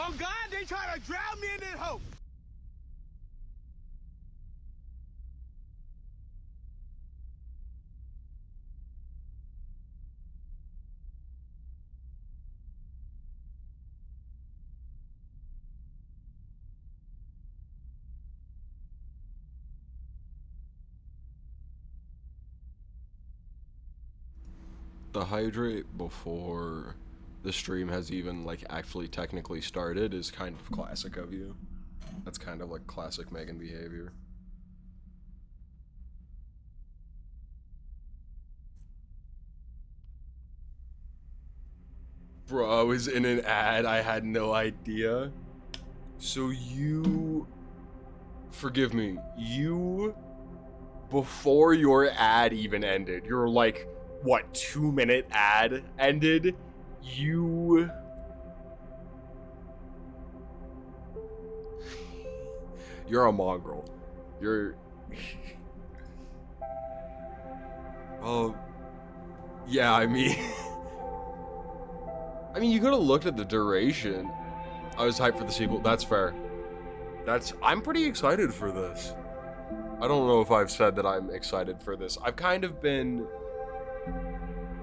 Oh God, they try to drown me in this hope. The hydrate before the stream has even like actually technically started is kind of classic of you. That's kind of like classic Megan behavior. Bro, I was in an ad, I had no idea. So you, forgive me, you, before your ad even ended, your like, what, 2-minute ad ended, you're a mongrel. You're, yeah, I mean, you could have looked at the duration. I was hyped for the sequel. That's fair. I'm pretty excited for this. I don't know if I've said that I'm excited for this. I've kind of been.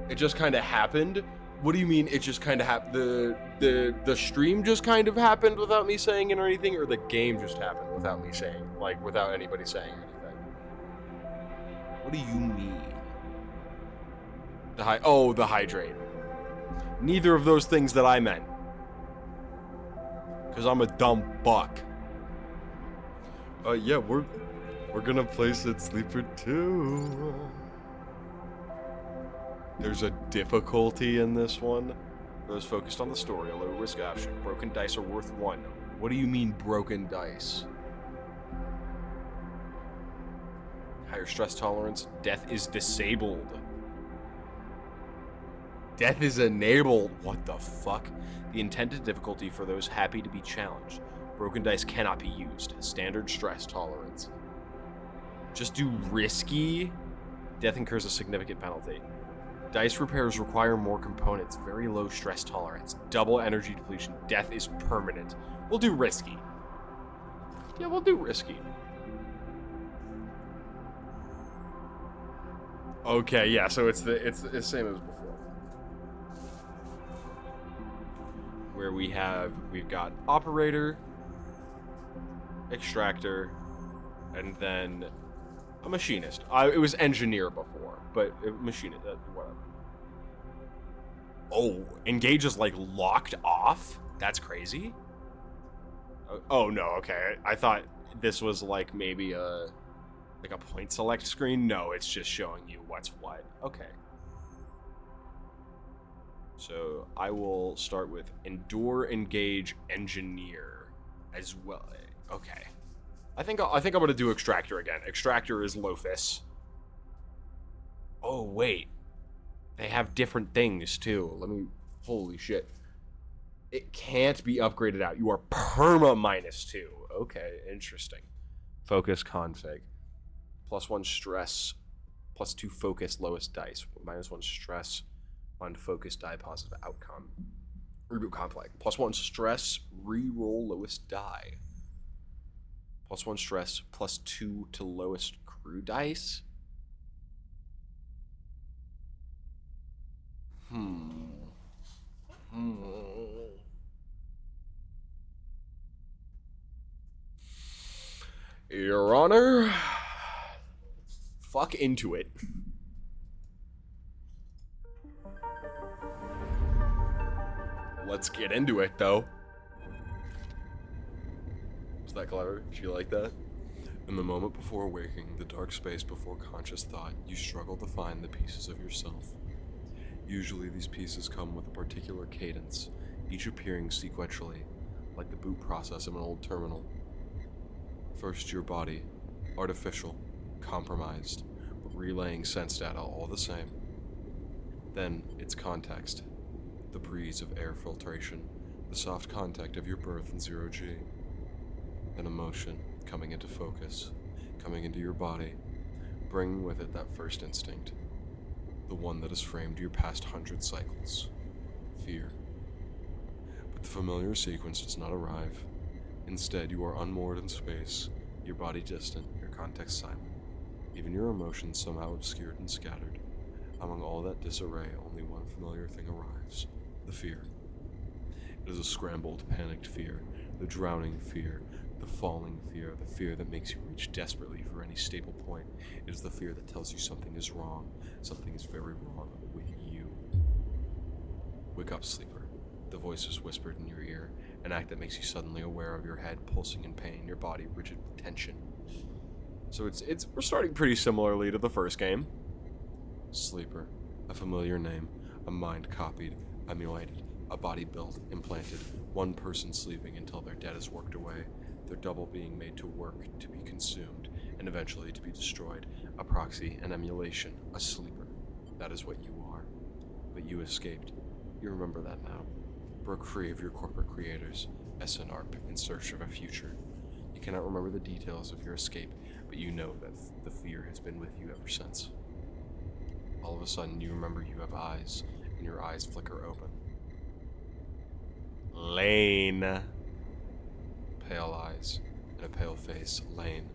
It just kind of happened. What do you mean? It just kind of happened. The stream just kind of happened without me saying it or anything, or the game just happened without me saying, like, without anybody saying anything. What do you mean? The hydrate. Neither of those things that I meant. Because I'm a dumb buck. Yeah, we're gonna place it Sleeper 2. There's a difficulty in this one. Those focused on the story, a low risk option. Broken dice are worth 1. What do you mean broken dice? Higher stress tolerance. Death is disabled. Death is enabled. What the fuck? The intended difficulty for those happy to be challenged. Broken dice cannot be used. Standard stress tolerance. Just do risky. Death incurs a significant penalty. Dice repairs require more components. Very low stress tolerance. Double energy depletion. Death is permanent. We'll do risky. Yeah, we'll do risky. Okay, yeah, so it's the same as before. Where we've got operator, extractor, and then a machinist. It was engineer before, but machinist, whatever. Oh, engage is like locked off? That's crazy. Oh no, okay. I thought this was like maybe a point select screen. No, it's just showing you what's what. Okay. So I will start with endure, engage, engineer as well. Okay. I think I'm gonna do extractor again. Extractor is Lofus. Oh wait, they have different things too. Holy shit. It can't be upgraded out. You are perma -2. Okay, interesting. Focus config. +1 stress, +2 focus, lowest dice. -1 stress on focus die positive outcome. Reboot complex. +1 stress, re-roll lowest die. +1 stress, +2 to lowest crew dice. Your Honor, fuck into it. Let's get into it, though. Was that clever? Did you like that? In the moment before waking, the dark space before conscious thought, you struggle to find the pieces of yourself. Usually these pieces come with a particular cadence, each appearing sequentially, like the boot process of an old terminal. First, your body, artificial, compromised, but relaying sense data all the same. Then, its context, the breeze of air filtration, the soft contact of your birth in 0G. Then emotion, coming into focus, coming into your body, bringing with it that first instinct, the one that has framed your past 100 cycles, fear. But The familiar sequence does not arrive. Instead, you are unmoored in space, your body distant, your context silent. Even your emotions somehow obscured and scattered. Among all that disarray, only one familiar thing arrives: the fear. It is a scrambled, panicked fear, the drowning fear, the falling fear, the fear that makes you reach desperately for any stable point. It is the fear that tells you something is wrong, something is very wrong with you. Wake up, sleeper. The voice is whispered in your ear, an act that makes you suddenly aware of your head pulsing in pain, your body rigid with tension. So we're starting pretty similarly to the first game. Sleeper, a familiar name, a mind copied, emulated, a body built, implanted, one person sleeping until their dead is worked away, their double being made to work, to be consumed, and eventually to be destroyed, a proxy, an emulation, a sleeper. That is what you are. But you escaped. You remember that now. Broke free of your corporate creators, SNARP, in search of a future. You cannot remember the details of your escape, but you know that the fear has been with you ever since. All of a sudden, you remember you have eyes, and your eyes flicker open. Lane. Pale eyes, and a pale face, Lane.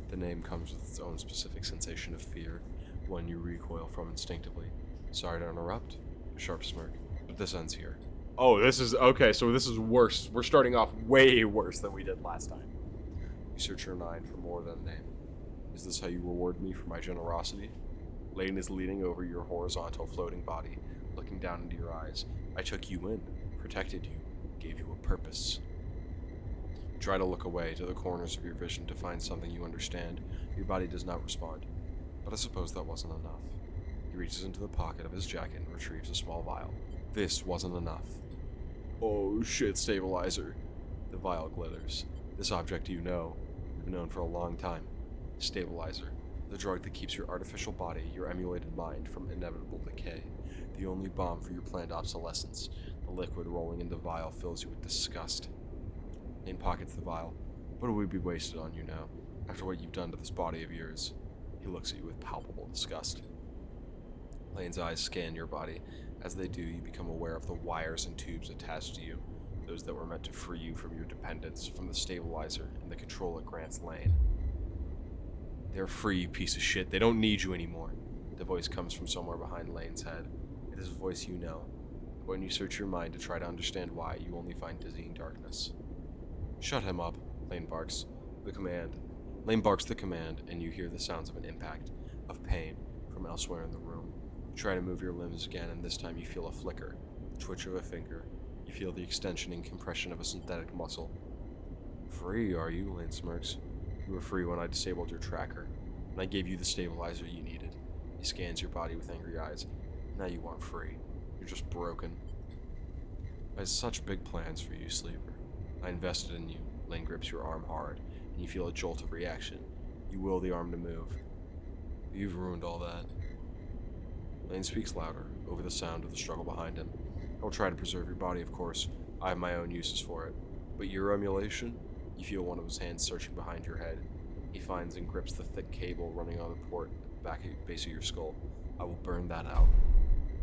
The name comes with its own specific sensation of fear, one you recoil from instinctively. Sorry to interrupt. A sharp smirk. But this ends here. Oh, this is... Okay, so this is worse. We're starting off way worse than we did last time. You search your mind for more than a name. Is this how you reward me for my generosity? Lane is leaning over your horizontal floating body, looking down into your eyes. I took you in, protected you, gave you a purpose. Try to look away to the corners of your vision to find something you understand. Your body does not respond. But I suppose that wasn't enough. He reaches into the pocket of his jacket and retrieves a small vial. This wasn't enough. Oh shit, stabilizer. The vial glitters. This object you know. You've known for a long time. Stabilizer. The drug that keeps your artificial body, your emulated mind, from inevitable decay. The only balm for your planned obsolescence. The liquid rolling into the vial fills you with disgust. Lane pockets the vial. What would be wasted on you now, after what you've done to this body of yours? He looks at you with palpable disgust. Lane's eyes scan your body. As they do, you become aware of the wires and tubes attached to you, those that were meant to free you from your dependence, from the stabilizer and the control it grants Lane. They're free, you piece of shit. They don't need you anymore. The voice comes from somewhere behind Lane's head. It is a voice you know. But when you search your mind to try to understand why, you only find dizzying darkness. Shut him up, Lane barks. The command. Lane barks the command, and you hear the sounds of an impact, of pain, from elsewhere in the room. You try to move your limbs again, and this time you feel a flicker, the twitch of a finger. You feel the extension and compression of a synthetic muscle. Free, are you? Lane smirks. You were free when I disabled your tracker, and I gave you the stabilizer you needed. He scans your body with angry eyes. Now you aren't free. You're just broken. I had such big plans for you, Sleeper. I invested in you. Lane grips your arm hard, and you feel a jolt of reaction. You will the arm to move. But you've ruined all that. Lane speaks louder, over the sound of the struggle behind him. I will try to preserve your body, of course. I have my own uses for it. But your emulation? You feel one of his hands searching behind your head. He finds and grips the thick cable running on the port at the back of the base of your skull. I will burn that out.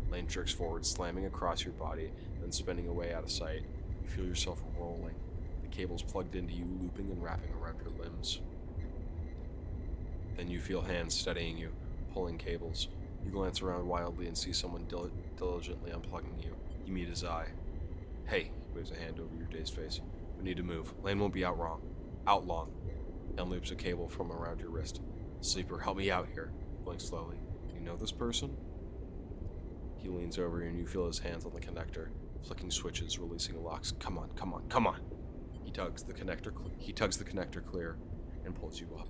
Lane jerks forward, slamming across your body, then spinning away out of sight. You feel yourself rolling. The cable's plugged into you, looping and wrapping around your limbs. Then you feel hands steadying you, pulling cables. You glance around wildly and see someone diligently unplugging you. You meet his eye. Hey, he waves a hand over your dazed face. We need to move. Lane won't be out wrong. Out long. And loops a cable from around your wrist. Sleeper, help me out here. Blinks slowly. You know this person? He leans over you and you feel his hands on the connector, flicking switches, releasing locks. Come on, come on, come on. He tugs the connector clear and pulls you up.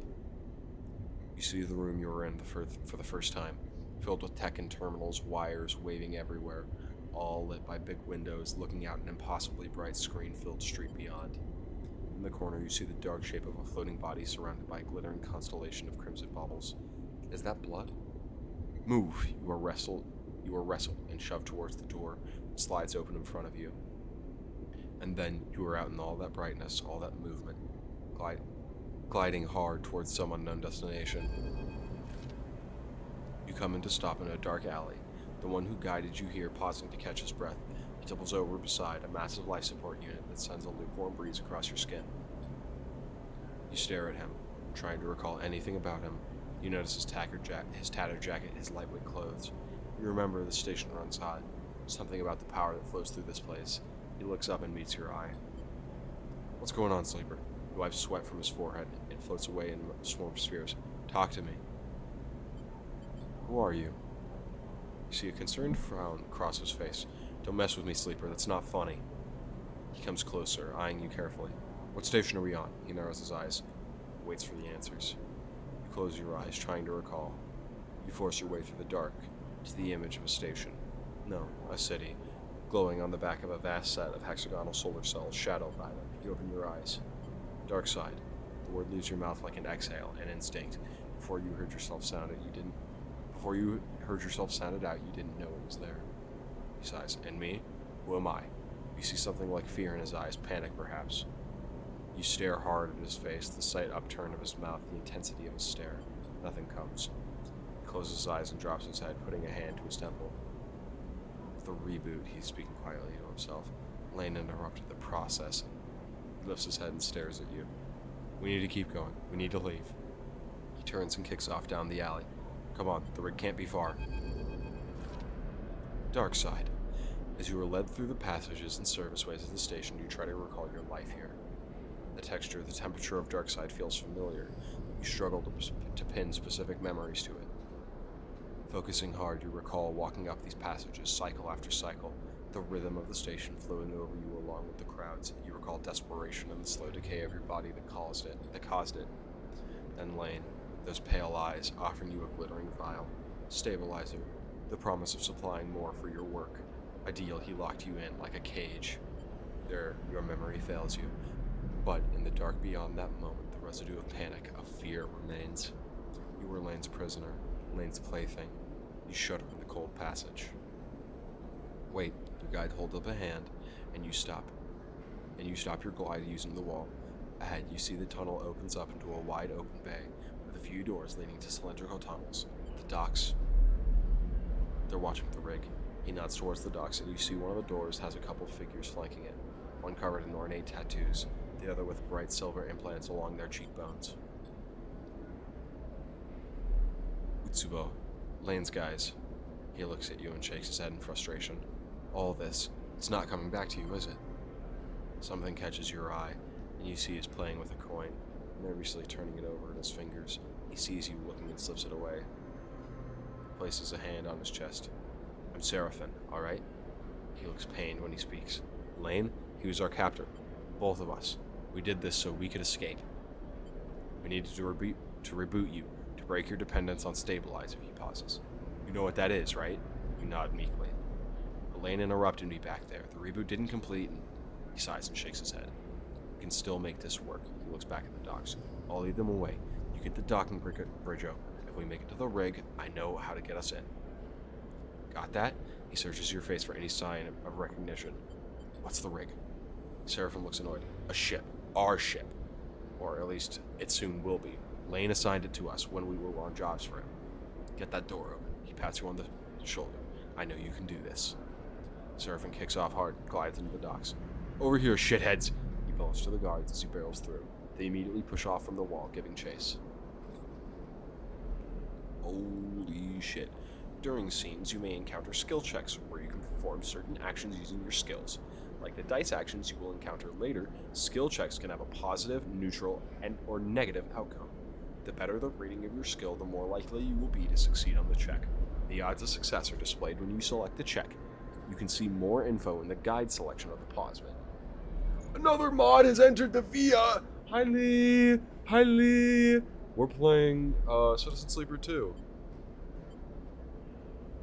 You see the room you were in for the first time, filled with tech and terminals, wires waving everywhere, all lit by big windows looking out an impossibly bright screen-filled street beyond. In the corner, you see the dark shape of a floating body surrounded by a glittering constellation of crimson bubbles. Is that blood? Move! You are wrestled and shoved towards the door. It slides open in front of you. And then you are out in all that brightness, all that movement, gliding hard towards some unknown destination. You come into stop in a dark alley. The one who guided you here pausing to catch his breath. He Tipples over beside a massive life support unit that sends a lukewarm breeze across your skin. You stare at him, trying to recall anything about him. You notice his tattered jacket, his lightweight clothes. You remember the station runs hot. Something about the power that flows through this place. He looks up and meets your eye. What's going on, Sleeper? He wipes sweat from his forehead and floats away in a swarm of spheres. Talk to me. Who are you? You see a concerned frown cross his face. Don't mess with me, Sleeper. That's not funny. He comes closer, eyeing you carefully. What station are we on? He narrows his eyes. Waits for the answers. You close your eyes, trying to recall. You force your way through the dark to the image of a station. No, a city, glowing on the back of a vast set of hexagonal solar cells shadowed by them. You open your eyes. Dark side. The word leaves your mouth like an exhale, an instinct. Before you heard yourself sound it, you didn't know it was there. He sighs. And me? Who am I? You see something like fear in his eyes, panic perhaps. You stare hard at his face, the slight upturn of his mouth, the intensity of his stare. Nothing comes. He closes his eyes and drops his head, putting a hand to his temple. The reboot, he's speaking quietly to himself. Lane interrupted the process. He lifts his head and stares at you. We need to keep going. We need to leave. He turns and kicks off down the alley. Come on, the rig can't be far. Dark side. As you are led through the passages and serviceways of the station, you try to recall your life here. The texture, the temperature of Darkside feels familiar, but you struggle to pin specific memories to it. Focusing hard, you recall walking up these passages, cycle after cycle, the rhythm of the station flowing over you along with the crowds. You recall desperation and the slow decay of your body that caused it. Then Lane, those pale eyes offering you a glittering vial, stabilizer, the promise of supplying more for your work. A deal he locked you in like a cage. There, your memory fails you. But in the dark beyond that moment, the residue of panic, of fear remains. You were Lane's prisoner, Lane's plaything. You shudder in the cold passage. Wait, your guide holds up a hand, and you stop. And you stop your glide using the wall. Ahead, you see the tunnel opens up into a wide open bay, with a few doors leading to cylindrical tunnels. The docks. They're watching the rig. He nods towards the docks, and you see one of the doors has a couple figures flanking it, one covered in ornate tattoos, the other with bright silver implants along their cheekbones. Utsubo, Lane's guys. He looks at you and shakes his head in frustration. All this, it's not coming back to you, is it? Something catches your eye, and you see he's playing with a coin, nervously turning it over in his fingers. He sees you looking and slips it away. He places a hand on his chest. I'm Seraphin, alright? He looks pained when he speaks. Lane, he was our captor. Both of us. We did this so we could escape. We needed to reboot you, to break your dependence on stabilizer, he pauses. You know what that is, right? You nod meekly. But Lane interrupted me back there. The reboot didn't complete, and he sighs and shakes his head. We can still make this work. He looks back at the docks. I'll lead them away. You get the docking bridge open. If we make it to the rig, I know how to get us in. Got that? He searches your face for any sign of recognition. What's the rig? Seraphim looks annoyed. A ship. Our ship. Or at least, it soon will be. Lane assigned it to us when we were on jobs for him. Get that door open. He pats you on the shoulder. I know you can do this. Seraphim kicks off hard and glides into the docks. Over here, shitheads! He bellows to the guards as he barrels through. They immediately push off from the wall, giving chase. Holy shit. During scenes, you may encounter skill checks, where you can perform certain actions using your skills. Like the dice actions you will encounter later, skill checks can have a positive, neutral, or negative outcome. The better the rating of your skill, the more likely you will be to succeed on the check. The odds of success are displayed when you select the check. You can see more info in the guide selection of the pause bit. Another mod has entered the VIA! Hi Lee! We're playing Citizen Sleeper 2.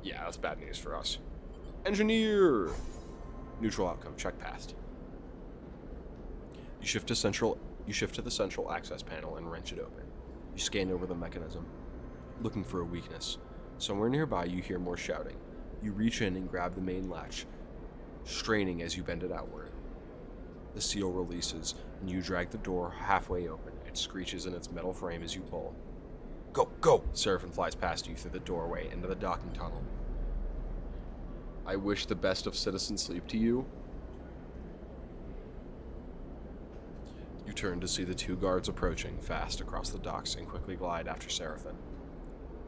Yeah, that's bad news for us. Engineer! Neutral outcome, check passed. You shift to the central access panel and wrench it open. You scan over the mechanism, looking for a weakness. Somewhere nearby you hear more shouting. You reach in and grab the main latch, straining as you bend it outward. The seal releases, and you drag the door halfway open. It screeches in its metal frame as you pull. Go, go! Seraphim flies past you through the doorway into the docking tunnel. I wish the best of Citizen Sleep to you. You turn to see the two guards approaching fast across the docks and quickly glide after Seraphin.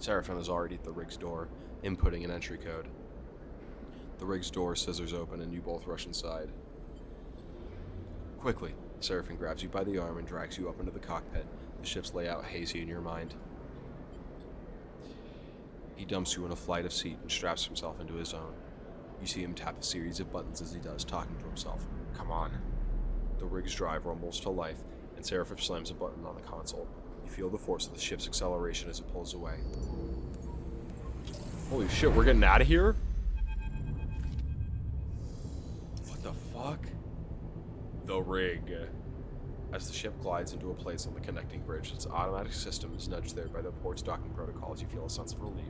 Seraphin is already at the rig's door, inputting an entry code. The rig's door scissors open and you both rush inside. Quickly, Seraphin grabs you by the arm and drags you up into the cockpit, the ship's layout hazy in your mind. He dumps you in a flight of seat and straps himself into his own. You see him tap a series of buttons as he does, talking to himself. Come on. The rig's drive rumbles to life, and Seraphin slams a button on the console. You feel the force of the ship's acceleration as it pulls away. Holy shit, we're getting out of here? What the fuck? The rig. As the ship glides into a place on the connecting bridge, its automatic system is nudged there by the port's docking protocols. You feel a sense of relief.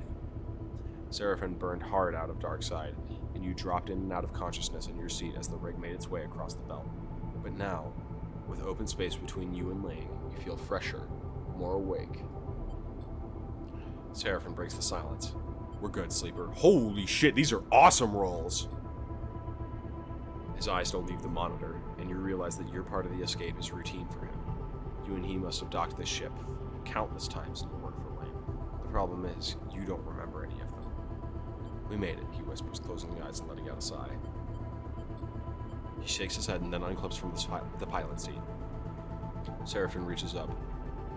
Seraphin burned hard out of Darkside, and you dropped in and out of consciousness in your seat as the rig made its way across the belt. But now, with open space between you and Lane, you feel fresher, more awake. Seraphin breaks the silence. We're good, Sleeper. Holy shit, these are awesome rolls! His eyes don't leave the monitor, and you realize that your part of the escape is routine for him. You and he must have docked this ship countless times in the work for Lane. The problem is, you don't remember any of them. We made it, he whispers, closing the eyes and letting out a sigh. He shakes his head and then unclips from the pilot seat. Seraphin reaches up,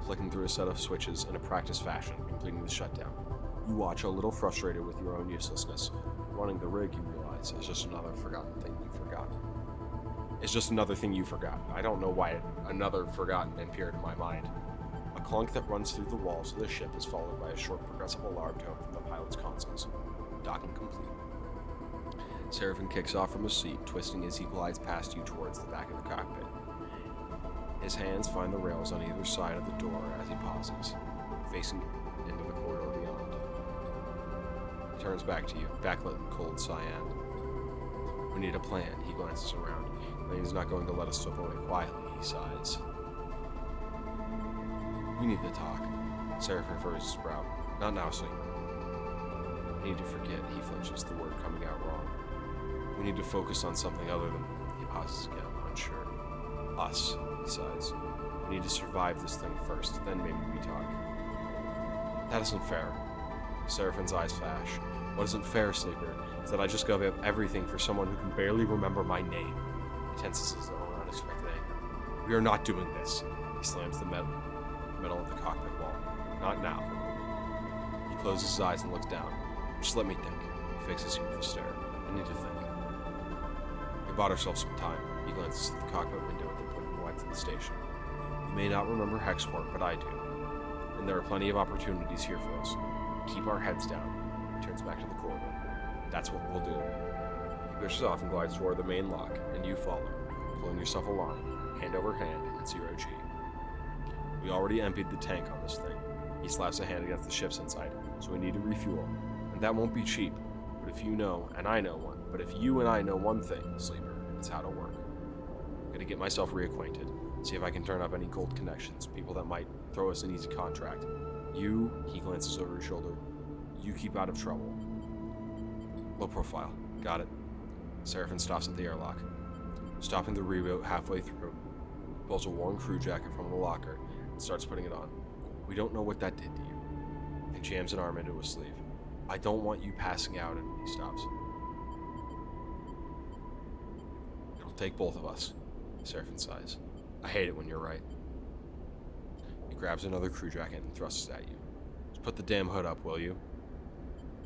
flicking through a set of switches in a practiced fashion, completing the shutdown. You watch, a little frustrated with your own uselessness. Running the rig, you realize, is just another forgotten thing you've forgotten. It's just another thing you forgot. I don't know why another forgotten appeared in my mind. A clunk that runs through the walls of the ship is followed by a short progressive alarm tone from the pilot's consoles. Docking complete. Seraphin kicks off from his seat, twisting as he glides past you towards the back of the cockpit. His hands find the rails on either side of the door as he pauses, facing into the corridor beyond. He turns back to you, backlit in cold cyan. We need a plan, he glances around. Lane's not going to let us slip away quietly, he sighs. We need to talk. Seraphin furrows his brow. Not now, Sleep. We need to forget, he flinches, the word coming out wrong. We need to focus on something other than... He pauses again, unsure. Us, he sighs. We need to survive this thing first, then maybe we talk. That isn't fair. Seraphin's eyes flash. What isn't fair, Sleeper, is that I just gave up everything for someone who can barely remember my name. He tenses his own unexpected anger. We are not doing this. He slams the metal of the cockpit wall. Not now. He closes his eyes and looks down. Just let me think. He fixes you with a stare. I need to think. We bought ourselves some time. He glances at the cockpit window at the blinking lights of the station. You may not remember Hexport, but I do. And there are plenty of opportunities here for us. Keep our heads down. He turns back to the corridor. That's what we'll do. He pushes off and glides toward the main lock, and you follow, pulling yourself along, hand over hand, at 0G. We already emptied the tank on this thing. He slaps a hand against the ship's inside, so we need to refuel. And that won't be cheap. But if you know, and I know one, but if you and I know one thing, Sleeper, it's how to work. I'm gonna get myself reacquainted, see if I can turn up any gold connections, people that might throw us an easy contract. You, he glances over his shoulder, you keep out of trouble. Low profile. Got it. Seraphin stops at the airlock. Stopping the reboot halfway through, pulls a worn crew jacket from the locker and starts putting it on. We don't know what that did to you. And jams an arm into his sleeve. I don't want you passing out, and he stops. It'll take both of us, Seraphin sighs. I hate it when you're right. He grabs another crew jacket and thrusts it at you. Just put the damn hood up, will you?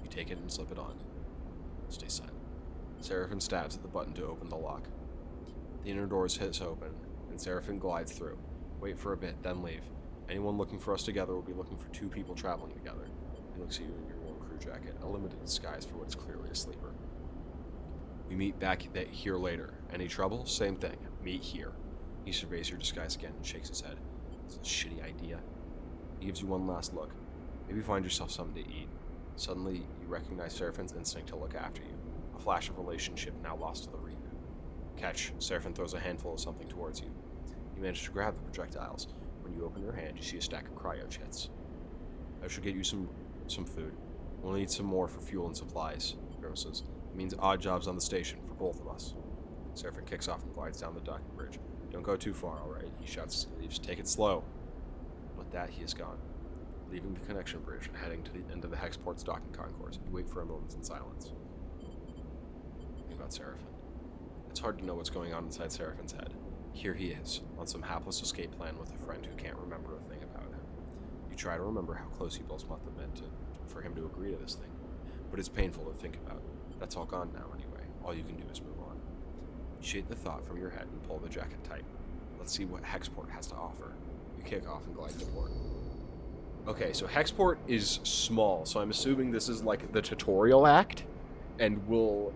You take it and slip it on. Stay silent. Seraphin stabs at the button to open the lock. The inner doors hiss open, and Seraphin glides through. Wait for a bit, then leave. Anyone looking for us together will be looking for two people traveling together. He looks at you in your warm crew jacket, a limited disguise for what is clearly a sleeper. We meet back here later. Any trouble? Same thing. Meet here. He surveys your disguise again and shakes his head. It's a shitty idea. He gives you one last look. Maybe find yourself something to eat. Suddenly, you recognize Seraphin's instinct to look after you. A flash of relationship now lost to the reboot. Catch. Seraphin throws a handful of something towards you. You manage to grab the projectiles. When you open your hand, you see a stack of cryo chits. I should get you some food. We'll need some more for fuel and supplies, he grimaces. It means odd jobs on the station for both of us. Seraphin kicks off and glides down the docking bridge. Don't go too far, alright? He shouts as he leaves. Take it slow. With that, he is gone. Leaving the connection bridge and heading to the end of the Hexport's docking concourse, you wait for a moment in silence. Think about Seraphin. It's hard to know what's going on inside Seraphin's head. Here he is, on some hapless escape plan with a friend who can't remember a thing about him. You try to remember how close you both must have been for him to agree to this thing, but it's painful to think about. That's all gone now anyway. All you can do is move on. You shake the thought from your head and pull the jacket tight. Let's see what Hexport has to offer. You kick off and glide to port. Okay, so Hexport is small, so I'm assuming this is like the tutorial act, and we'll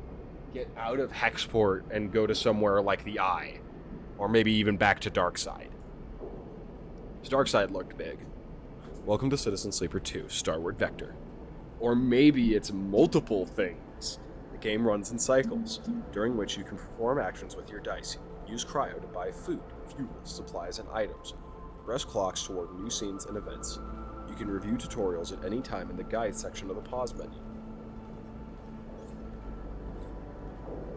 get out of Hexport and go to somewhere like the Eye, or maybe even back to Darkside. Darkside looked big. Welcome to Citizen Sleeper 2, Starward Vector. Or maybe it's multiple things. The game runs in cycles, during which you can perform actions with your dice. Use cryo to buy food, fuel, supplies, and items. Progress clocks toward new scenes and events. You can review tutorials at any time in the guide section of the pause menu.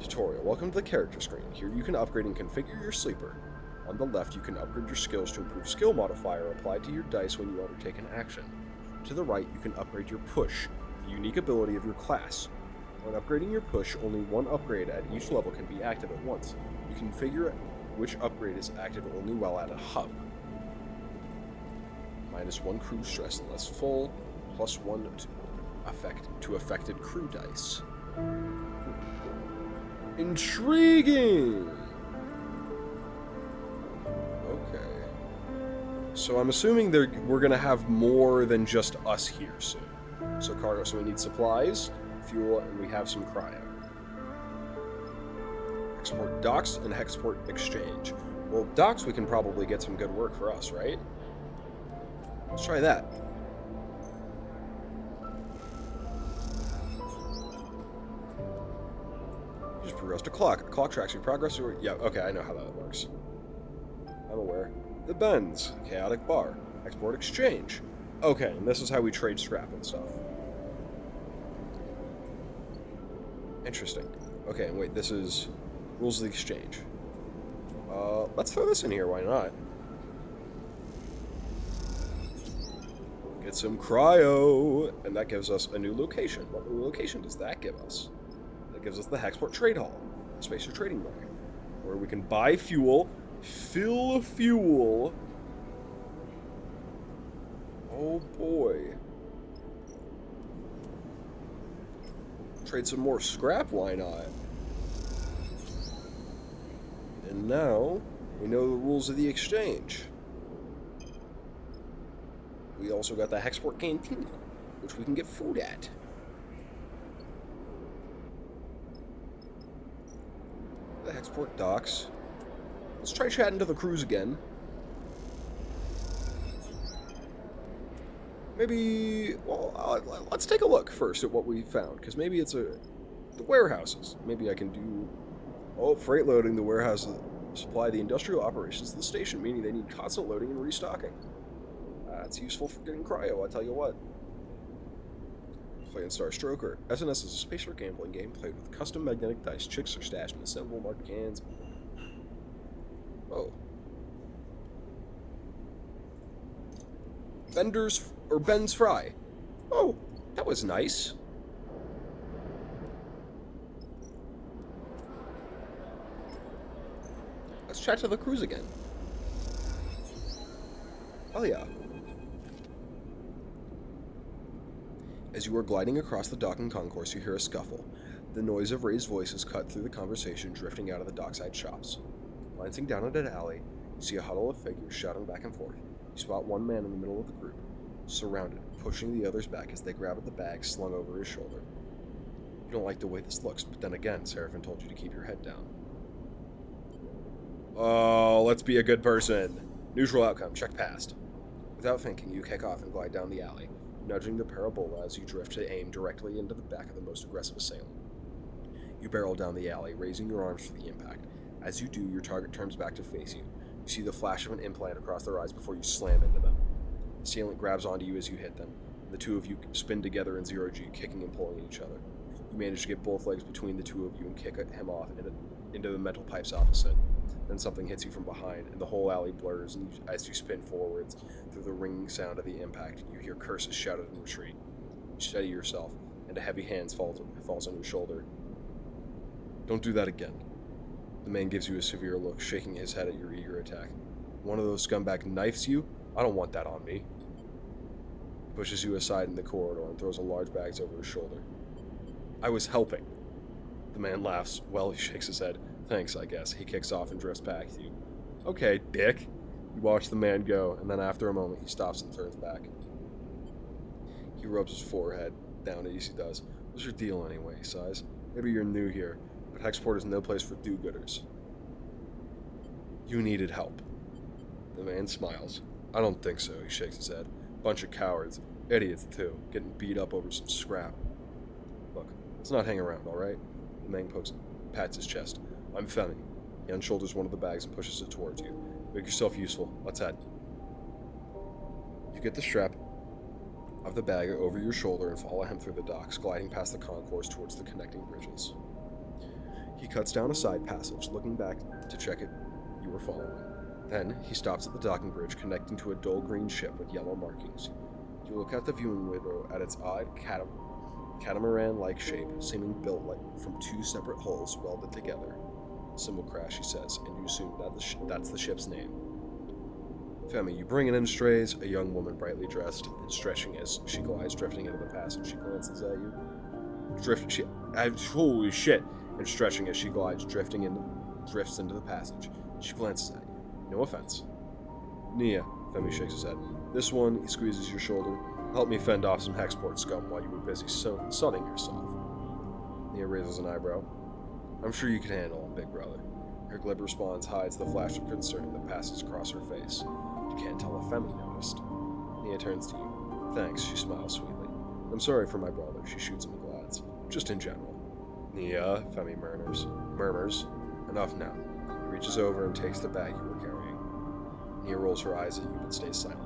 Tutorial. Welcome to the character screen. Here you can upgrade and configure your sleeper. On the left, you can upgrade your skills to improve skill modifier applied to your dice when you undertake an action. To the right, you can upgrade your push, the unique ability of your class. When upgrading your push, only one upgrade at each level can be active at once. You can figure which upgrade is active only while at a hub. -1 crew stress unless full, +1 to affected crew dice. Intriguing! Okay. So I'm assuming we're gonna have more than just us here soon. So cargo, so we need supplies, fuel, and we have some cryo. Hexport docks and Hexport exchange. Well, docks we can probably get some good work for us, right? Let's try that. Just progress to clock. A clock tracks your progress. Yeah, okay, I know how that works. I'm aware. The Benz. Chaotic bar. Export exchange. Okay, and this is how we trade scrap and stuff. Interesting. Okay, and wait, this is rules of the exchange. Let's throw this in here, why not? Get some cryo, and that gives us a new location. What new location does that give us? That gives us the Hexport Trade Hall, Spacer Trading Market, where we can buy fuel, fill fuel. Oh boy. Trade some more scrap, why not? And now, we know the rules of the exchange. We also got the Hexport Canteen, which we can get food at. The Hexport docks. Let's try chatting to the crews again. Maybe, well, let's take a look first at what we found, because maybe it's the warehouses. Maybe I can do, freight loading. The warehouses supply the industrial operations of the station, meaning they need constant loading and restocking. It's useful for getting cryo, I'll tell you what. Playing Star Stroker. SNS is a spacer gambling game played with custom magnetic dice. Chicks are stashed in assemblable marked cans. Oh. Ben's Fry. Oh, that was nice. Let's chat to the crews again. Oh yeah. As you are gliding across the docking concourse, you hear a scuffle. The noise of raised voices cut through the conversation drifting out of the dockside shops. Glancing down at an alley, you see a huddle of figures shouting back and forth. You spot one man in the middle of the group, surrounded, pushing the others back as they grab at the bag slung over his shoulder. You don't like the way this looks, but then again, Seraphin told you to keep your head down. Oh, let's be a good person. Neutral outcome, check past. Without thinking, you kick off and glide down the alley, nudging the parabola as you drift to aim directly into the back of the most aggressive assailant. You barrel down the alley, raising your arms for the impact. As you do, your target turns back to face you. You see the flash of an implant across their eyes before you slam into them. The assailant grabs onto you as you hit them. The two of you spin together in zero-G, kicking and pulling at each other. You manage to get both legs between the two of you and kick him off into the metal pipes opposite. Then something hits you from behind, and the whole alley blurs, and as you spin forwards, through the ringing sound of the impact, you hear curses shouted in retreat. You steady yourself, and a heavy hand falls on your shoulder. Don't do that again. The man gives you a severe look, shaking his head at your eager attack. One of those scumbag knifes you? I don't want that on me. He pushes you aside in the corridor and throws a large bag over his shoulder. I was helping. The man laughs. Well, he shakes his head. Thanks, I guess. He kicks off and drifts back to you. Okay, dick. You watch the man go, and then after a moment, he stops and turns back. He rubs his forehead down as he does. What's your deal anyway, he sighs? Maybe you're new here, but Hexport is no place for do-gooders. You needed help. The man smiles. I don't think so, he shakes his head. Bunch of cowards. Idiots, too. Getting beat up over some scrap. Look, let's not hang around, alright? The man pats his chest. I'm Femi. He unshoulders one of the bags and pushes it towards you. Make yourself useful. Let's head. You get the strap of the bag over your shoulder and follow him through the docks, gliding past the concourse towards the connecting bridges. He cuts down a side passage, looking back to check it you were following. Then, he stops at the docking bridge, connecting to a dull green ship with yellow markings. You look out the viewing window at its odd catamaran-like shape, seeming built from two separate hulls welded together. Symbol crash, he says, and you assume that's the ship's name. Femi, you bringing in strays? A young woman brightly dressed and stretching as she glides, drifting into the passage. She glances at you. Holy shit! And stretching as she glides, drifts into the passage. She glances at you. No offense. Nia, Femi shakes his head. This one, he squeezes your shoulder. Help me fend off some Hexport scum while you were busy sunning yourself. Nia raises an eyebrow. I'm sure you can handle him, big brother. Her glib response hides the flash of concern that passes across her face. You can't tell if Femi noticed. Nia turns to you. Thanks, she smiles sweetly. I'm sorry for my brother, she shoots him a glance. Just in general. Nia, Femi murmurs. Enough now. He reaches over and takes the bag you were carrying. Nia rolls her eyes at you but stays silent.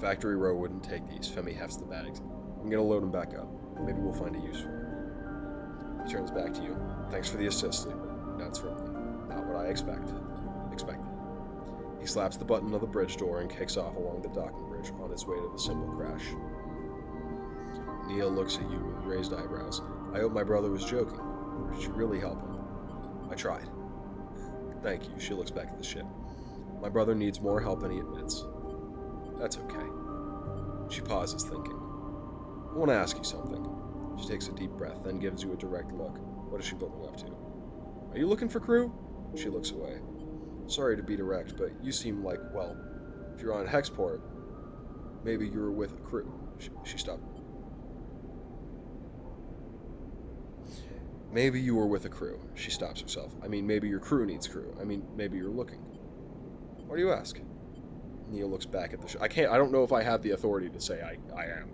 Factory Row wouldn't take these. Femi hefts the bags. I'm gonna load them back up. Maybe we'll find a use for them. He turns back to you. Thanks for the assist, Sleeper. That's firmly. Not what I expected. He slaps the button of the bridge door and kicks off along the docking bridge on his way to the symbol crash. Nia looks at you with raised eyebrows. I hope my brother was joking. Or did you really help him? I tried. Thank you. She looks back at the ship. My brother needs more help than he admits. That's okay. She pauses, thinking. I want to ask you something. She takes a deep breath, then gives you a direct look. What is she looking up to? Are you looking for crew? She looks away. Sorry to be direct, but you seem like, well, if you're on Hexport, maybe you were with a crew. She stopped. Maybe you were with a crew. She stops herself. I mean, maybe your crew needs crew. I mean, maybe you're looking. Why do you ask? Neil looks back at the ship. I don't know if I have the authority to say I am.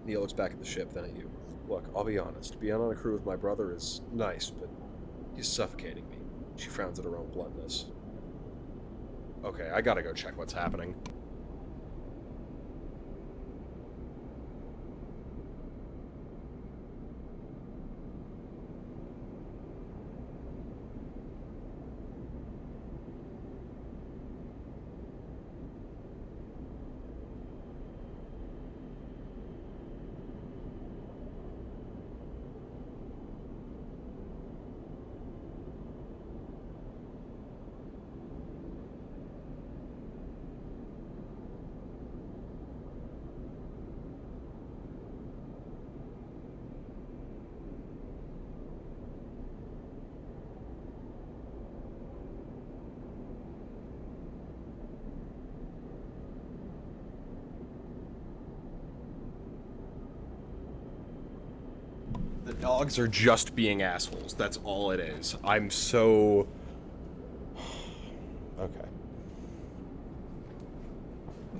Neil looks back at the ship, then at you. Look, I'll be honest. Being on a crew with my brother is nice, but he's suffocating me. She frowns at her own bluntness. Okay, I gotta go check what's happening. The dogs are just being assholes. That's all it is. I'm so... Okay.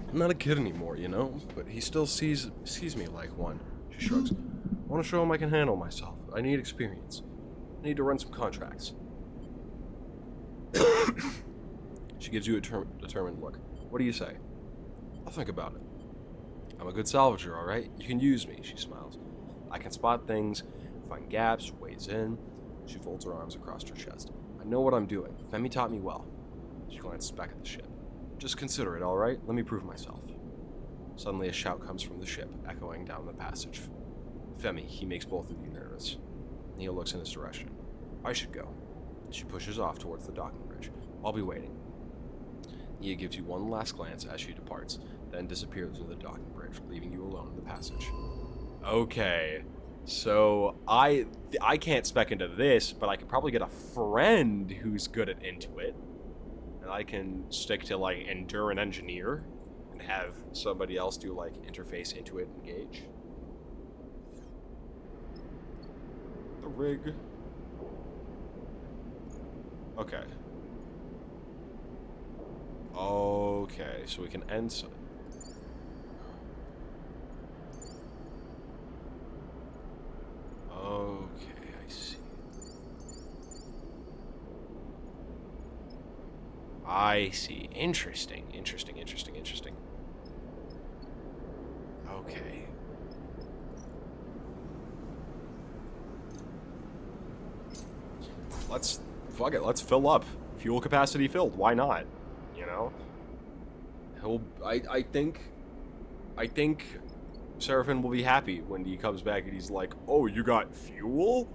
I'm not a kid anymore, you know? But he still sees me like one. She shrugs. I want to show him I can handle myself. I need experience. I need to run some contracts. She gives you a determined look. What do you say? I'll think about it. I'm a good salvager, alright? You can use me, she smiles. I can spot things Find gaps, weighs in. She folds her arms across her chest. I know what I'm doing. Femi taught me well. She glances back at the ship. Just consider it, alright? Let me prove myself. Suddenly a shout comes from the ship, echoing down the passage. Femi, he makes both of you nervous. Nia looks in his direction. I should go. She pushes off towards the docking bridge. I'll be waiting. Nia gives you one last glance as she departs, then disappears into the docking bridge, leaving you alone in the passage. Okay, so I can't spec into this, but I could probably get a friend who's good at Intuit, and I can stick to like Endure and Engineer, and have somebody else do like Interface, Intuit, Engage. The rig. Okay. Okay, so we can end. Okay, I see. I see. Interesting. Okay. Fuck it, let's fill up. Fuel capacity filled, why not? You know? I think Seraphin will be happy when he comes back and he's like, oh, you got fuel?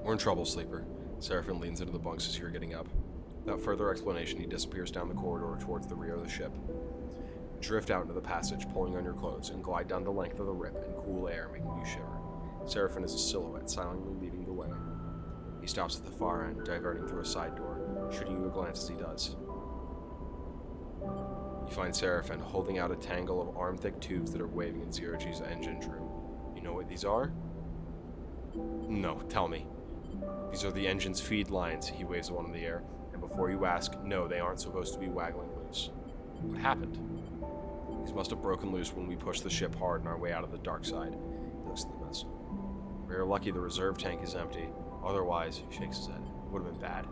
We're in trouble, Sleeper. Seraphin leans into the bunks as you're getting up. Without further explanation, he disappears down the corridor towards the rear of the ship. Drift out into the passage, pulling on your clothes, and glide down the length of the rip in cool air, making you shiver. Seraphin is a silhouette, silently leading the way. He stops at the far end, diverting through a side door, shooting you a glance as he does. You find Seraphin holding out a tangle of arm-thick tubes that are waving in Zero-G's engine room. You know what these are? No, tell me. These are the engine's feed lines, he waves one in the air, and before you ask, no, they aren't supposed to be waggling loose. What happened? These must have broken loose when we pushed the ship hard on our way out of the dark side. He looks at the mess. We're lucky the reserve tank is empty. Otherwise, he shakes his head. It would have been bad.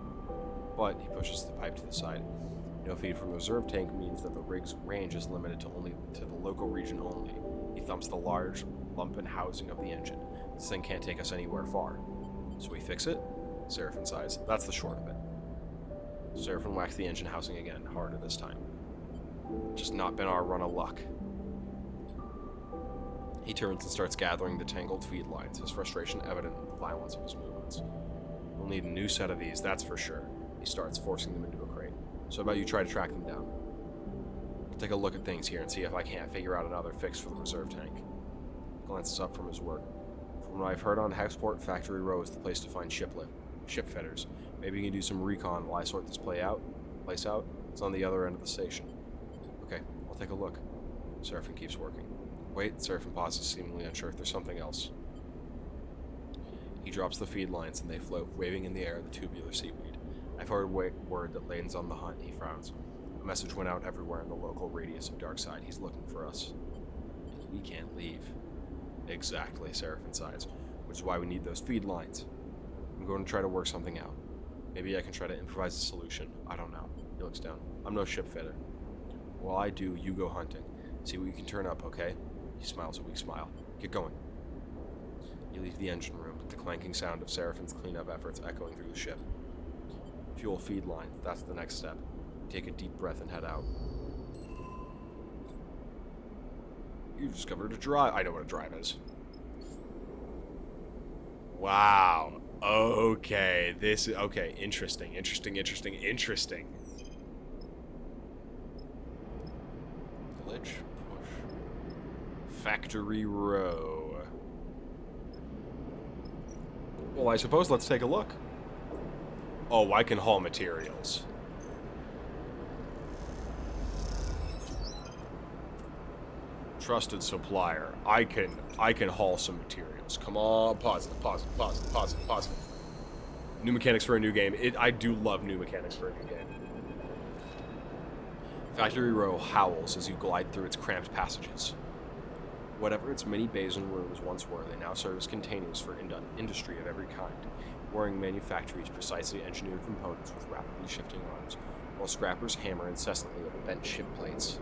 But he pushes the pipe to the side. No feed from the reserve tank means that the rig's range is limited to the local region only. He thumps the large lump and housing of the engine. This thing can't take us anywhere far. So we fix it? Seraphin sighs. That's the short of it. Seraphin whacks the engine housing again, harder this time. Just not been our run of luck. He turns and starts gathering the tangled feed lines, his frustration evident in the violence of his movements. We'll need a new set of these, that's for sure. He starts, forcing them into a crate. So how about you try to track them down? I'll take a look at things here and see if I can't figure out another fix for the reserve tank. He glances up from his work. From what I've heard on Hexport, Factory Row is the place to find ship fitters. Maybe you can do some recon while I sort this place out. It's on the other end of the station. Okay, I'll take a look. Seraphin keeps working. Wait, Seraphin pauses, seemingly unsure if there's something else. He drops the feed lines and they float, waving in the air the tubular seaweed. I've heard word that Layton's on the hunt, he frowns. A message went out everywhere in the local radius of Darkside. He's looking for us. We can't leave. Exactly, Seraphin sighs, which is why we need those feed lines. I'm going to try to work something out. Maybe I can try to improvise a solution. I don't know. He looks down. I'm no ship fitter. While I do, you go hunting. See what you can turn up, okay? He smiles a weak smile. Get going. You leave the engine room, with the clanking sound of Seraphin's cleanup efforts echoing through the ship. Fuel feed line, that's the next step. Take a deep breath and head out. You've discovered a drive. I know what a drive is. Wow. Okay. Okay. Interesting. Village push. Factory Row. Well, I suppose let's take a look. Oh, I can haul materials. Trusted supplier. I can haul some materials. Come on, pause it. New mechanics for a new game. I do love new mechanics for a new game. Factory Row howls as you glide through its cramped passages. Whatever its many bays and rooms once were, they now serve as containers for industry of every kind. Warring manufactories precisely engineered components with rapidly shifting arms, while scrappers hammer incessantly over bent ship plates.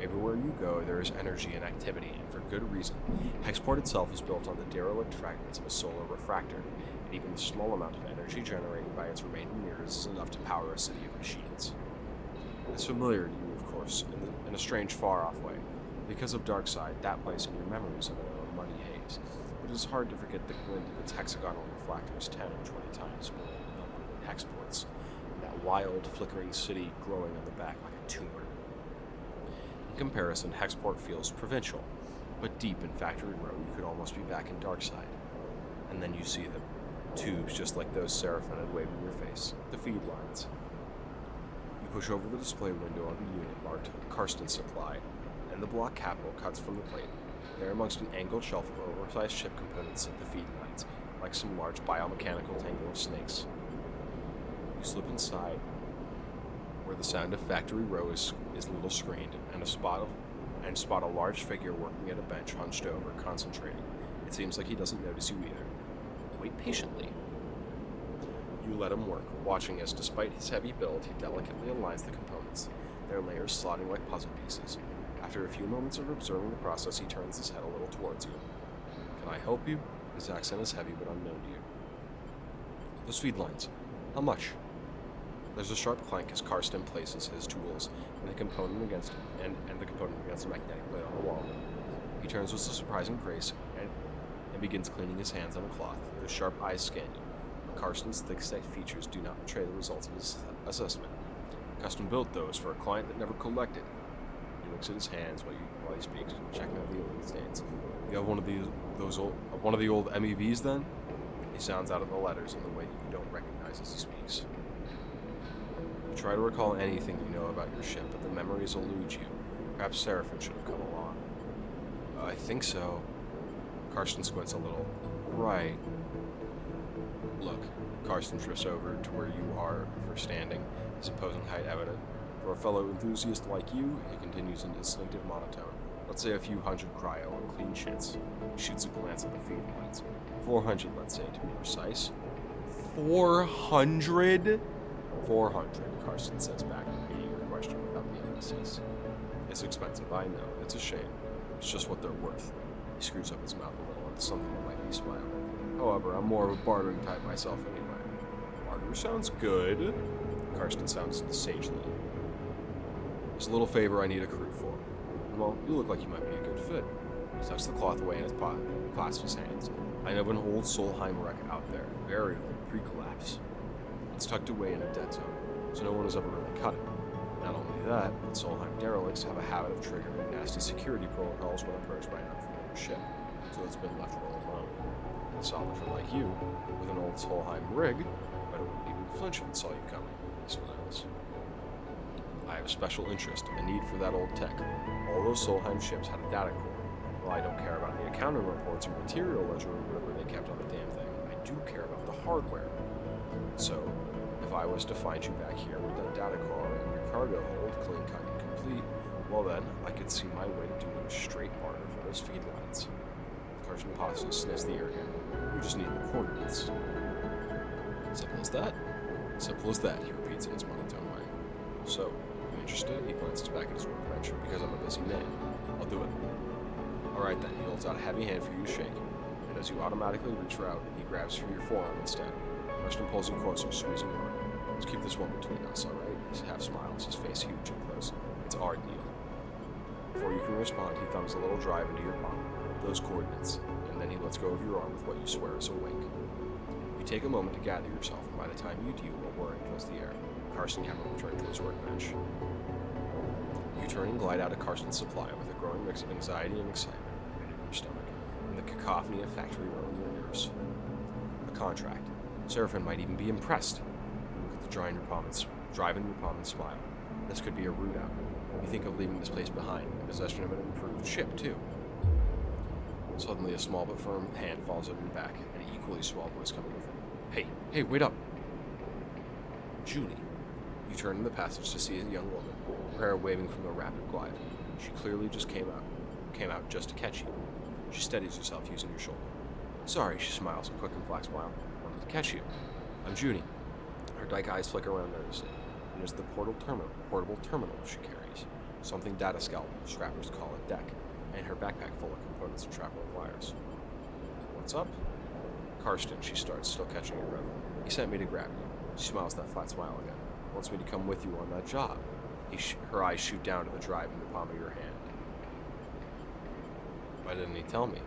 Everywhere you go, there is energy and activity, and for good reason. Hexport itself is built on the derelict fragments of a solar refractor, and even the small amount of energy generated by its remaining mirrors is enough to power a city of machines. It's familiar to you, of course, in a strange, far-off way. Because of Darkseid, that place in your memories of it are a muddy haze, but it is hard to forget the glint of its hexagonal reflectors 10 or 20 times more than Hexport's, and that wild, flickering city growing on the back like a tumor. In comparison, Hexport feels provincial, but deep in Factory Row you could almost be back in Darkseid. And then you see them, tubes just like those Seraphim had waved in your face, the feed lines. You push over the display window of the unit marked Karsten Supply, and the block capital cuts from the plate. There amongst an angled shelf of oversized ship components sit the feed lines, like some large biomechanical tangle of snakes. You slip inside, where the sound of Factory Row is little screened, and spot a large figure working at a bench hunched over, concentrating. It seems like he doesn't notice you either. Wait patiently. You let him work, watching as, despite his heavy build, he delicately aligns the components, their layers slotting like puzzle pieces. After a few moments of observing the process, he turns his head a little towards you. Can I help you? His accent is heavy but unknown to you. Those feed lines. How much? There's a sharp clank as Karsten places his tools and the component against the magnetic plate on the wall. He turns with a surprising grace and begins cleaning his hands on a cloth. Those sharp eyes scan you. Karsten's thick-set features do not betray the results of his assessment. Custom built those for a client that never collected. He looks at his hands while he speaks, checking out the oil stains. You have one of the old MEVs then? He sounds out of the letters in the way you don't recognize as he speaks. You try to recall anything you know about your ship, but the memories elude you. Perhaps Seraphim should have come along. I think so. Karsten squints a little. Right. Look, Karsten drifts over to where you are for standing, his opposing height evident. For a fellow enthusiast like you, he continues in distinctive monotone. Let's say a few hundred cryo and clean shits. He shoots a glance at the feed lines. 400, let's say, to be precise. 400? 400, Karsten says back, repeating your question without the emphasis. It's expensive, I know. It's a shame. It's just what they're worth. He screws up his mouth a little into something that might be a smile. However, I'm more of a bartering type myself anyway. Barter sounds good. Karsten sounds sagely. There's a little favor I need a crew for. Well, you look like you might be a good fit. He tucks the cloth away in his pocket, clasps his hands. I know of an old Solheim wreck out there, very old, pre-collapse. It's tucked away in a dead zone, so no one has ever really cut it. Not only that, but Solheim derelicts have a habit of triggering nasty security protocols when approached by an unfamiliar ship, so it's been left well alone. A salvager like you, with an old Solheim rig, but it wouldn't even flinch if it saw you coming. He smiles. I have a special interest, a need for that old tech. All those Solheim ships had a data core. While I don't care about the accounting reports or material ledger or whatever they kept on the damn thing, I do care about the hardware. So, if I was to find you back here with that data core and your cargo hold clean cut and complete, well then, I could see my way to doing a straight barter for those feed lines. Karsten pauses and sniffs the air again. You just need the coordinates. Simple as that? Simple as that, he repeats in his monotone way. So, you interested? He glances back at his workbench. Because I'm a busy man. I'll do it. Alright then, he holds out a heavy hand for you to shake, and as you automatically reach for out, he grabs for your forearm instead. Karsten pulls you closer, squeezing your arm. Let's keep this one between us, alright? He half smiles, his face huge and close. It's our deal. Before you can respond, he thumbs a little drive into your palm, those coordinates, and then he lets go of your arm with what you swear is a wink. You take a moment to gather yourself, and by the time you do, a whirring fills the air. Karsten Hammer returned to his workbench. You turn and glide out of Karsten's supply with a growing mix of anxiety and excitement in the pit of your stomach, and the cacophony of Factory Row in your ears. A contract. Seraphim might even be impressed. Look at the drive in your palm and smile. This could be a route out. You think of leaving this place behind, in possession of an improved ship, too. Suddenly, a small but firm hand falls over your back, and an equally small voice coming with it. Hey, wait up! Julie. You turn in the passage to see a young woman, her hair waving from the rapid glide. She clearly just came out just to catch you. She steadies herself using your shoulder. Sorry, she smiles, a quick and flat smile. to catch you. I'm Junie. Her dyke eyes flicker around nervously. And it's the portable terminal she carries. Something data scalpel, scrappers call it deck, and her backpack full of components and traveling wires. What's up? Karsten, she starts, still catching her breath. He sent me to grab you. She smiles that flat smile again. Wants me to come with you on that job. Her eyes shoot down to the drive in the palm of your hand. Why didn't he tell me?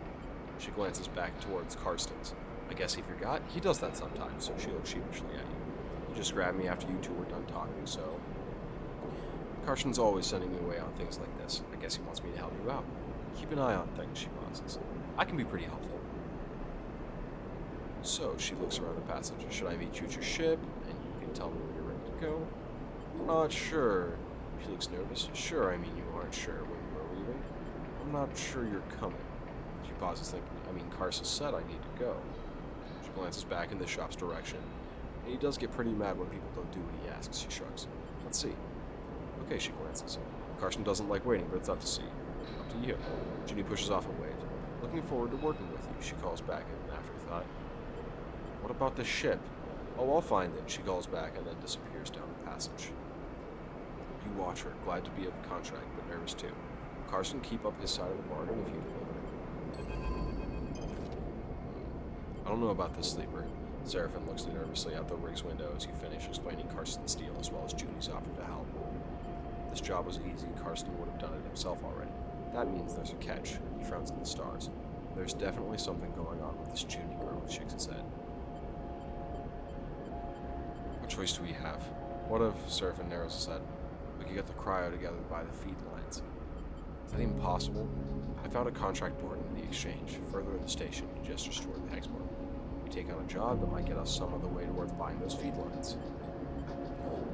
She glances back towards Karsten's. I guess he forgot. He does that sometimes, so she looks sheepishly at you. You just grabbed me after you two were done talking, so... Karsten's always sending me away on things like this. I guess he wants me to help you out. Keep an eye on things, she pauses. I can be pretty helpful. So, she looks around the passage. Should I meet you at your ship, and you can tell me when you're ready to go? I'm not sure. She looks nervous. Sure, I mean you aren't sure when you are leaving. I'm not sure you're coming. She pauses, thinking, Karsten said I need to go. She glances back in the shop's direction. And he does get pretty mad when people don't do what he asks. She shrugs. Let's see. Okay, she glances. Karsten doesn't like waiting, but it's up to see. Up to you. Junie pushes off and waves. Looking forward to working with you, she calls back in an afterthought. What about the ship? Oh, I'll find it, she calls back and then disappears down the passage. You watch her, glad to be of the contract, but nervous too. Karsten keep up his side of the bargain if you deliver. I don't know about this sleeper. Seraphin looks nervously out the rig's window as you finish explaining Karsten's deal as well as Junie's offer to help. This job was easy, Karsten would have done it himself already. That means there's a catch. He frowns at the stars. There's definitely something going on with this Junie girl, he shakes his head. What choice do we have? What if, Seraphin narrows his head, we could get the cryo together by the feed lines? Is that even possible? I found a contract board in the exchange, further in the station, he gestures toward the hex board. We take on a job that might get us some of the way towards buying those feed lines.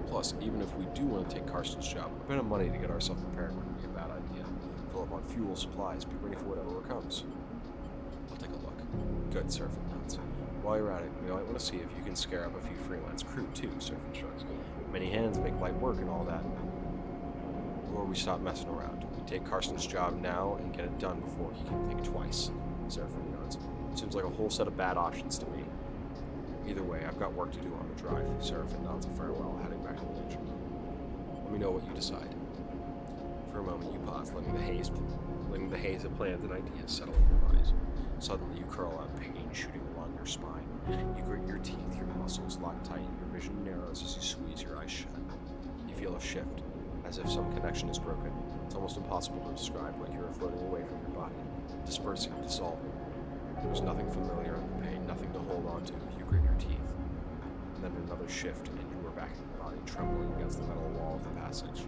Plus, even if we do want to take Karsten's job, a bit of money to get ourselves prepared wouldn't be a bad idea. Fill up on fuel, supplies, be ready for whatever comes. I'll take a look. Good, Seraphin nods. While you're at it, we might want to see if you can scare up a few freelance crew too, Seraphin shrugs. Many hands make light work and all that. Or we stop messing around. We take Karsten's job now and get it done before he can think twice. Seraphin nods. Seems like a whole set of bad options to me. Either way, I've got work to do on the drive. Seraphin nods a farewell, heading back to the engine. Let me know what you decide. For a moment, you pause, letting the haze of plans and ideas settle in your mind. Suddenly, you curl up, pain shooting along your spine. You grit your teeth, your muscles lock tight, your vision narrows as you squeeze your eyes shut. You feel a shift, as if some connection is broken. It's almost impossible to describe, like you are floating away from your body, dispersing, dissolving. There's nothing familiar in the pain, nothing to hold on to if you grit your teeth. And then another shift, and you are back in your body, trembling against the metal wall of the passage.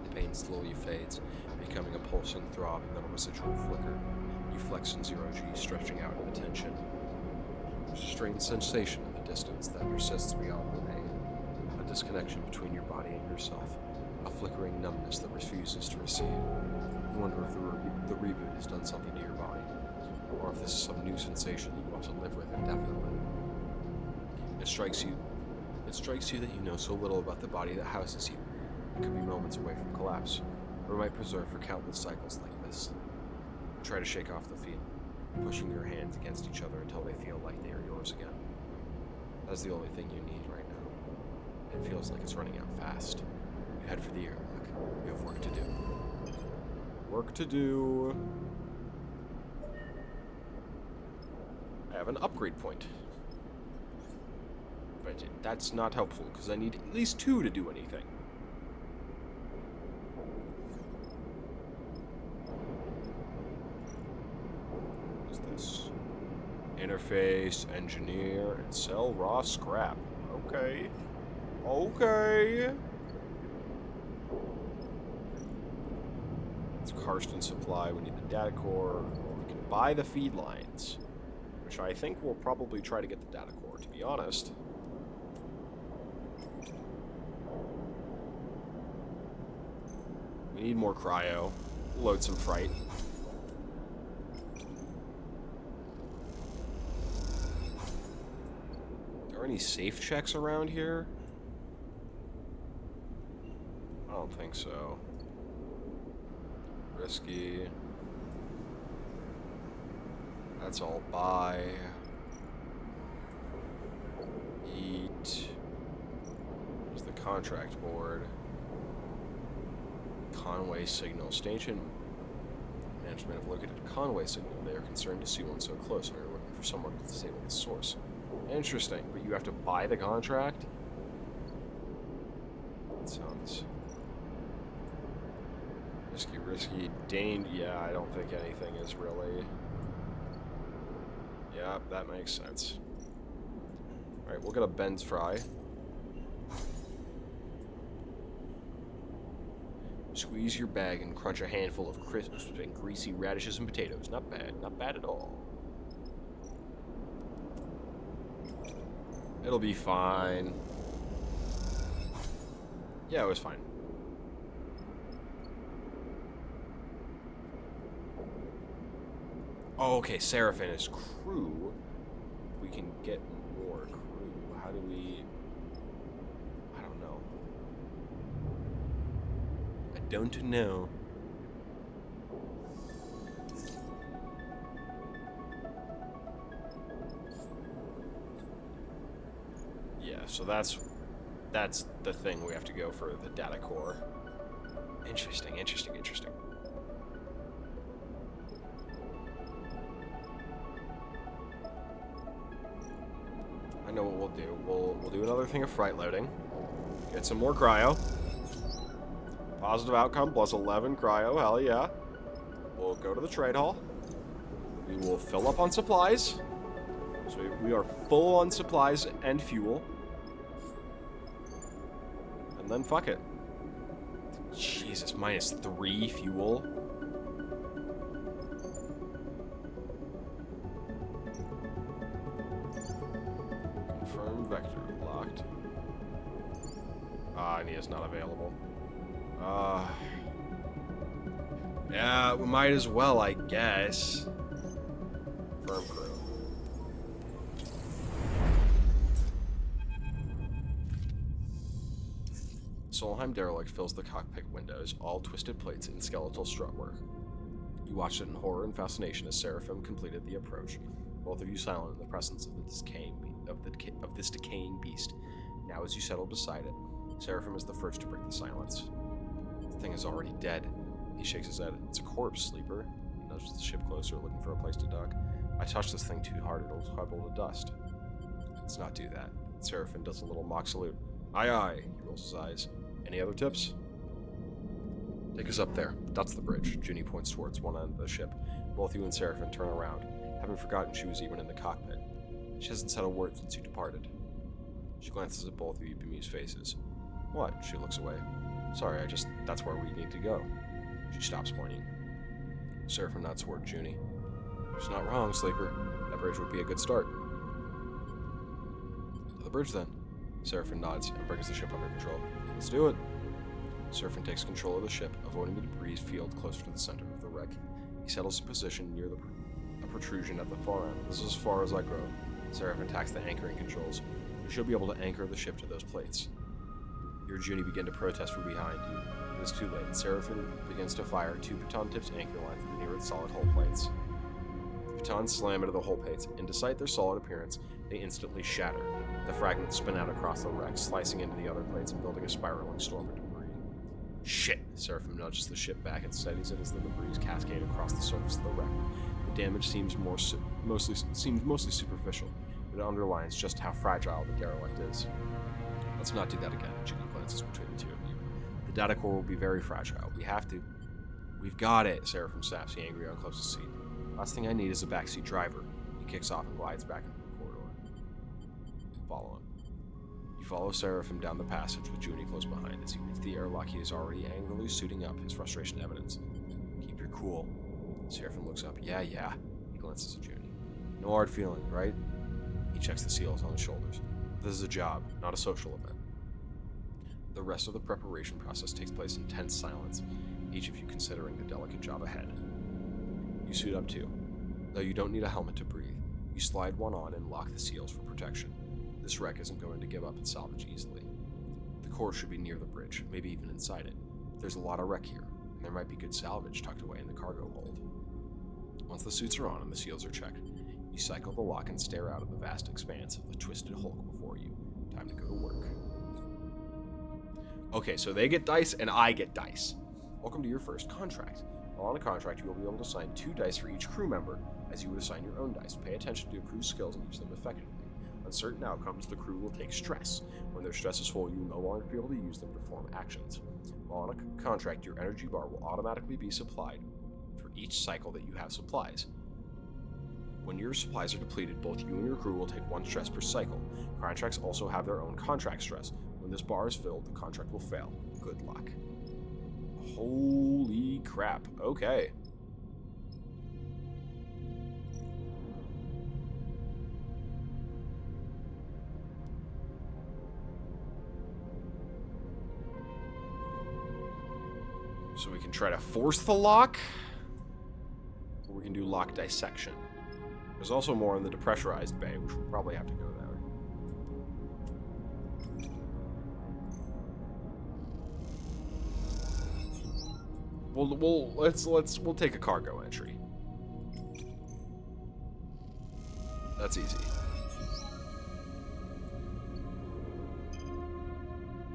The pain slowly fades, becoming a pulsing throb and then a residual flicker. You flex in zero-G, stretching out in the tension. There's a strange sensation in the distance that persists beyond the pain. A disconnection between your body and yourself. A flickering numbness that refuses to recede. You wonder if the reboot has done something to your body. Or if this is some new sensation that you want to live with indefinitely. It strikes you that you know so little about the body that houses you. It could be moments away from collapse, or it might preserve for countless cycles like this. Try to shake off the feeling, pushing your hands against each other until they feel like they are yours again. That's the only thing you need right now. It feels like it's running out fast. You head for the airlock. You have work to do. Work to do. I have an upgrade point. But that's not helpful, because I need at least 2 to do anything. What is this? Interface, engineer, and sell raw scrap. Okay. Okay. It's Karsten supply. We need the data core. We can buy the feed lines. Which I think we'll probably try to get the data core, to be honest. We need more cryo. Load some fright. Are there any safe checks around here? I don't think so. Risky. That's all buy. Eat. There's the contract board. Conway signal. Station management have located a Conway signal. They are concerned to see one so close and are looking for someone to disable the source. Interesting, but you have to buy the contract? That sounds risky. Yeah, I don't think anything is really... Yeah, that makes sense. Alright, we'll get a Ben's fry. Squeeze your bag and crunch a handful of crisp and greasy radishes and potatoes. Not bad. Not bad at all. It'll be fine. Yeah, it was fine. Oh, okay, Seraphin is crew. We can get more crew. How do we... I don't know. I don't know. Yeah, so that's the thing we have to go for the data core. Interesting. I know what we'll do. We'll do another thing of fright loading. Get some more cryo. Positive outcome plus 11 cryo. Hell yeah. We'll go to the trade hall. We will fill up on supplies. So we are full on supplies and fuel. And then fuck it. Jesus, -3 fuel. Confirm vector locked. Nia's not available. Yeah, we might as well, I guess. Firm crew. Solheim derelict fills the cockpit windows, all twisted plates and skeletal strutwork. You watched it in horror and fascination as Seraphim completed the approach, both of you silent in the presence of this decaying beast. Now as you settle beside it, Seraphim is the first to break the silence. The thing is already dead. He shakes his head. It's a corpse, Sleeper. He nudges the ship closer, looking for a place to dock. I touched this thing too hard, it'll crumble to dust. Let's not do that. Seraphim does a little mock salute. Aye aye, he rolls his eyes. Any other tips? Take us up there. That's the bridge. Junie points towards one end of the ship. Both you and Seraphim turn around, having forgotten she was even in the cockpit. She hasn't said a word since you departed. She glances at both of you bemused faces. What? She looks away. Sorry, that's where we need to go. She stops pointing. Seraphim nods toward Junie. She's not wrong, Sleeper. That bridge would be a good start. To the bridge, then. Seraphim nods and brings the ship under control. Let's do it. Seraphim takes control of the ship, avoiding the debris field closer to the center of the wreck. He settles in position near a protrusion at the far end. This is as far as I go. Seraphim attacks the anchoring controls. You should be able to anchor the ship to those plates. You hear Junie begin to protest from behind you. It is too late. Seraphim begins to fire 2 baton tips anchor lines at the nearest solid hull plates. The batons slam into the hull plates, and despite their solid appearance, they instantly shatter. The fragments spin out across the wreck, slicing into the other plates and building a spiraling storm of debris. Shit! Seraphim nudges the ship back and steadies it as the debris cascade across the surface of the wreck. The damage seems mostly superficial, but it underlines just how fragile the derelict is. Let's not do that again. Junie glances between the two of you. The data core will be very fragile. We've got it, Seraphim snaps, he angry on closest seat. Last thing I need is a backseat driver. He kicks off and glides back into the corridor. Follow him. You follow Seraphim down the passage with Junie close behind. As he reaches the airlock, he is already angrily suiting up, his frustration evidence. Keep your cool. Seraphim looks up. Yeah. He glances at Junie. No hard feeling, right? He checks the seals on his shoulders. This is a job, not a social event. The rest of the preparation process takes place in tense silence, each of you considering the delicate job ahead. You suit up too. Though you don't need a helmet to breathe, you slide one on and lock the seals for protection. This wreck isn't going to give up its salvage easily. The core should be near the bridge, maybe even inside it. There's a lot of wreck here, and there might be good salvage tucked away in the cargo hold. Once the suits are on and the seals are checked, you cycle the lock and stare out at the vast expanse of the twisted hulk before you. Time to go to work. Okay, so they get dice and I get dice. Welcome to your first contract. While on a contract, you will be able to assign 2 dice for each crew member, as you would assign your own dice. Pay attention to your crew's skills and use them effectively. On certain outcomes, the crew will take stress. When their stress is full, you will no longer be able to use them to perform actions. While on a contract, your energy bar will automatically be supplied for each cycle that you have supplies. When your supplies are depleted, both you and your crew will take 1 stress per cycle. Contracts also have their own contract stress. When this bar is filled, the contract will fail. Good luck. Holy crap. Okay. So we can try to force the lock, or we can do lock dissection. There's also more in the depressurized bay, which we'll probably have to go there. We'll take a cargo entry. That's easy.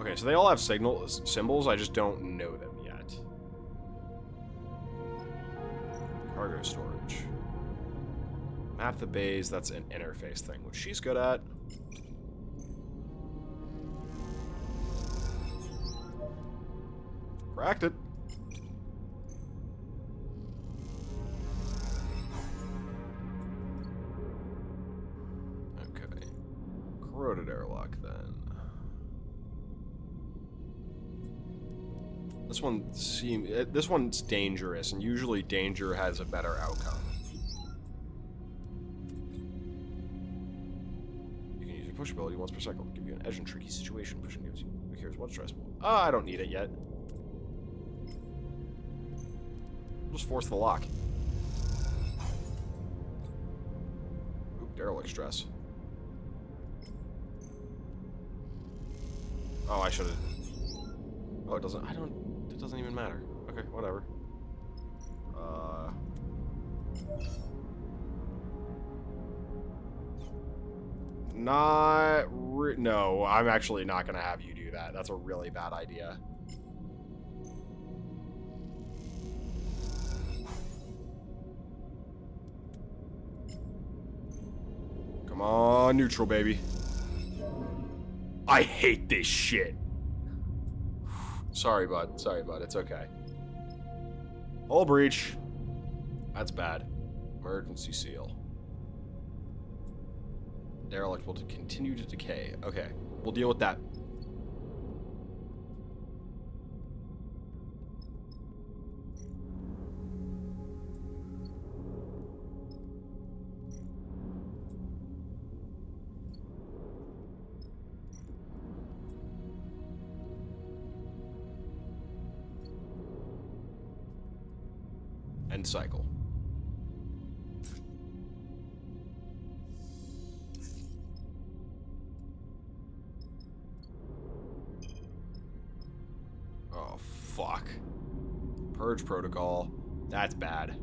Okay, so they all have symbols, I just don't know them yet. Cargo storage. Map the bays, that's an interface thing, which she's good at. Cracked it. Okay. Corroded airlock then. This one's dangerous, and usually danger has a better outcome. You can use your push ability once per cycle. Give you an edge in tricky situation. Pushing gives you here's one stressful. I don't need it yet. Just force the lock. Oop, derelict stress. Oh, I should have. Oh, it doesn't. It doesn't even matter. Okay, whatever. No, I'm actually not gonna have you do that. That's a really bad idea. Come on, neutral, baby. I hate this shit. Sorry, bud. Sorry, bud. It's okay. Hull breach. That's bad. Emergency seal. Derelict will continue to decay. Okay, we'll deal with that. End cycle. Oh, fuck. Purge protocol. That's bad.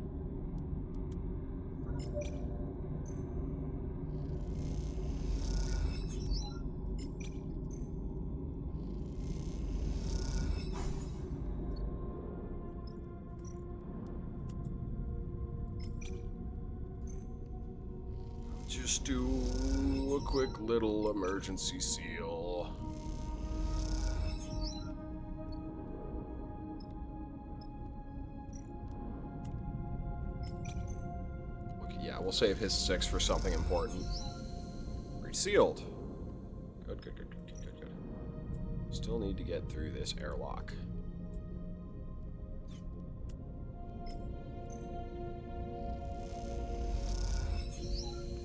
Just do a quick little emergency seal. Okay, yeah, we'll save his 6 for something important. Resealed. Good, good, good, good, good, good, good. Still need to get through this airlock.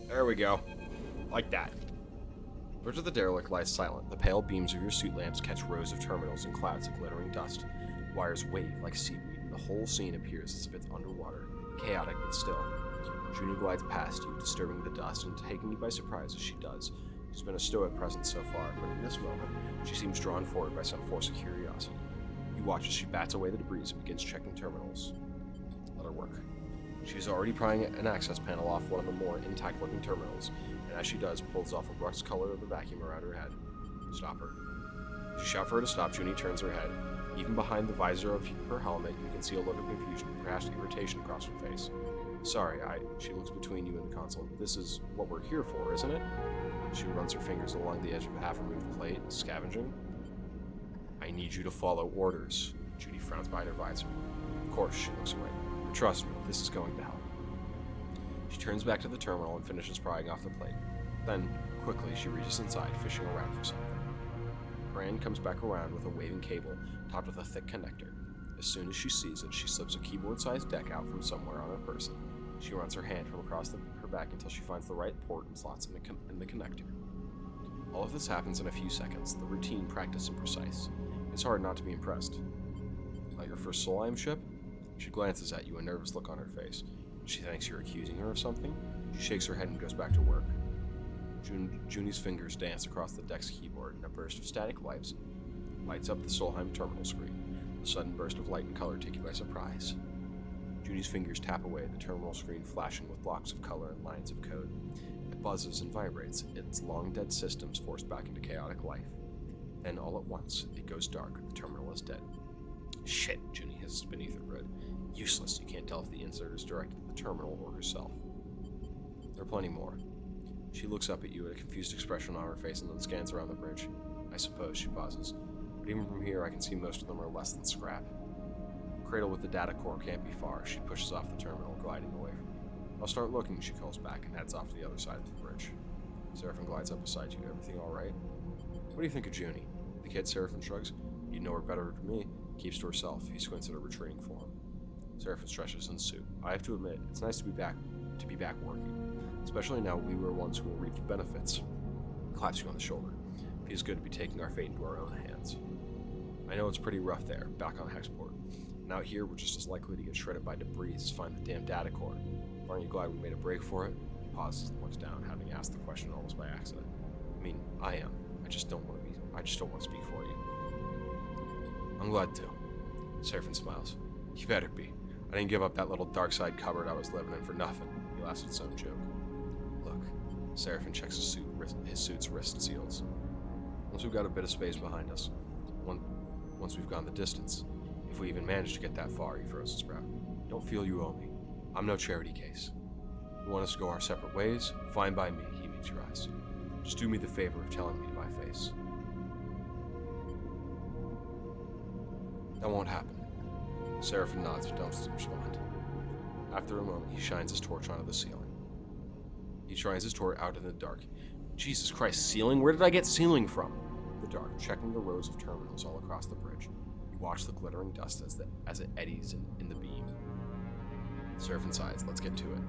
There we go. Like that. Bridge of the derelict lies silent. The pale beams of your suit lamps catch rows of terminals and clouds of glittering dust. Wires wave like seaweed, and the whole scene appears as if it's underwater, chaotic but still. Junie glides past you, disturbing the dust and taking you by surprise as she does. She's been a stoic presence so far, but in this moment, she seems drawn forward by some force of curiosity. You watch as she bats away the debris and begins checking terminals. Let her work. She's already prying an access panel off one of the more intact-looking terminals, and as she does, pulls off a rust color of the vacuum around her head. Stop her. As you shout for her to stop, Junie turns her head. Even behind the visor of her helmet, you can see a look of confusion, perhaps irritation across her face. Sorry, she looks between you and the console. This is what we're here for, isn't it? She runs her fingers along the edge of a half-removed plate, scavenging. I need you to follow orders. Junie frowns behind her visor. Of course, she looks away. But trust me, this is going to help. She turns back to the terminal and finishes prying off the plate. Then, quickly, she reaches inside, fishing around for something. Her hand comes back around with a waving cable topped with a thick connector. As soon as she sees it, she slips a keyboard-sized deck out from somewhere on her person. She runs her hand from across her back until she finds the right port and slots in the connector. All of this happens in a few seconds, the routine, practiced, and precise. It's hard not to be impressed. Like your first Solheim ship? She glances at you, a nervous look on her face. She thinks you're accusing her of something. She shakes her head and goes back to work. Junie's fingers dance across the deck's keyboard, and a burst of static lights up the Solheim terminal screen. A sudden burst of light and color take you by surprise. Junie's fingers tap away, the terminal screen flashing with blocks of color and lines of code. It buzzes and vibrates, its long-dead systems forced back into chaotic life. Then, all at once, it goes dark. The terminal is dead. Shit, Junie hisses beneath her breath. Useless. You can't tell if the insert is directed at the terminal or herself. There are plenty more. She looks up at you with a confused expression on her face and then scans around the bridge. I suppose, she pauses. But even from here, I can see most of them are less than scrap. The cradle with the data core can't be far. She pushes off the terminal, gliding away from you. I'll start looking, she calls back and heads off to the other side of the bridge. Seraphim glides up beside you. Everything all right? What do you think of Junie? The kid, Seraphim shrugs. You know her better than me. Keeps to herself. He squints at her retreating form. Seraphim stretches in suit. I have to admit, it's nice to be back working. Especially now we were ones who will reap the benefits. Claps you on the shoulder. Feels good to be taking our fate into our own hands. I know it's pretty rough there, back on Hexport. And out here, we're just as likely to get shredded by debris as find the damn data core. Aren't you glad we made a break for it? He pauses and looks down, having asked the question almost by accident. I mean, I am. I just don't want to speak for you. I'm glad to. Seraphim smiles. You better be. I didn't give up that little dark side cupboard I was living in for nothing. He laughs at his own joke. Look, Seraphim checks his suit's wrist seals. Once we've got a bit of space behind us, once we've gone the distance, if we even manage to get that far, he furrows his brow. Don't feel you owe me. I'm no charity case. You want us to go our separate ways? Fine by me, he meets your eyes. Just do me the favor of telling me to my face. That won't happen. Seraphim nods but don't respond. After a moment, he shines his torch onto the ceiling. He shines his torch out in the dark. Jesus Christ, ceiling? Where did I get ceiling from? The dark, checking the rows of terminals all across the bridge. You watch the glittering dust as it eddies in the beam. Seraphim sighs. Let's get to it.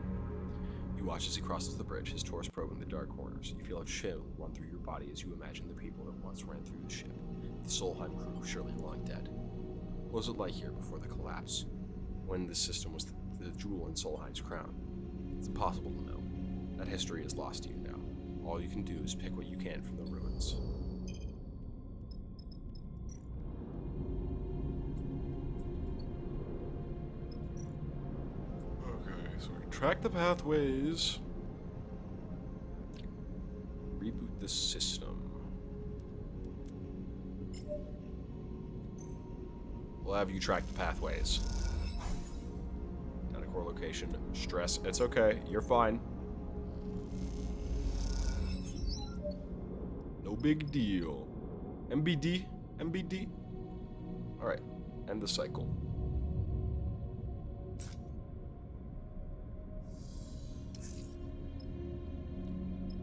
You watch as he crosses the bridge, his torch probing the dark corners. You feel a chill run through your body as you imagine the people that once ran through the ship. The Solheim crew, surely long dead. What was it like here before the collapse? When this system was the jewel in Solheim's crown? It's impossible to know. That history is lost to you now. All you can do is pick what you can from the ruins. Okay, so we track the pathways. Reboot the system. We'll have you track the pathways. Data core location. Stress. It's okay. You're fine. No big deal. MBD? MBD? Alright. End the cycle.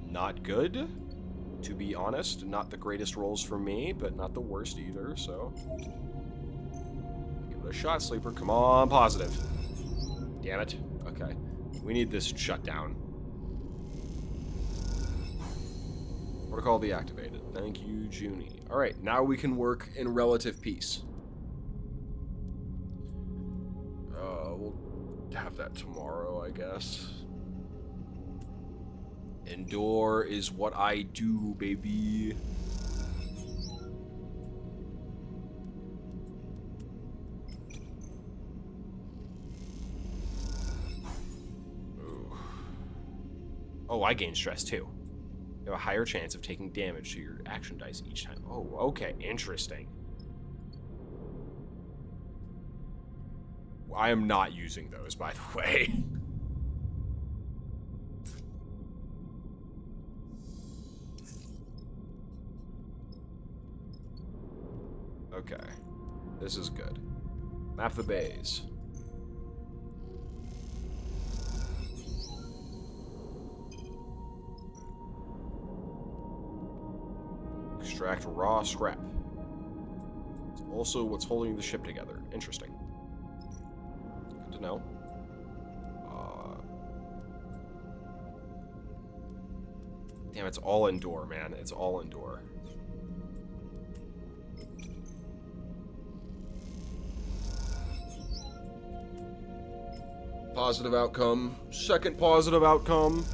Not good. To be honest, not the greatest rolls for me, but not the worst either, so... Give it a shot, Sleeper. Come on, positive. Damn it. Okay. We need this shut down. Protocol deactivated. Thank you, Junie. Alright, now we can work in relative peace. We'll have that tomorrow, I guess. Endure is what I do, baby. Ooh. Oh, I gain stress too. You have a higher chance of taking damage to your action dice each time. Oh, okay, interesting. I am not using those, by the way. Okay, this is good. Map the bays. Extract raw scrap. It's also what's holding the ship together. Interesting. Good to know. Damn, it's all indoor, man. It's all indoor. Positive outcome. Second positive outcome.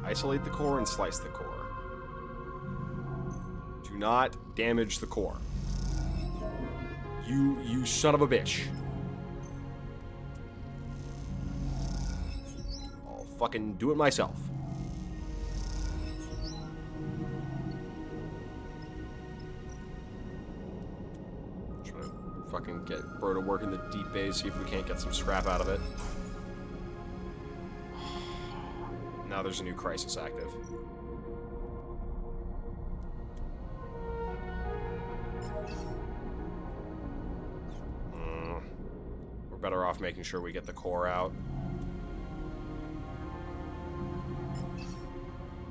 Isolate the core and slice the core. Do not damage the core. You son of a bitch. I'll fucking do it myself. Trying to fucking get Bro to work in the deep base, see if we can't get some scrap out of it. Now there's a new crisis active. We're better off making sure we get the core out.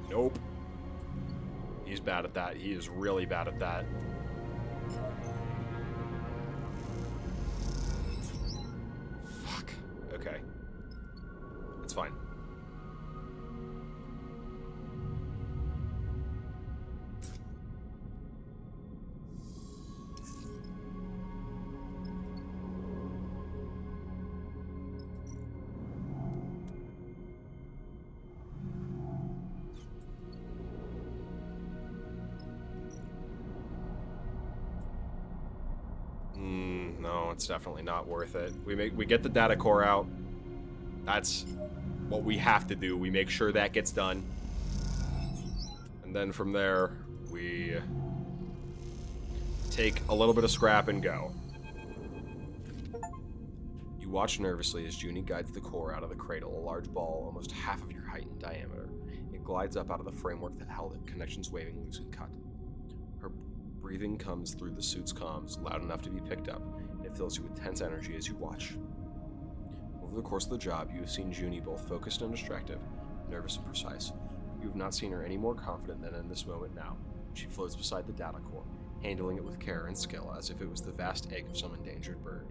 Nope. He's bad at that. He is really bad at that. Fuck. Okay. It's fine. No, it's definitely not worth it. We get the data core out. That's what we have to do. We make sure that gets done. And then from there, we take a little bit of scrap and go. You watch nervously as Junie guides the core out of the cradle, a large ball almost half of your height in diameter. It glides up out of the framework that held it, connections waving loose and cut. Her breathing comes through the suit's comms, loud enough to be picked up, and it fills you with tense energy as you watch. Over the course of the job, you have seen Junie both focused and distracted, nervous and precise. You have not seen her any more confident than in this moment now. She floats beside the data core, handling it with care and skill as if it was the vast egg of some endangered bird.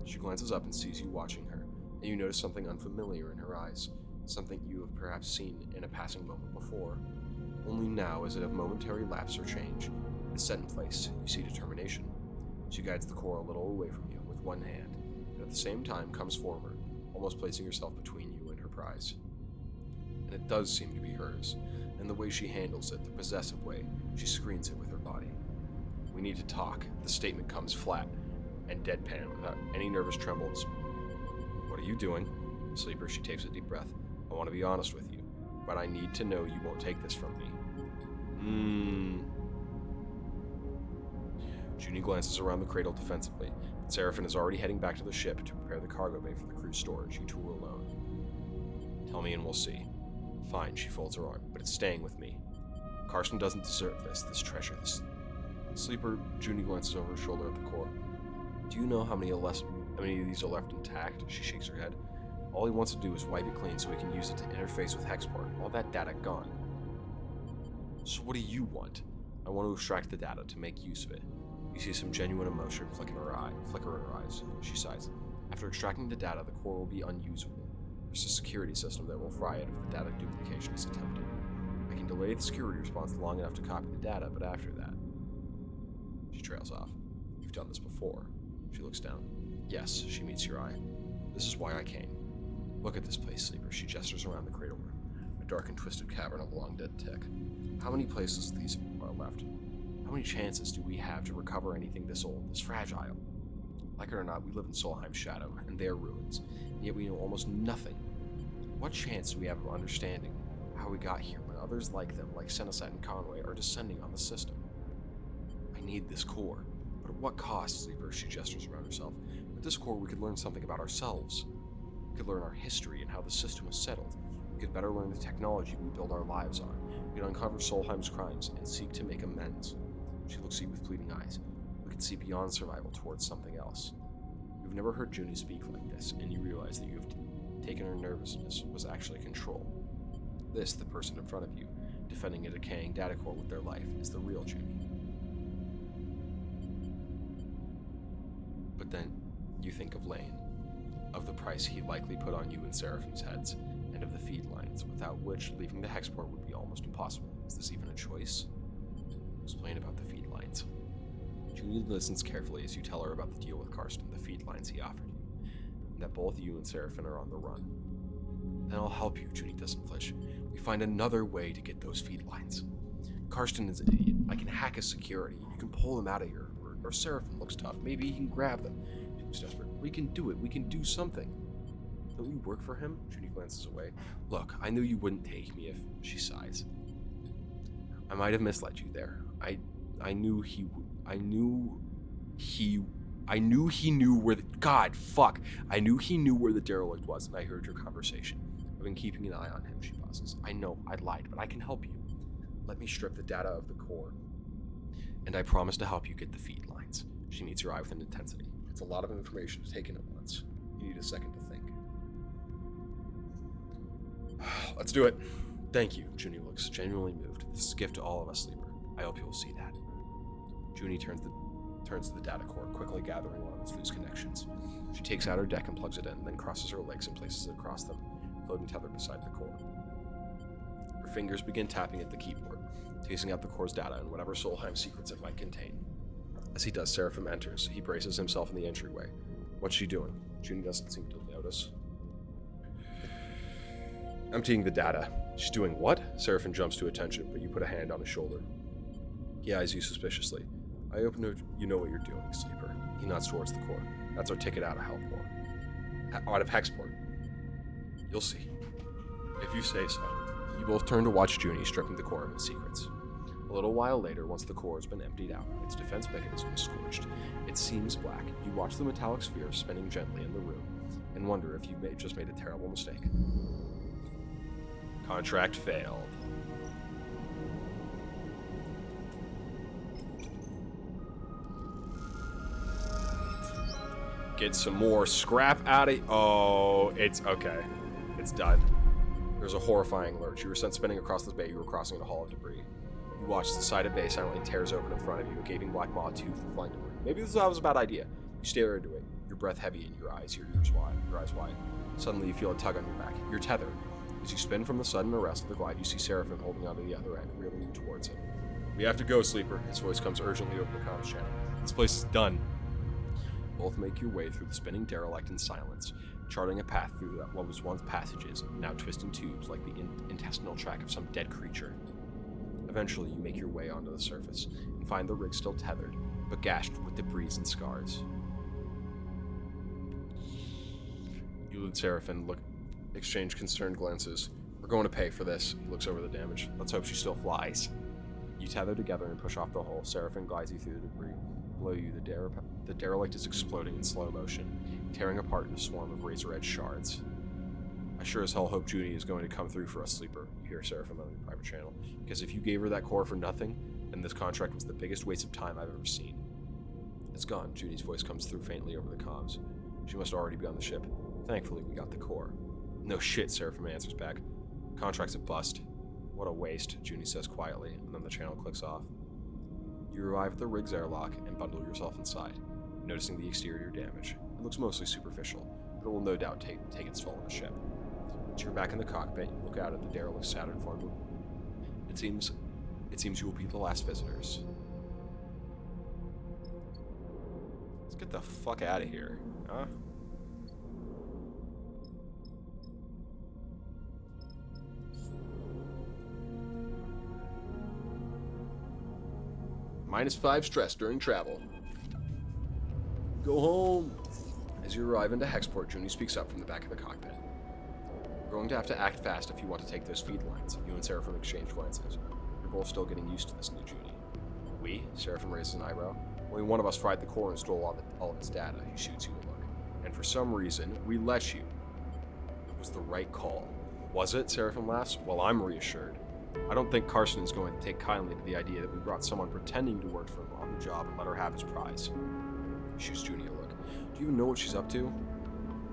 She glances up and sees you watching her, and you notice something unfamiliar in her eyes, something you have perhaps seen in a passing moment before. Only now is it of momentary lapse or change. It is set in place. You see determination. She guides the core a little away from you with one hand, and at the same time comes forward, almost placing herself between you and her prize. And it does seem to be hers, and the way she handles it, the possessive way, she screens it with her body. We need to talk. The statement comes flat and deadpan without any nervous trembles. What are you doing? Sleeper, she takes a deep breath. I want to be honest with you, but I need to know you won't take this from me. Junie glances around the cradle defensively, but Seraphine is already heading back to the ship to prepare the cargo bay for the crew's storage. You two are alone. Tell me and we'll see. Fine, she folds her arm, but it's staying with me. Carson doesn't deserve this treasure, this... Sleeper, Junie glances over her shoulder at the core. Do you know how many of these are left intact? She shakes her head. All he wants to do is wipe it clean so he can use it to interface with Hexport. All that data gone. So what do you want? I want to extract the data to make use of it. You see some genuine emotion flicker in her eyes. She sighs. After extracting the data, the core will be unusable. There's a security system that will fry it if the data duplication is attempted. I can delay the security response long enough to copy the data, but after that... She trails off. You've done this before. She looks down. Yes, she meets your eye. This is why I came. Look at this place, Sleeper. She gestures around the cradle room, a dark and twisted cavern of a long dead tick. How many places of these are left? How many chances do we have to recover anything this old, this fragile? Like it or not, we live in Solheim's shadow, and their ruins, and yet we know almost nothing. What chance do we have of understanding how we got here when others like them, like Seneset and Conway, are descending on the system? I need this core. But at what cost, Sleeper? She gestures around herself. With this core, we could learn something about ourselves. We could learn our history and how the system was settled. We could better learn the technology we build our lives on. We could uncover Solheim's crimes and seek to make amends. She looks at you with pleading eyes. We could see beyond survival towards something else. You've never heard Junie speak like this, and you realize that you have taken her nervousness was actually control. This, the person in front of you, defending a decaying data core with their life, is the real Junie. But then, you think of Lane, of the price he likely put on you and Seraphim's heads, and of the feed lines, without which leaving the Hexport would be almost impossible. Is this even a choice? Explain about the feed lines. Junie listens carefully as you tell her about the deal with Karsten, the feed lines he offered you, and that both you and Seraphim are on the run. Then I'll help you, Junie doesn't flinch. We find another way to get those feed lines. Karsten is an idiot. I can hack his security. You can pull him out of here. Or Seraphim looks tough. Maybe he can grab them. Junie's desperate. We can do it. We can do something. Don't you work for him? Junie glances away. Look, I knew you wouldn't take me if... She sighs. I might have misled you there. I knew he knew where the... God, fuck. I knew he knew where the derelict was, and I heard your conversation. I've been keeping an eye on him, she pauses. I know, I lied, but I can help you. Let me strip the data of the core. And I promise to help you get the feed lines. She meets your eye with an intensity. It's a lot of information to take in at once. You need a second to think. Let's do it. Thank you. Junie looks genuinely moved. This is a gift to all of us, Sleeper. I hope you'll see that. Junie turns to the data core, quickly gathering one of its loose connections. She takes out her deck and plugs it in, then crosses her legs and places it across them, floating tethered beside the core. Her fingers begin tapping at the keyboard, tasting out the core's data and whatever Solheim secrets it might contain. As he does, Seraphim enters. He braces himself in the entryway. What's she doing? Junie doesn't seem to notice. Emptying the data. She's doing what? Seraphim jumps to attention, but you put a hand on his shoulder. He eyes you suspiciously. I hope you know what you're doing, Sleeper. He nods towards the core. That's our ticket out of Hellport. Out of Hexport. You'll see. If you say so. You both turn to watch Junie stripping the core of its secrets. A little while later, once the core has been emptied out, its defense mechanism is scorched. It seems black. You watch the metallic sphere spinning gently in the room, and wonder if you just made a terrible mistake. Contract failed. Get some more scrap out of... Oh, it's okay. It's done. There's a horrifying lurch. You were sent spinning across this bay. You were crossing a hall of debris. You watch the side of bay silently tears open in front of you, a gaping black maw tooth for flying debris. Maybe this was a bad idea. You stare into it, your breath heavy in your eyes, your eyes wide. Suddenly you feel a tug on your back. You're tethered. As you spin from the sudden arrest of the glide, you see Seraphim holding onto the other end, reeling you towards him. We have to go, Sleeper. His voice comes urgently over the comms channel. This place is done. Both make your way through the spinning derelict in silence, charting a path through what was once passages, now twisting tubes like the intestinal tract of some dead creature. Eventually, you make your way onto the surface and find the rig still tethered, but gashed with debris and scars. You and Seraphim exchange concerned glances. We're going to pay for this. He looks over the damage. Let's hope she still flies. You tether together and push off the hull. Seraphim glides you through the debris. Below you, the derelict is exploding in slow motion, tearing apart in a swarm of razor-edged shards. I sure as hell hope Junie is going to come through for us, Sleeper, you hear Seraphim on your private channel. Because if you gave her that core for nothing, then this contract was the biggest waste of time I've ever seen. It's gone. Junie's voice comes through faintly over the comms. She must already be on the ship. Thankfully, we got the core. No shit, Seraphim answers back. Contract's a bust. What a waste, Junie says quietly, and then the channel clicks off. You arrive at the rig's airlock and bundle yourself inside, noticing the exterior damage. It looks mostly superficial, but it will no doubt take its toll on the ship. Once you're back in the cockpit, you look out at the derelict Saturn IV. It seems you will be the last visitors. Let's get the fuck out of here, huh? -5 stress during travel. Go home. As you arrive into Hexport, Junie speaks up from the back of the cockpit. You're going to have to act fast if you want to take those feed lines. You and Seraphim exchange glances. You're both still getting used to this new Junie. We? Seraphim raises an eyebrow. Only one of us fried the core and stole all of its data. He shoots you a look. And for some reason, we let you. It was the right call. Was it? Seraphim laughs. Well, I'm reassured. I don't think Carson is going to take kindly to the idea that we brought someone pretending to work for him on the job and let her have his prize. He shoots Junie a look. Do you even know what she's up to?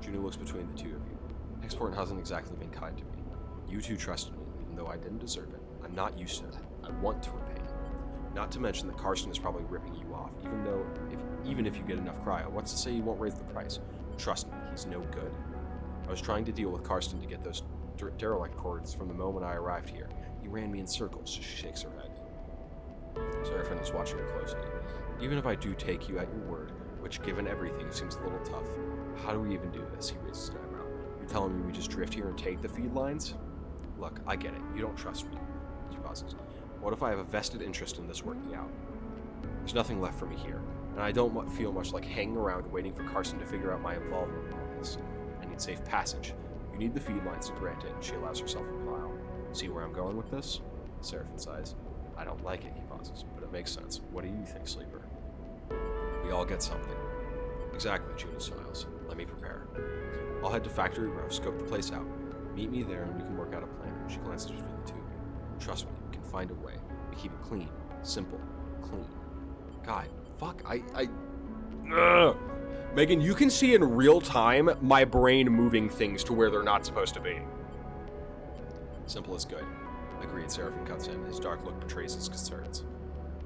Junie looks between the two of you. Hexport hasn't exactly been kind to me. You two trusted me, even though I didn't deserve it. I'm not used to that. I want to repay it. Not to mention that Carson is probably ripping you off, even if you get enough cryo. What's to say he won't raise the price? Trust me, he's no good. I was trying to deal with Carson to get those derelict cords from the moment I arrived here. He ran me in circles. She shakes her head. Seraphim is watching her closely. Even if I do take you at your word, which given everything seems a little tough, how do we even do this? He raises an eyebrow. You're telling me we just drift here and take the feed lines? Look, I get it. You don't trust me. She pauses. What if I have a vested interest in this working out? There's nothing left for me here, and I don't feel much like hanging around waiting for Carson to figure out my involvement in all this. I need safe passage. You need the feed lines to grant it, and she allows herself a smile. See where I'm going with this? Seraphim sighs. I don't like it, he pauses, but it makes sense. What do you think, Sleeper? We all get something. Exactly, Junie smiles. Let me prepare. I'll head to Factory Row, scope the place out. Meet me there and we can work out a plan. She glances between the two of you. Trust me, we can find a way. We keep it clean. Simple. Clean. God, fuck, Ugh. Megan, you can see in real time my brain moving things to where they're not supposed to be. Simple is good. Agreed, Seraphim cuts in. His dark look betrays his concerns.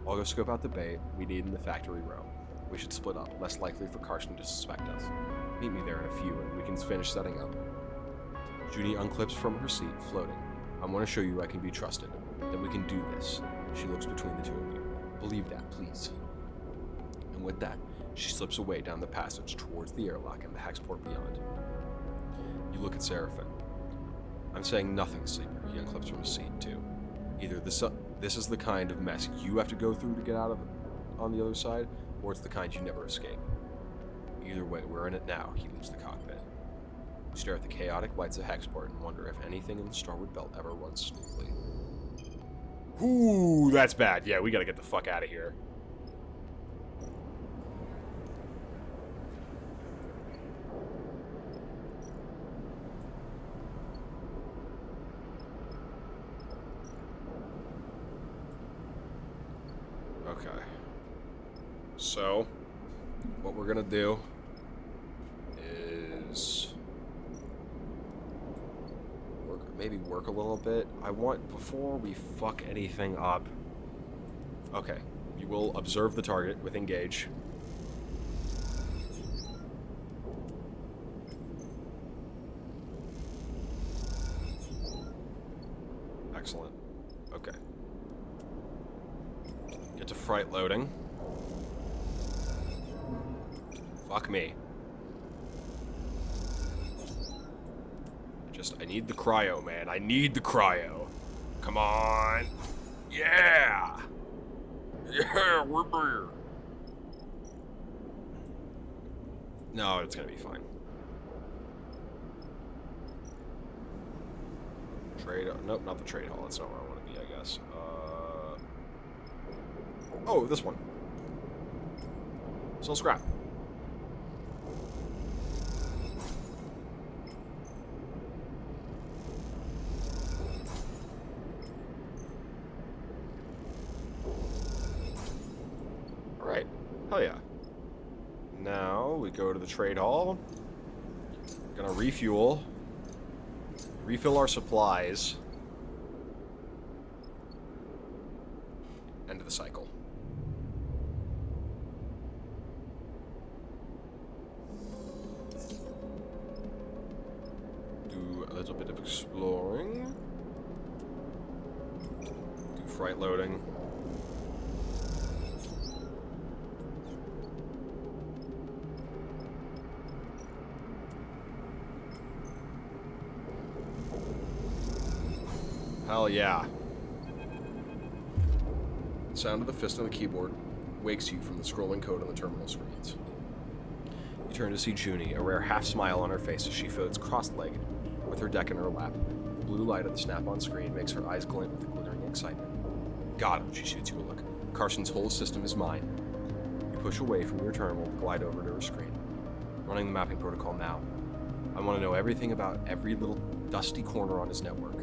I'll go scope out the bait we need in the Factory Row. We should split up, less likely for Carson to suspect us. Meet me there in a few and we can finish setting up. Junie unclips from her seat, floating. I want to show you I can be trusted, that we can do this. She looks between the two of you. Believe that, please. And with that, she slips away down the passage towards the airlock and the Hexport beyond. You look at Seraphim. I'm saying nothing, Sleeper. He unclips from his seat, too. Either this is the kind of mess you have to go through to get out of it on the other side, or it's the kind you never escape. Either way, we're in it now. He leaves the cockpit. You stare at the chaotic lights of Hexport and wonder if anything in the Starwood Belt ever runs smoothly. Ooh, that's bad. Yeah, we gotta get the fuck out of here. Okay. So, what we're gonna do is maybe work a little bit. I want, before we fuck anything up. Okay, you will observe the target with engage. Excellent. Okay. Get to fright loading. Fuck me. I need the cryo, man. I need the cryo. Come on. Yeah! Yeah, we're here. No, it's gonna be fine. Trade... Nope, not the trade hall. That's not where I want to be, I guess. Oh, this one. Sell scrap. Hell yeah. Now we go to the trade hall. We're gonna refuel. Refill our supplies. End of the cycle. Do a little bit of exploring. Do fright loading. Hell yeah. Sound of the fist on the keyboard. wakes you from the scrolling code on the terminal screens. You turn to see Junie, a rare half smile on her face as she floats cross-legged with her deck in her lap. The blue light of the snap-on screen makes her eyes glint with glittering excitement. Got him, she shoots you a look. Carson's whole system is mine. You push away from your terminal to glide over to her screen. Running the mapping protocol now. I want to know everything about every little dusty corner on his network.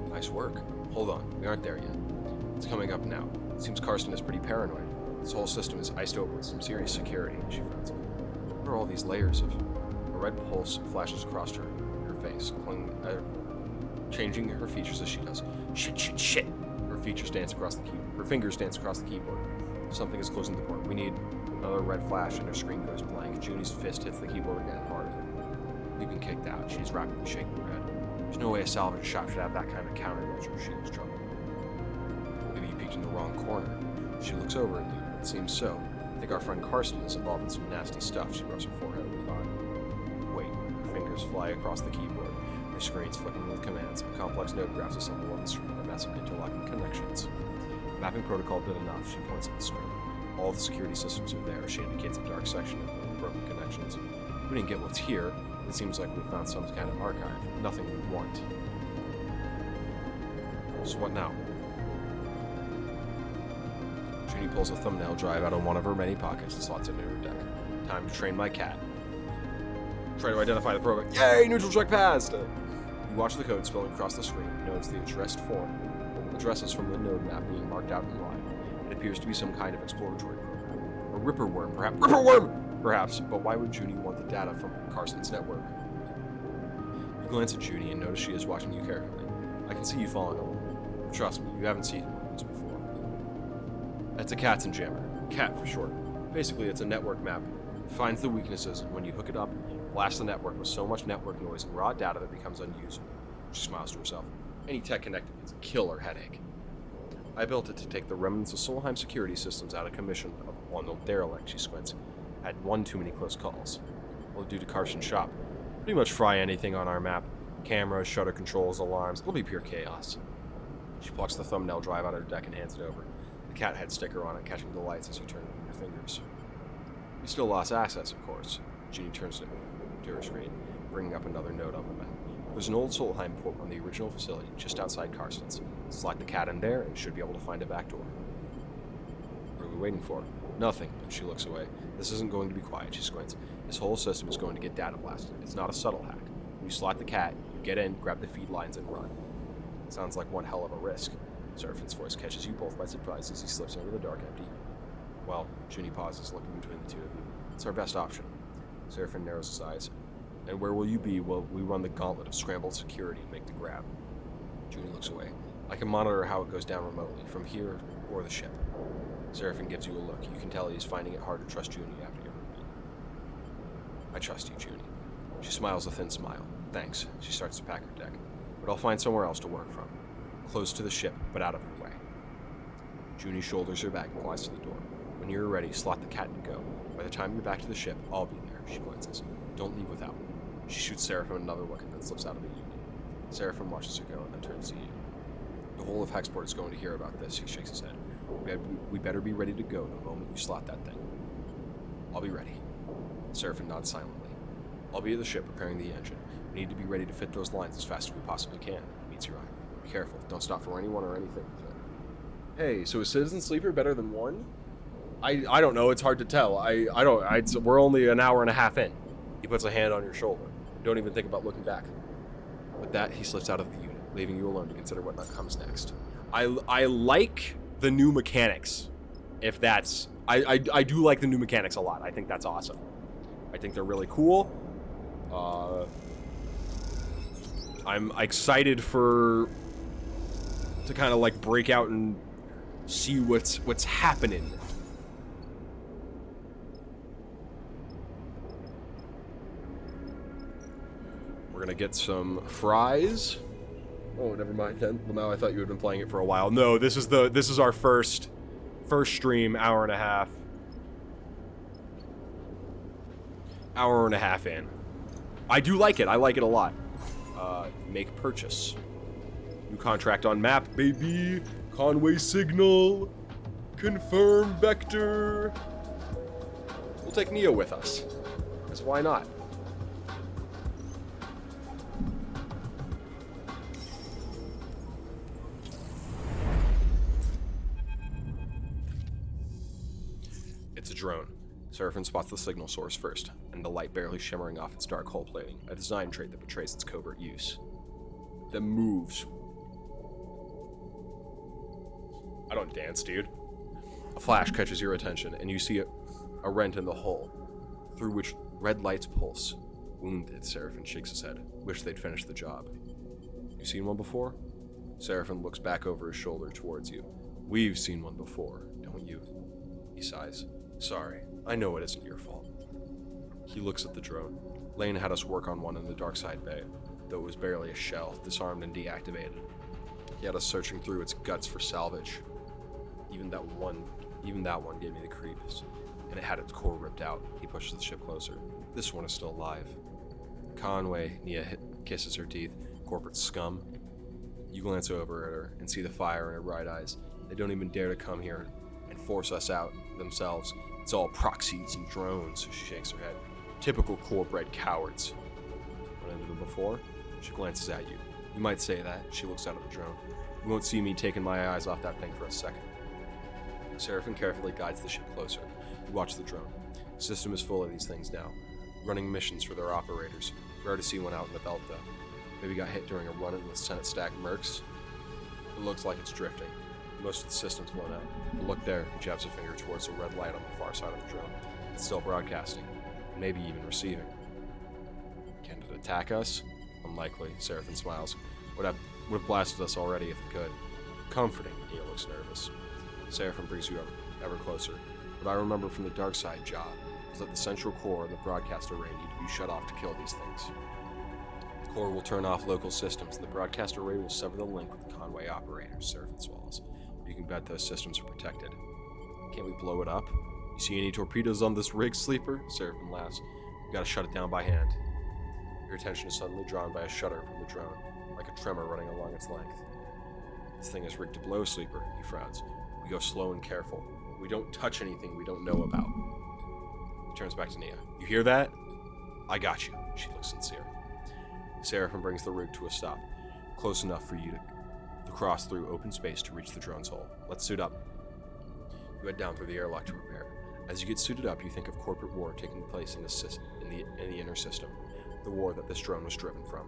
Nice work. Hold on, we aren't there yet. It's coming up now. It seems Carson is pretty paranoid. His whole system is iced over with some serious security, she frowns. What are all these layers of... A red pulse flashes across her face, changing her features as she does. Shit. Her fingers dance across the keyboard. Something is closing the port. We need another red flash and her screen goes blank. Junie's fist hits the keyboard again harder. You've been kicked out. She's rapidly shaking her head. There's no way a salvage shop should have that kind of countermeasure. She was troubled. Maybe you peeked in the wrong corner. She looks over at you. It seems so. I think our friend Carson is involved in some nasty stuff. She rubs her forehead with the bottom. Wait. Her fingers fly across the keyboard. Her screen's flickering with commands. A complex node graphs assemble on the screen. A mess of interlocking connections. Mapping protocol did enough. She points at the screen. All the security systems are there. She indicates a dark section of broken connections. We didn't get what's here. It seems like we found some kind of archive. Nothing we want. So what now? Junie pulls a thumbnail drive out of one of her many pockets and slots it into her deck. Time to train my cat. Try to identify the program. Yay! Neutral check passed! You watch the code spilling across the screen. Notice the addressed form. Addresses from the node map being marked out in line. It appears to be some kind of exploratory program. A Ripper worm, perhaps. Ripper worm! Perhaps, but why would Junie want the data from Carson's network? You glance at Junie and notice she is watching you carefully. I can see you following along. Trust me, you haven't seen one of these before. That's a Katzenjammer. CAT for short. Basically, it's a network map. It finds the weaknesses, and when you hook it up, blasts the network with so much network noise and raw data that it becomes unusable. She smiles to herself. Any tech connected is a killer headache. I built it to take the remnants of Solheim security systems out of commission on the derelict, she squints. Had one too many close calls. Will do to Carson's shop. Pretty much fry anything on our map. Cameras, shutter controls, alarms. It'll be pure chaos. She plucks the thumbnail drive out of her deck and hands it over. The cat head sticker on it, catching the lights as you turn it with your fingers. You still lost access, of course. Junie turns to her screen, bringing up another note on the map. There's an old Solheim port on the original facility, just outside Carson's. Slide the cat in there, and you should be able to find a back door. What are we waiting for? Nothing, but she looks away. This isn't going to be quiet, she squints. This whole system is going to get data blasted. It's not a subtle hack. When you slot the cat, you get in, grab the feed lines, and run. Sounds like one hell of a risk. Serafin's voice catches you both by surprise as he slips into the dark empty. Well, Junie pauses, looking between the two of you. It's our best option. Serafin narrows his eyes. And where will you be while we run the gauntlet of scrambled security and make the grab? Junie looks away. I can monitor how it goes down remotely, from here or the ship. Serafin gives you a look. You can tell he's finding it hard to trust Junie after your reveal. I trust you, Junie. She smiles a thin smile. Thanks. She starts to pack her deck. But I'll find somewhere else to work from. Close to the ship, but out of her way. Junie shoulders her bag and glides to the door. When you're ready, slot the cat and go. By the time you're back to the ship, I'll be there, she glances. Don't leave without me. She shoots Serafin another look and then slips out of the unit. Serafin watches her go and then turns to you. The whole of Hexport is going to hear about this, he shakes his head. We better be ready to go the moment you slot that thing. I'll be ready. Serafin nods silently. I'll be at the ship preparing the engine. We need to be ready to fit those lines as fast as we possibly can. Meets your eye. Be careful. Don't stop for anyone or anything. Hey, so is Citizen Sleeper better than one? I don't know. It's hard to tell. We're only an hour and a half in. He puts a hand on your shoulder. Don't even think about looking back. With that, he slips out of the unit, leaving you alone to consider what comes next. I like the new mechanics. If that's... I do like the new mechanics a lot. I think that's awesome. I think they're really cool. I'm excited to kind of like break out and see what's happening. We're gonna get some fries. Oh, never mind then. Well, now I thought you had been playing it for a while. No, this is our first stream, hour and a half. Hour and a half in. I do like it. I like it a lot. Make purchase. New contract on map, baby. Conway Signal. Confirm vector. We'll take Nia with us. Because why not? It's a drone. Seraphim spots the signal source first, and the light barely shimmering off its dark hull plating, a design trait that betrays its covert use. Then moves. I don't dance, dude. A flash catches your attention, and you see a rent in the hull, through which red lights pulse. Wounded, Seraphim shakes his head. Wish they'd finished the job. You seen one before? Seraphim looks back over his shoulder towards you. We've seen one before, don't you? He sighs. Sorry, I know it isn't your fault. He looks at the drone. Lane had us work on one in the Darkside Bay, though it was barely a shell, disarmed and deactivated. He had us searching through its guts for salvage. Even that one gave me the creeps, and it had its core ripped out. He pushes the ship closer. This one is still alive. Conway, Nia kisses her teeth. Corporate scum. You glance over at her and see the fire in her bright eyes. They don't even dare to come here and force us out themselves. It's all proxies and drones. She shakes her head. Typical core-bred cowards. Run into them before? She glances at you. You might say that. She looks out at the drone. You won't see me taking my eyes off that thing for a second. Seraphim carefully guides the ship closer. You watch the drone. The system is full of these things now, running missions for their operators. Rare to see one out in the belt, though. Maybe got hit during a run-in with Senate stack mercs. It looks like it's drifting. Most of the system's blown out. But look there, he jabs a finger towards the red light on the far side of the drone. It's still broadcasting, maybe even receiving. Can it attack us? Unlikely, Seraphim smiles. Would have blasted us already if it could. Comforting, Nia looks nervous. Seraphim brings you ever closer. What I remember from the Darkside job is that the central core and the broadcast array need to be shut off to kill these things. The core will turn off local systems, and the broadcast array will sever the link with the Conway operators, Seraphim swallows. You can bet those systems are protected. Can't we blow it up? You see any torpedoes on this rig, Sleeper? Seraphim laughs. We gotta shut it down by hand. Your attention is suddenly drawn by a shudder from the drone, like a tremor running along its length. This thing is rigged to blow, Sleeper, he frowns. We go slow and careful. We don't touch anything we don't know about. He turns back to Nia. You hear that? I got you. She looks sincere. Seraphim brings the rig to a stop, close enough for you to cross through open space to reach the drone's hull. Let's suit up. You head down through the airlock to prepare. As you get suited up, you think of corporate war taking place in the inner system, the war that this drone was driven from.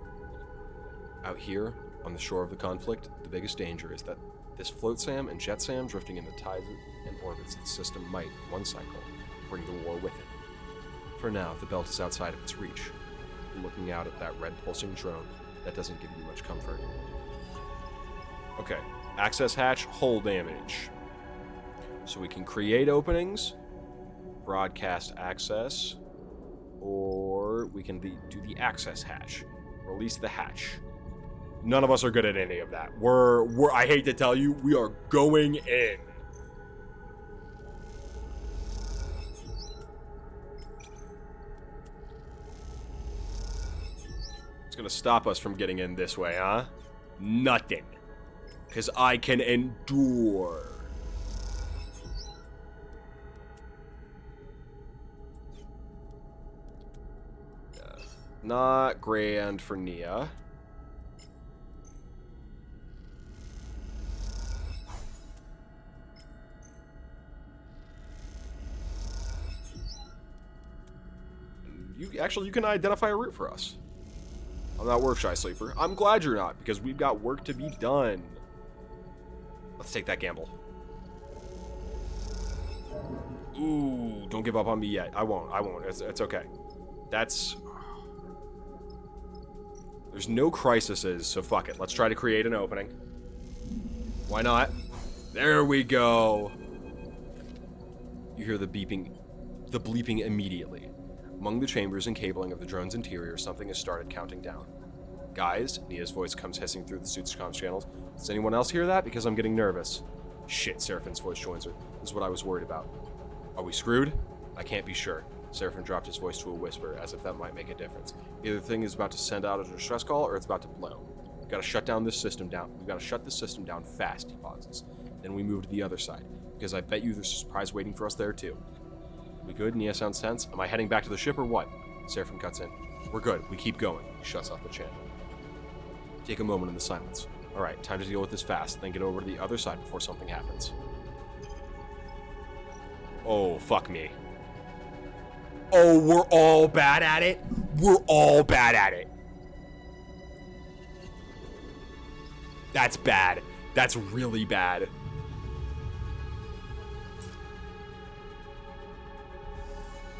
Out here, on the shore of the conflict, the biggest danger is that this float SAM and jet SAM drifting in the tides and orbits of the system might, one cycle, bring the war with it. For now, the belt is outside of its reach. Looking out at that red pulsing drone, that doesn't give you much comfort. Okay, access hatch, hull damage. So we can create openings, broadcast access, or we can do the access hatch. Release the hatch. None of us are good at any of that. I hate to tell you, we are going in. It's gonna stop us from getting in this way, huh? Nothing. Because I can endure. Not grand for Nia. You can identify a route for us. I'm not work shy, Sleeper. I'm glad you're not, because we've got work to be done. Let's take that gamble. Ooh, don't give up on me yet. I won't. It's okay. There's no crises, so fuck it. Let's try to create an opening. Why not? There we go. You hear the bleeping immediately. Among the chambers and cabling of the drone's interior, something has started counting down. Guys, Nia's voice comes hissing through the suit's comms channels. Does anyone else hear that? Because I'm getting nervous. Shit, Seraphim's voice joins her. This is what I was worried about. Are we screwed? I can't be sure. Seraphim dropped his voice to a whisper, as if that might make a difference. Either the thing is about to send out a distress call, or it's about to blow. We gotta shut this system down fast, he pauses. Then we move to the other side. We because I bet you there's a surprise waiting for us there too. We good? Nia sounds tense. Am I heading back to the ship or what? Seraphim cuts in. We're good. We keep going. He shuts off the channel. Take a moment in the silence. Alright, time to deal with this fast, then get over to the other side before something happens. Oh, fuck me. Oh, we're all bad at it? We're all bad at it. That's bad. That's really bad.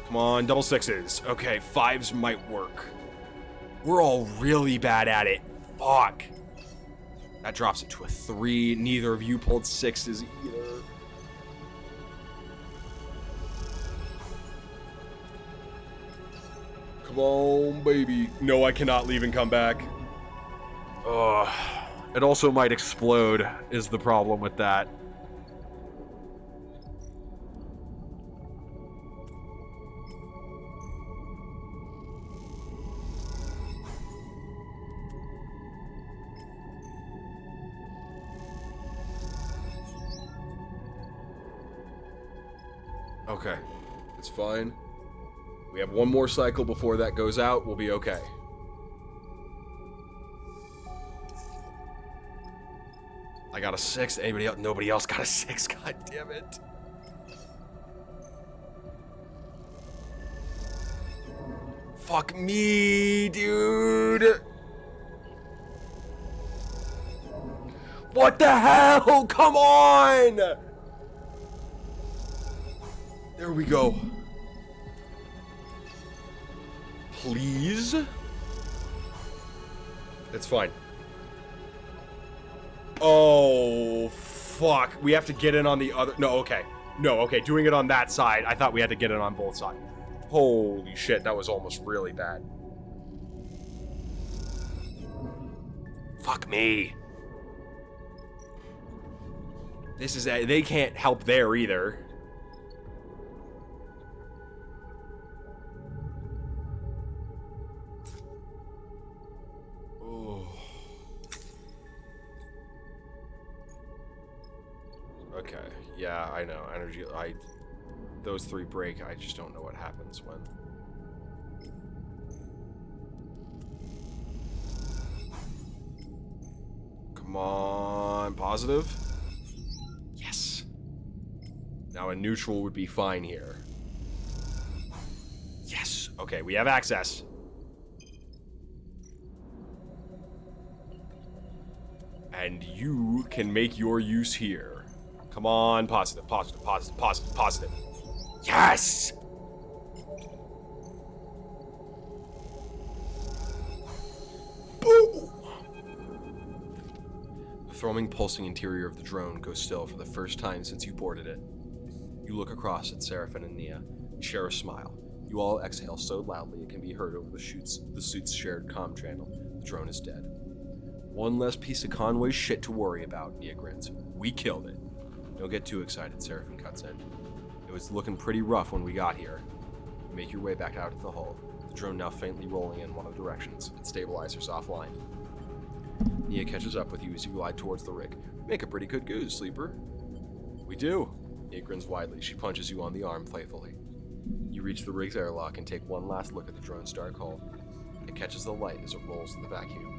Come on, double sixes. Okay, fives might work. We're all really bad at it. Fuck. That drops it to a 3. Neither of you pulled 6s either. Come on, baby. No, I cannot leave and come back. Ugh. It also might explode, is the problem with that. Okay, it's fine. We have one more cycle before that goes out. We'll be okay. I got a 6. Anybody else? Nobody else got a 6. God damn it. Fuck me, dude. What the hell? Come on. There we go. Please? It's fine. Oh, fuck. We have to get in on the other... No, okay. No, okay. Doing it on that side. I thought we had to get it on both sides. Holy shit. That was almost really bad. Fuck me. This is... They can't help there either. Okay, yeah, I know. Energy, those 3 break, I just don't know what happens when. Come on, positive? Yes. Now a neutral would be fine here. Yes, okay, we have access. And you can make your use here. Come on, positive, positive, positive, positive, positive. Yes! Boom! The throbbing, pulsing interior of the drone goes still for the first time since you boarded it. You look across at Seraphim and Nia, share a smile. You all exhale so loudly it can be heard over the suit's shared comm channel. The drone is dead. One less piece of Conway shit to worry about, Nia grins. We killed it. Don't get too excited, Seraphim cuts in. It was looking pretty rough when we got here. You make your way back out of the hull, the drone now faintly rolling in one of the directions, its stabilizers offline. Nia catches up with you as you glide towards the rig. Make a pretty good goose, Sleeper. We do. Nia grins widely. She punches you on the arm playfully. You reach the rig's airlock and take one last look at the drone's dark hull. It catches the light as it rolls in the vacuum.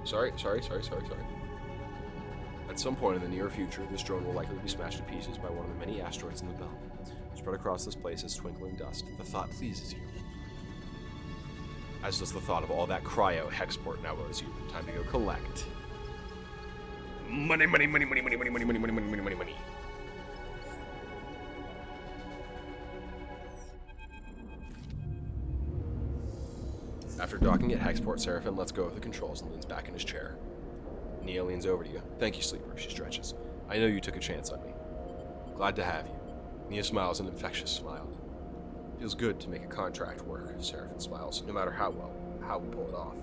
Sorry. At some point in the near future, this drone will likely be smashed to pieces by one of the many asteroids in the belt. Spread across this place is twinkling dust. The thought pleases you. As does the thought of all that cryo Hexport now owes you. Time to go collect. Money, money, money, money, money, money, money, money, money, money, money, money. After docking at Hexport, Seraphim lets go of the controls and leans back in his chair. Nia leans over to you. Thank you, Sleeper, she stretches. I know you took a chance on me. Glad to have you. Nia smiles an infectious smile. Feels good to make a contract work, Seraphim smiles, no matter how we pull it off.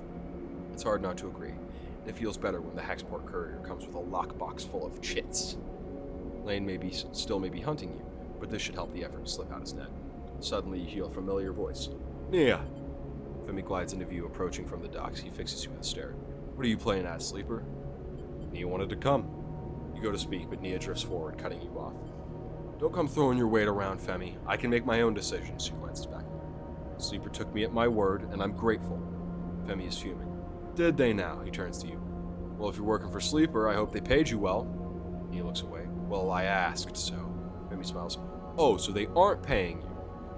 It's hard not to agree, and it feels better when the Hexport courier comes with a lockbox full of chits. Lane still may be hunting you, but this should help the effort to slip out his net. Suddenly you hear a familiar voice. Nia! Femi glides into view, approaching from the docks. He fixes you with a stare. What are you playing at, sleeper? Nia wanted to come. You go to speak, but Nia drifts forward, cutting you off. Don't come throwing your weight around, Femi. I can make my own decisions, she glances back. Sleeper took me at my word, and I'm grateful. Femi is fuming. Did they now? He turns to you. Well, if you're working for Sleeper, I hope they paid you well. Nia looks away. Well, I asked, so. Femi smiles. Oh, so they aren't paying you.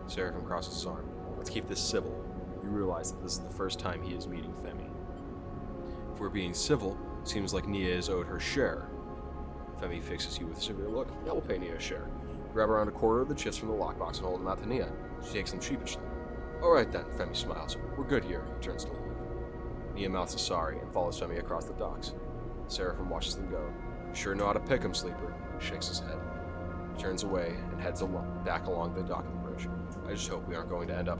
Seraphim crosses his arm. Let's keep this civil. You realize that this is the first time he is meeting Femi. If we're being civil, seems like Nia is owed her share. Femi fixes you with a severe look. Yeah, we'll pay Nia a share. Grab around a quarter of the chips from the lockbox and hold them out to Nia. She takes them sheepishly. Alright then, Femi smiles. We're good here, he turns to leave. Nia mouths a sorry and follows Femi across the docks. Seraphim watches them go. You sure know how to pick 'em, sleeper. He shakes his head. He turns away and heads back along the dock of the bridge. I just hope we aren't going to end up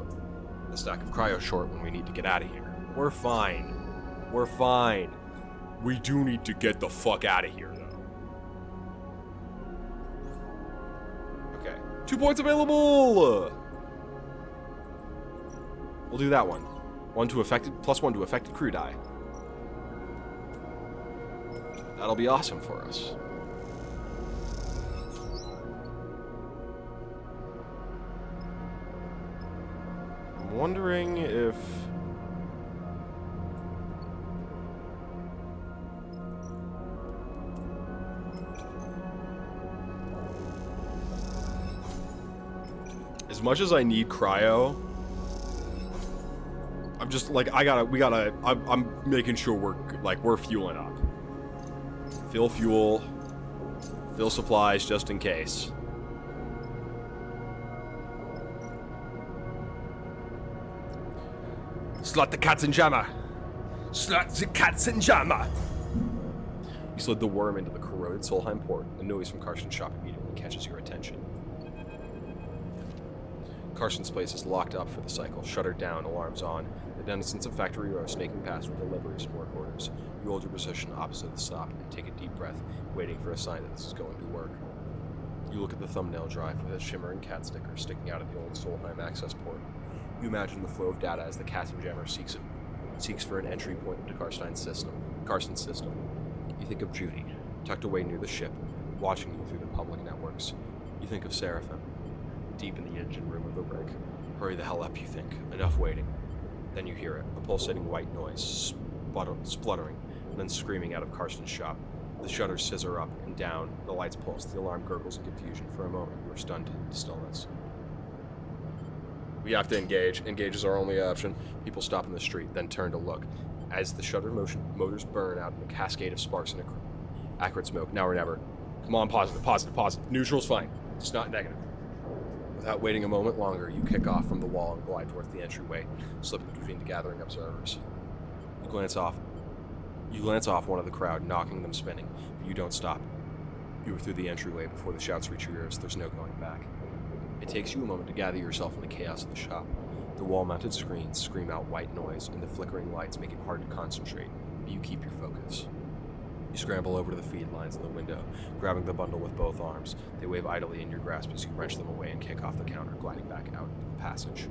a stack of cryo short when we need to get out of here. We're fine. We're fine. We do need to get the fuck out of here, though. Okay. 2 points available! We'll do that one. +1 to affected crew die. That'll be awesome for us. I'm wondering if... As much as I need cryo, I'm just like, I'm making sure we're fueling up. Fill fuel, fill supplies just in case. Slot the Katzenjammer! Slot the Katzenjammer! You slid the worm into the corroded Solheim port. The noise from Carson's shop immediately catches your attention. Carson's place is locked up for the cycle, shuttered down, alarms on. The denizens of Factory Row snaking past with deliveries and work orders. You hold your position opposite the stop and take a deep breath, waiting for a sign that this is going to work. You look at the thumbnail drive with a shimmering cat sticker sticking out of the old Solheim access port. You imagine the flow of data as the Katzenjammer seeks for an entry point into Carson's system. You think of Judy, tucked away near the ship, watching you through the public networks. You think of Seraphim, deep in the engine room of the rig. Hurry the hell up, you think. Enough waiting. Then you hear it, a pulsating white noise, spluttering, and then screaming out of Carson's shop. The shutters scissor up and down, the lights pulse, the alarm gurgles in confusion. For a moment, you are stunned into stillness. We have to engage. Engage is our only option. People stop in the street, then turn to look. As the shutter motors burn out in a cascade of sparks and acrid smoke. Now or never. Come on, positive. Neutral's fine. It's not negative. Without waiting a moment longer, you kick off from the wall and glide towards the entryway, slipping between the gathering observers. You glance off one of the crowd, knocking them spinning, but you don't stop. You are through the entryway before the shouts reach your ears. There's no going back. It takes you a moment to gather yourself in the chaos of the shop. The wall-mounted screens scream out white noise, and the flickering lights make it hard to concentrate, but you keep your focus. You scramble over to the feed lines in the window, grabbing the bundle with both arms. They wave idly in your grasp as you wrench them away and kick off the counter, gliding back out into the passage.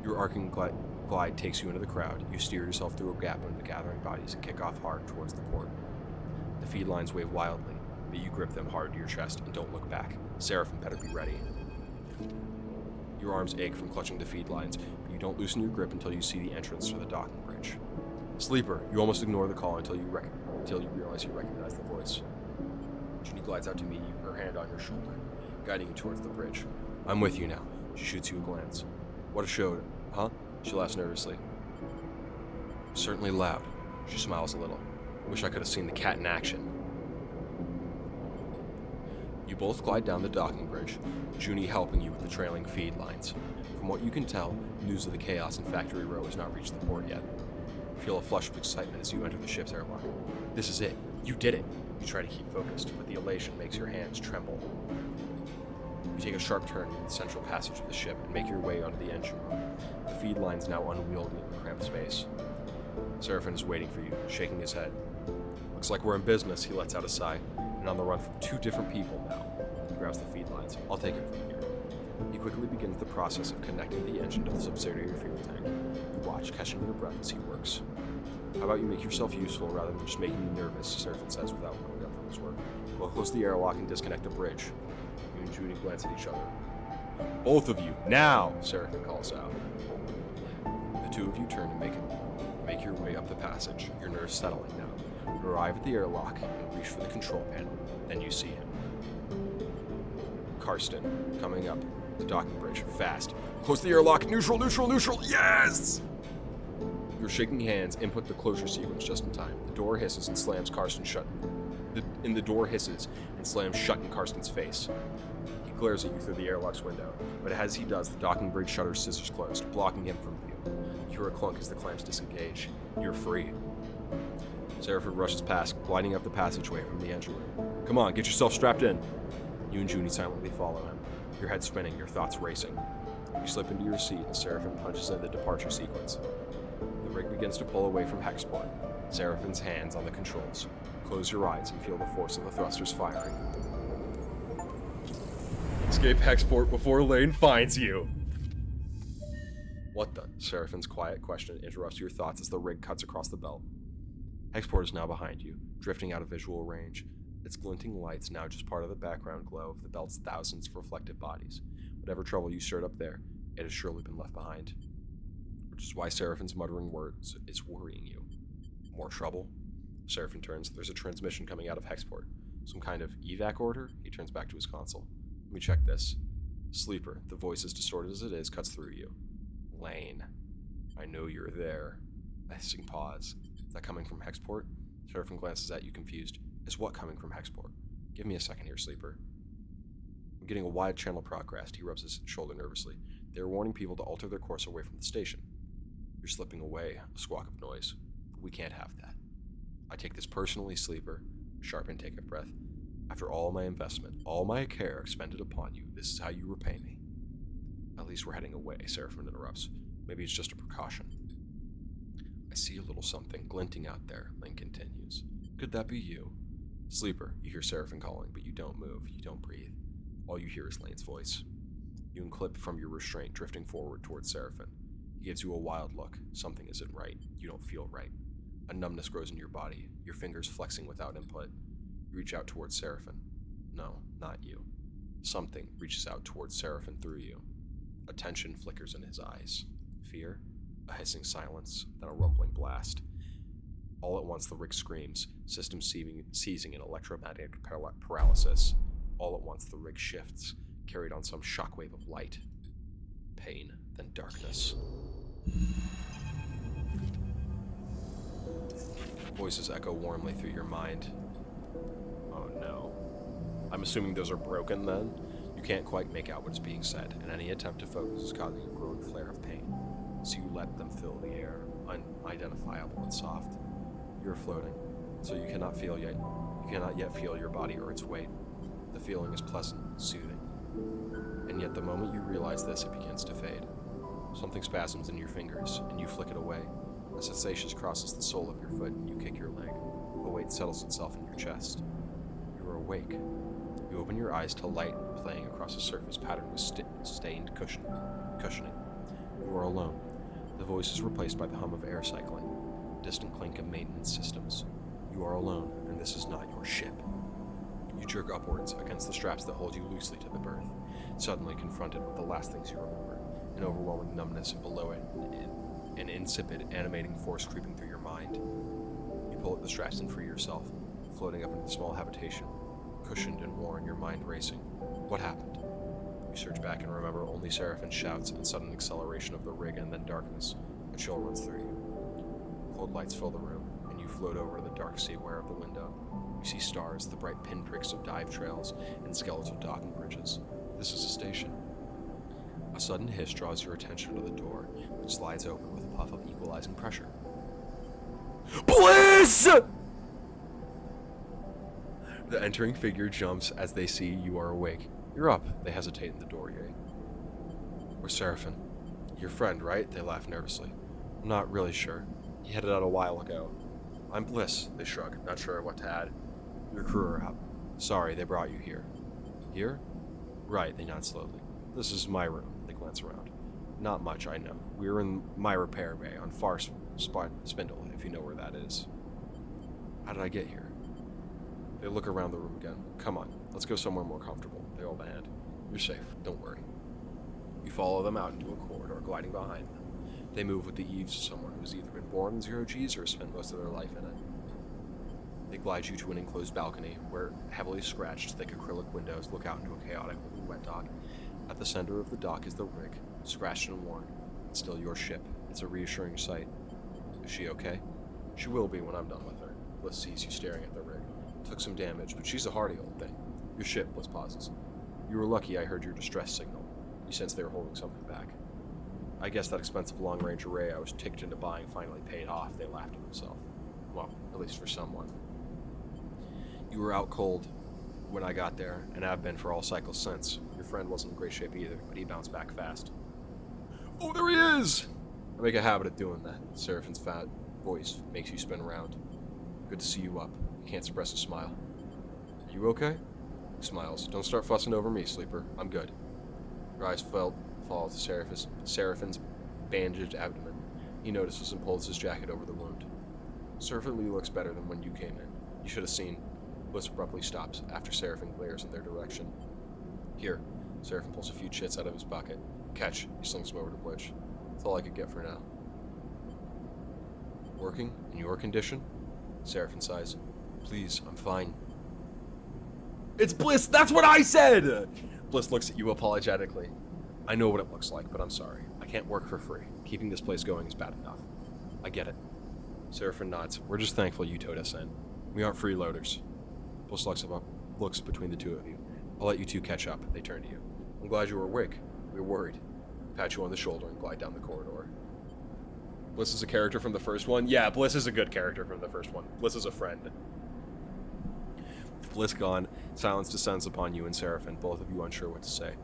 Your arcing glide takes you into the crowd. You steer yourself through a gap under the gathering bodies and kick off hard towards the port. The feed lines wave wildly, but you grip them hard to your chest and don't look back. Seraphim better be ready. Your arms ache from clutching the feed lines, but you don't loosen your grip until you see the entrance to the docking bridge. Sleeper, you almost ignore the call until you realize you recognize the voice. Judy glides out to meet you, her hand on your shoulder, guiding you towards the bridge. I'm with you now. She shoots you a glance. What a show, huh? She laughs nervously. Certainly loud. She smiles a little. Wish I could have seen the cat in action. You both glide down the docking bridge, Junie helping you with the trailing feed lines. From what you can tell, news of the chaos in Factory Row has not reached the port yet. You feel a flush of excitement as you enter the ship's airlock. This is it. You did it. You try to keep focused, but the elation makes your hands tremble. You take a sharp turn into the central passage of the ship and make your way onto the engine room. The feed line's now unwieldy in the cramped space. Seraphim is waiting for you, shaking his head. Looks like we're in business, he lets out a sigh. And on the run from 2 different people now. He grabs the feed lines. I'll take it from here. He quickly begins the process of connecting the engine to the subsidiary fuel tank. You watch, catching your breath as he works. How about you make yourself useful rather than just making me nervous, Seraphin says without looking up from his work. We'll close the airlock and disconnect the bridge. You and Judy glance at each other. Both of you, now! Seraphin calls out. The two of you turn and make your way up the passage, your nerves settling now. You arrive at the airlock and reach for the control panel. Then you see him. Karsten, coming up the docking bridge, fast. Close the airlock, neutral, yes! Your shaking hands input the closure sequence just in time. The door hisses and slams Karsten shut. The door hisses and slams shut in Karsten's face. He glares at you through the airlock's window, but as he does, the docking bridge shutters scissors closed, blocking him from view. You hear a clunk as the clamps disengage. You're free. Seraphin rushes past, gliding up the passageway from the engine room. Come on, get yourself strapped in. You and Junie silently follow him, your head spinning, your thoughts racing. You slip into your seat as Seraphin punches in the departure sequence. The rig begins to pull away from Hexport. Seraphin's hands on the controls. Close your eyes and feel the force of the thrusters firing. Escape Hexport before Lane finds you! What the? Seraphin's quiet question interrupts your thoughts as the rig cuts across the belt. Hexport is now behind you, drifting out of visual range. Its glinting lights now just part of the background glow of the belt's thousands of reflective bodies. Whatever trouble you stirred up there, it has surely been left behind. Which is why Seraphin's muttering words is worrying you. More trouble? Seraphin turns. There's a transmission coming out of Hexport. Some kind of evac order? He turns back to his console. Let me check this. Sleeper, the voice as distorted as it is, cuts through you. Lane, I know you're there. A hissing pause. Is that coming from Hexport? Seraphin glances at you confused. Is what coming from Hexport? Give me a second here, Sleeper. I'm getting a wide channel broadcast. He rubs his shoulder nervously. They're warning people to alter their course away from the station. You're slipping away, a squawk of noise. We can't have that. I take this personally, Sleeper. Sharp intake of breath. After all my investment, all my care expended upon you, this is how you repay me. At least we're heading away, Seraphin interrupts. Maybe it's just a precaution. I see a little something glinting out there, Lane continues. Could that be you? Sleeper, you hear Seraphin calling, but you don't move, you don't breathe. All you hear is Lane's voice. You unclip from your restraint, drifting forward towards Seraphin. He gives you a wild look. Something isn't right. You don't feel right. A numbness grows in your body, your fingers flexing without input. You reach out towards Seraphin. No, not you. Something reaches out towards Seraphin through you. A tension flickers in his eyes. Fear? A hissing silence, then a rumbling blast. All at once the rig screams, system seizing in electromagnetic paralysis. All at once the rig shifts, carried on some shockwave of light. Pain, then darkness. Voices echo warmly through your mind. Oh no. I'm assuming those are broken then? You can't quite make out what is being said, and any attempt to focus is causing a growing flare of pain. So you let them fill the air, unidentifiable and soft. You're floating, so you cannot yet feel your body or its weight. The feeling is pleasant, soothing. And yet the moment you realize this, it begins to fade. Something spasms in your fingers, and you flick it away. A sensation crosses the sole of your foot, and you kick your leg. A weight settles itself in your chest. You are awake. You open your eyes to light playing across a surface patterned with stained cushioning. You are alone. The voice is replaced by the hum of air cycling, distant clink of maintenance systems. You are alone, and this is not your ship. You jerk upwards against the straps that hold you loosely to the berth, suddenly confronted with the last things you remember, an overwhelming numbness, and below it, an insipid, animating force creeping through your mind. You pull at the straps and free yourself, floating up into the small habitation, cushioned and worn, your mind racing. What happened? You search back and remember only Seraphin shouts and sudden acceleration of the rig, and then darkness. A chill runs through you. Cold lights fill the room, and you float over to the dark seaware of the window. You see stars, the bright pinpricks of dive trails, and skeletal docking bridges. This is a station. A sudden hiss draws your attention to the door, which slides open with a puff of equalizing pressure. Bliss! The entering figure jumps as they see you are awake. You're up. They hesitate in the doorway. We're Seraphin. Your friend, right? They laugh nervously. I'm not really sure. He headed out a while ago. I'm Bliss, they shrug, not sure what to add. Your crew are out. Sorry, they brought you here. Here? Right, they nod slowly. This is my room. They glance around. Not much, I know. We're in my repair bay on Far Spindle, if you know where that is. How did I get here? They look around the room again. Come on, let's go somewhere more comfortable. They hold a hand. You're safe, don't worry. You follow them out into a corridor, gliding behind them. They move with the ease of someone who's either been born in zero G's or spent most of their life in it. They glide you to an enclosed balcony where heavily scratched, thick acrylic windows look out into a chaotic little wet dock. At the center of the dock is the rig, scratched and worn. It's still your ship. It's a reassuring sight. Is she okay? She will be when I'm done with her. Bliss sees you staring at the rig. Took some damage, but she's a hardy old thing. Your ship, Bliss pauses. You were lucky I heard your distress signal. You sensed they were holding something back. I guess that expensive long-range array I was ticked into buying finally paid off, they laughed at themselves. Well, at least for someone. You were out cold when I got there, and have been for all cycles since. Your friend wasn't in great shape either, but he bounced back fast. Oh, there he is! I make a habit of doing that. Seraphine's fat voice makes you spin around. Good to see you up. You can't suppress a smile. Are you okay? He smiles. Don't start fussing over me, sleeper. I'm good. Your eyes fall to Seraphine's bandaged abdomen. He notices and pulls his jacket over the wound. Seraphine looks better than when you came in. You should have seen. Bliss abruptly stops after Seraphine glares in their direction. Here. Seraphine pulls a few chits out of his bucket. Catch. He slings them over to Blitch. That's all I could get for now. Working? In your condition? Seraphine sighs. Please, I'm fine. It's Bliss! That's what I said! Bliss looks at you apologetically. I know what it looks like, but I'm sorry. I can't work for free. Keeping this place going is bad enough. I get it. Seraphine nods. We're just thankful you towed us in. We aren't freeloaders. Bliss looks between the two of you. I'll let you two catch up. They turn to you. I'm glad you were awake. We were worried. Pat you on the shoulder and glide down the corridor. Bliss is a character from the first one? Yeah, Bliss is a good character from the first one. Bliss is a friend. With Bliss gone, silence descends upon you and Seraphine, both of you unsure what to say.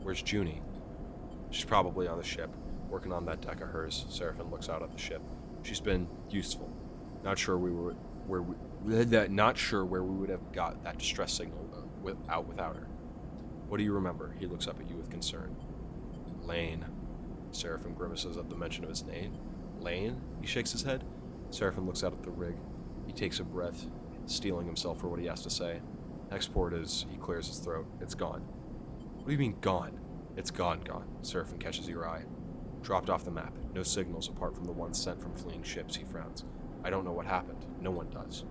Where's Junie? She's probably on the ship, working on that deck of hers. Seraphine looks out at the ship. She's been useful. Not sure where we would have got that distress signal without her. What do you remember? He looks up at you with concern. Lane. Seraphine grimaces at the mention of his name. Lane? He shakes his head. Seraphine looks out at the rig. He takes a breath, steeling himself for what he has to say. Export is... He clears his throat. It's gone. What do you mean, gone? It's gone. Seraphine catches your eye. Dropped off the map. No signals apart from the ones sent from fleeing ships, he frowns. I don't know what happened. No one does.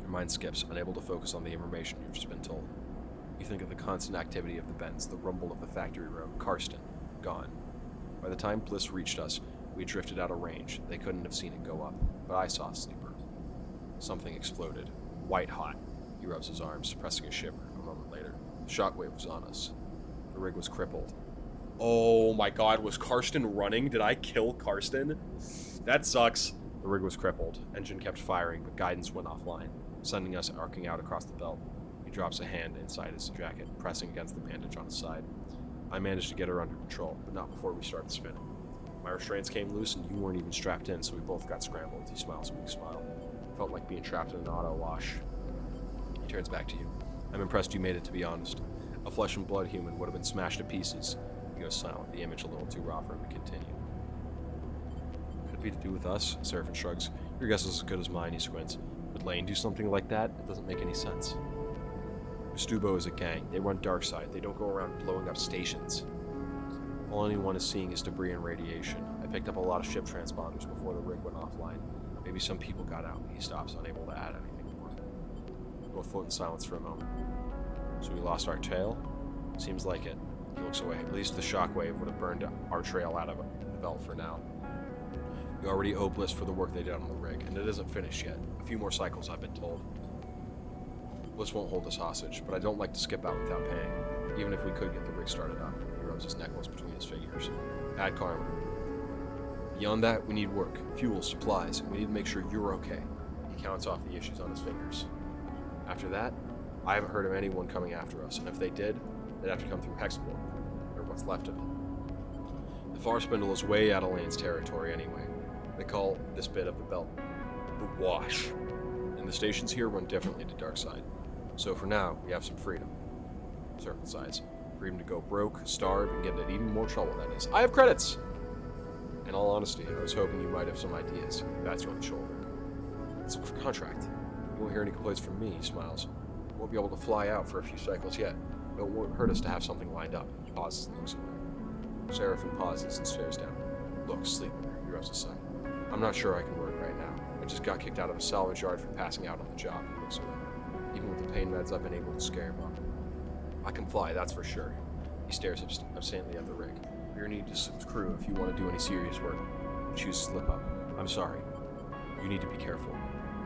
Your mind skips, unable to focus on the information you've just been told. You think of the constant activity of the Bens, the rumble of the factory road. Karsten. Gone. By the time Bliss reached us, we drifted out of range. They couldn't have seen it go up, but I saw Sleeper. Something exploded. White hot. He rubs his arms, suppressing a shiver. A moment later, the shockwave was on us. The rig was crippled. Oh my god, was Karsten running? Did I kill Karsten? That sucks. The rig was crippled. Engine kept firing, but guidance went offline, sending us arcing out across the belt. He drops a hand inside his jacket, pressing against the bandage on his side. I managed to get her under control, but not before we started spinning. My restraints came loose and you weren't even strapped in, so we both got scrambled. He smiles a weak smile. Felt like being trapped in an auto wash. He turns back to you. I'm impressed you made it, to be honest. A flesh and blood human would have been smashed to pieces. He goes silent, the image a little too raw for him to continue. Could it be to do with us? Seraphine shrugs. Your guess is as good as mine, he squints. Would Lane do something like that? It doesn't make any sense. Stubo is a gang. They run Darkside. They don't go around blowing up stations. All anyone is seeing is debris and radiation. I picked up a lot of ship transponders before the rig went offline. Maybe some people got out. He stops, unable to add anything more. Both float in silence for a moment. So we lost our tail? Seems like it. He looks away. At least the shockwave would have burned our trail out of the belt for now. We already owe Bliss for the work they did on the rig, and it isn't finished yet. A few more cycles, I've been told. Bliss won't hold us hostage, but I don't like to skip out without paying, even if we could get the rig started up. He rubs his necklace between his fingers. Add karma. Beyond that, we need work, fuel, supplies, and we need to make sure you're okay. He counts off the issues on his fingers. After that, I haven't heard of anyone coming after us, and if they did, they'd have to come through Hexport, or what's left of it. The Far Spindle is way out of Lane's territory anyway. They call this bit of the belt the Wash, and the stations here run differently to Darkside. So for now, we have some freedom. Circle size. For him to go broke, starve, and get into even more trouble, that is. I have credits! In all honesty, I was hoping you might have some ideas. He pats you on the shoulder. It's a contract. You won't hear any complaints from me, he smiles. You won't be able to fly out for a few cycles yet, but it won't hurt us to have something lined up. He pauses and looks away. Seraphim pauses and stares down. Look, sleep there. He rubs his side. I'm not sure I can work right now. I just got kicked out of a salvage yard for passing out on the job. He looks away. Even with the pain meds, I've been able to scare him up. I can fly, that's for sure. He stares absently at the rig. You're gonna need some crew if you want to do any serious work. Choose to slip up. I'm sorry. You need to be careful.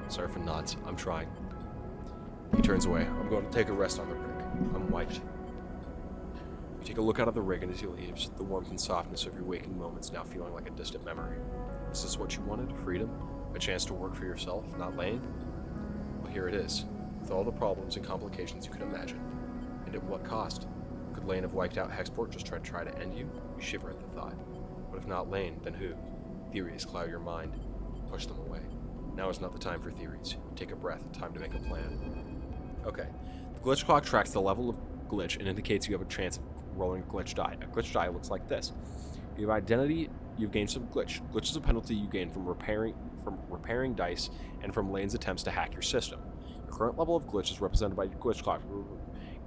Seraphim nods. I'm trying. He turns away. I'm going to take a rest on the rig. I'm wiped. You take a look out of the rig, and as he leaves, the warmth and softness of your waking moments now feeling like a distant memory. Is this what you wanted? Freedom? A chance to work for yourself, not Lane? Well, here it is, with all the problems and complications you could imagine. And at what cost? Could Lane have wiped out Hexport just to try to end you? You shiver at the thought. But if not Lane, then who? Theories cloud your mind. Push them away. Now is not the time for theories. Take a breath. Time to make a plan. Okay. The glitch clock tracks the level of glitch and indicates you have a chance of rolling a glitch die. A glitch die looks like this. You have identity. You've gained some glitch. Glitch is a penalty you gain from repairing dice and from Lane's attempts to hack your system. Your current level of glitch is represented by your glitch clock.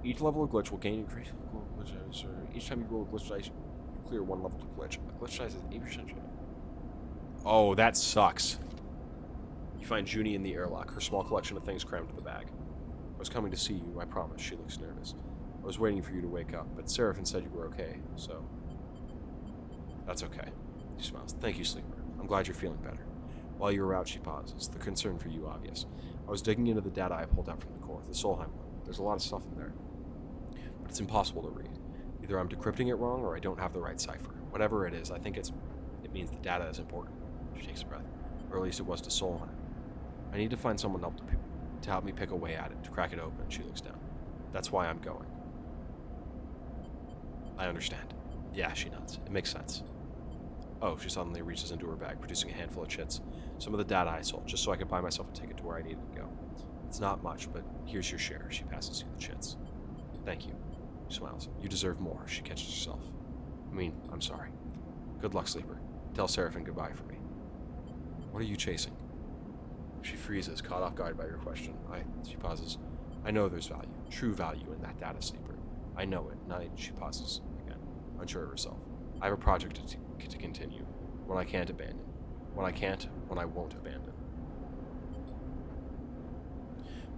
Each level of glitch will gain increased glitch dice. Each time you roll a glitch dice, you clear one level to glitch. A glitch dice is 8%. Oh, that sucks. You find Junie in the airlock, her small collection of things crammed to the bag. I was coming to see you, I promise. She looks nervous. I was waiting for you to wake up, but Seraphim said you were okay, so... That's okay. She smiles. Thank you, Sleeper. I'm glad you're feeling better. While you were out, she pauses, the concern for you obvious. I was digging into the data I pulled out from the core, the Solheim one. There's a lot of stuff in there. But it's impossible to read. Either I'm decrypting it wrong, or I don't have the right cipher. Whatever it is, I think it means the data is important. She takes a breath. Or at least it was to Solheim. I need to find someone to help me pick a way at it, to crack it open. She looks down. That's why I'm going. I understand. Yeah, she nods. It makes sense. Oh, she suddenly reaches into her bag, producing a handful of chits. Some of the data I sold, just so I could buy myself a ticket to where I needed to go. It's not much, but here's your share. She passes you the chits. Thank you. She smiles. You deserve more. She catches herself. I'm sorry. Good luck, Sleeper. Tell Seraphim goodbye for me. What are you chasing? She freezes, caught off guard by your question. She pauses. I know there's value, true value in that data, Sleeper. I know it. She pauses again, unsure of herself. I have a project to continue, one I can't abandon. One I won't abandon.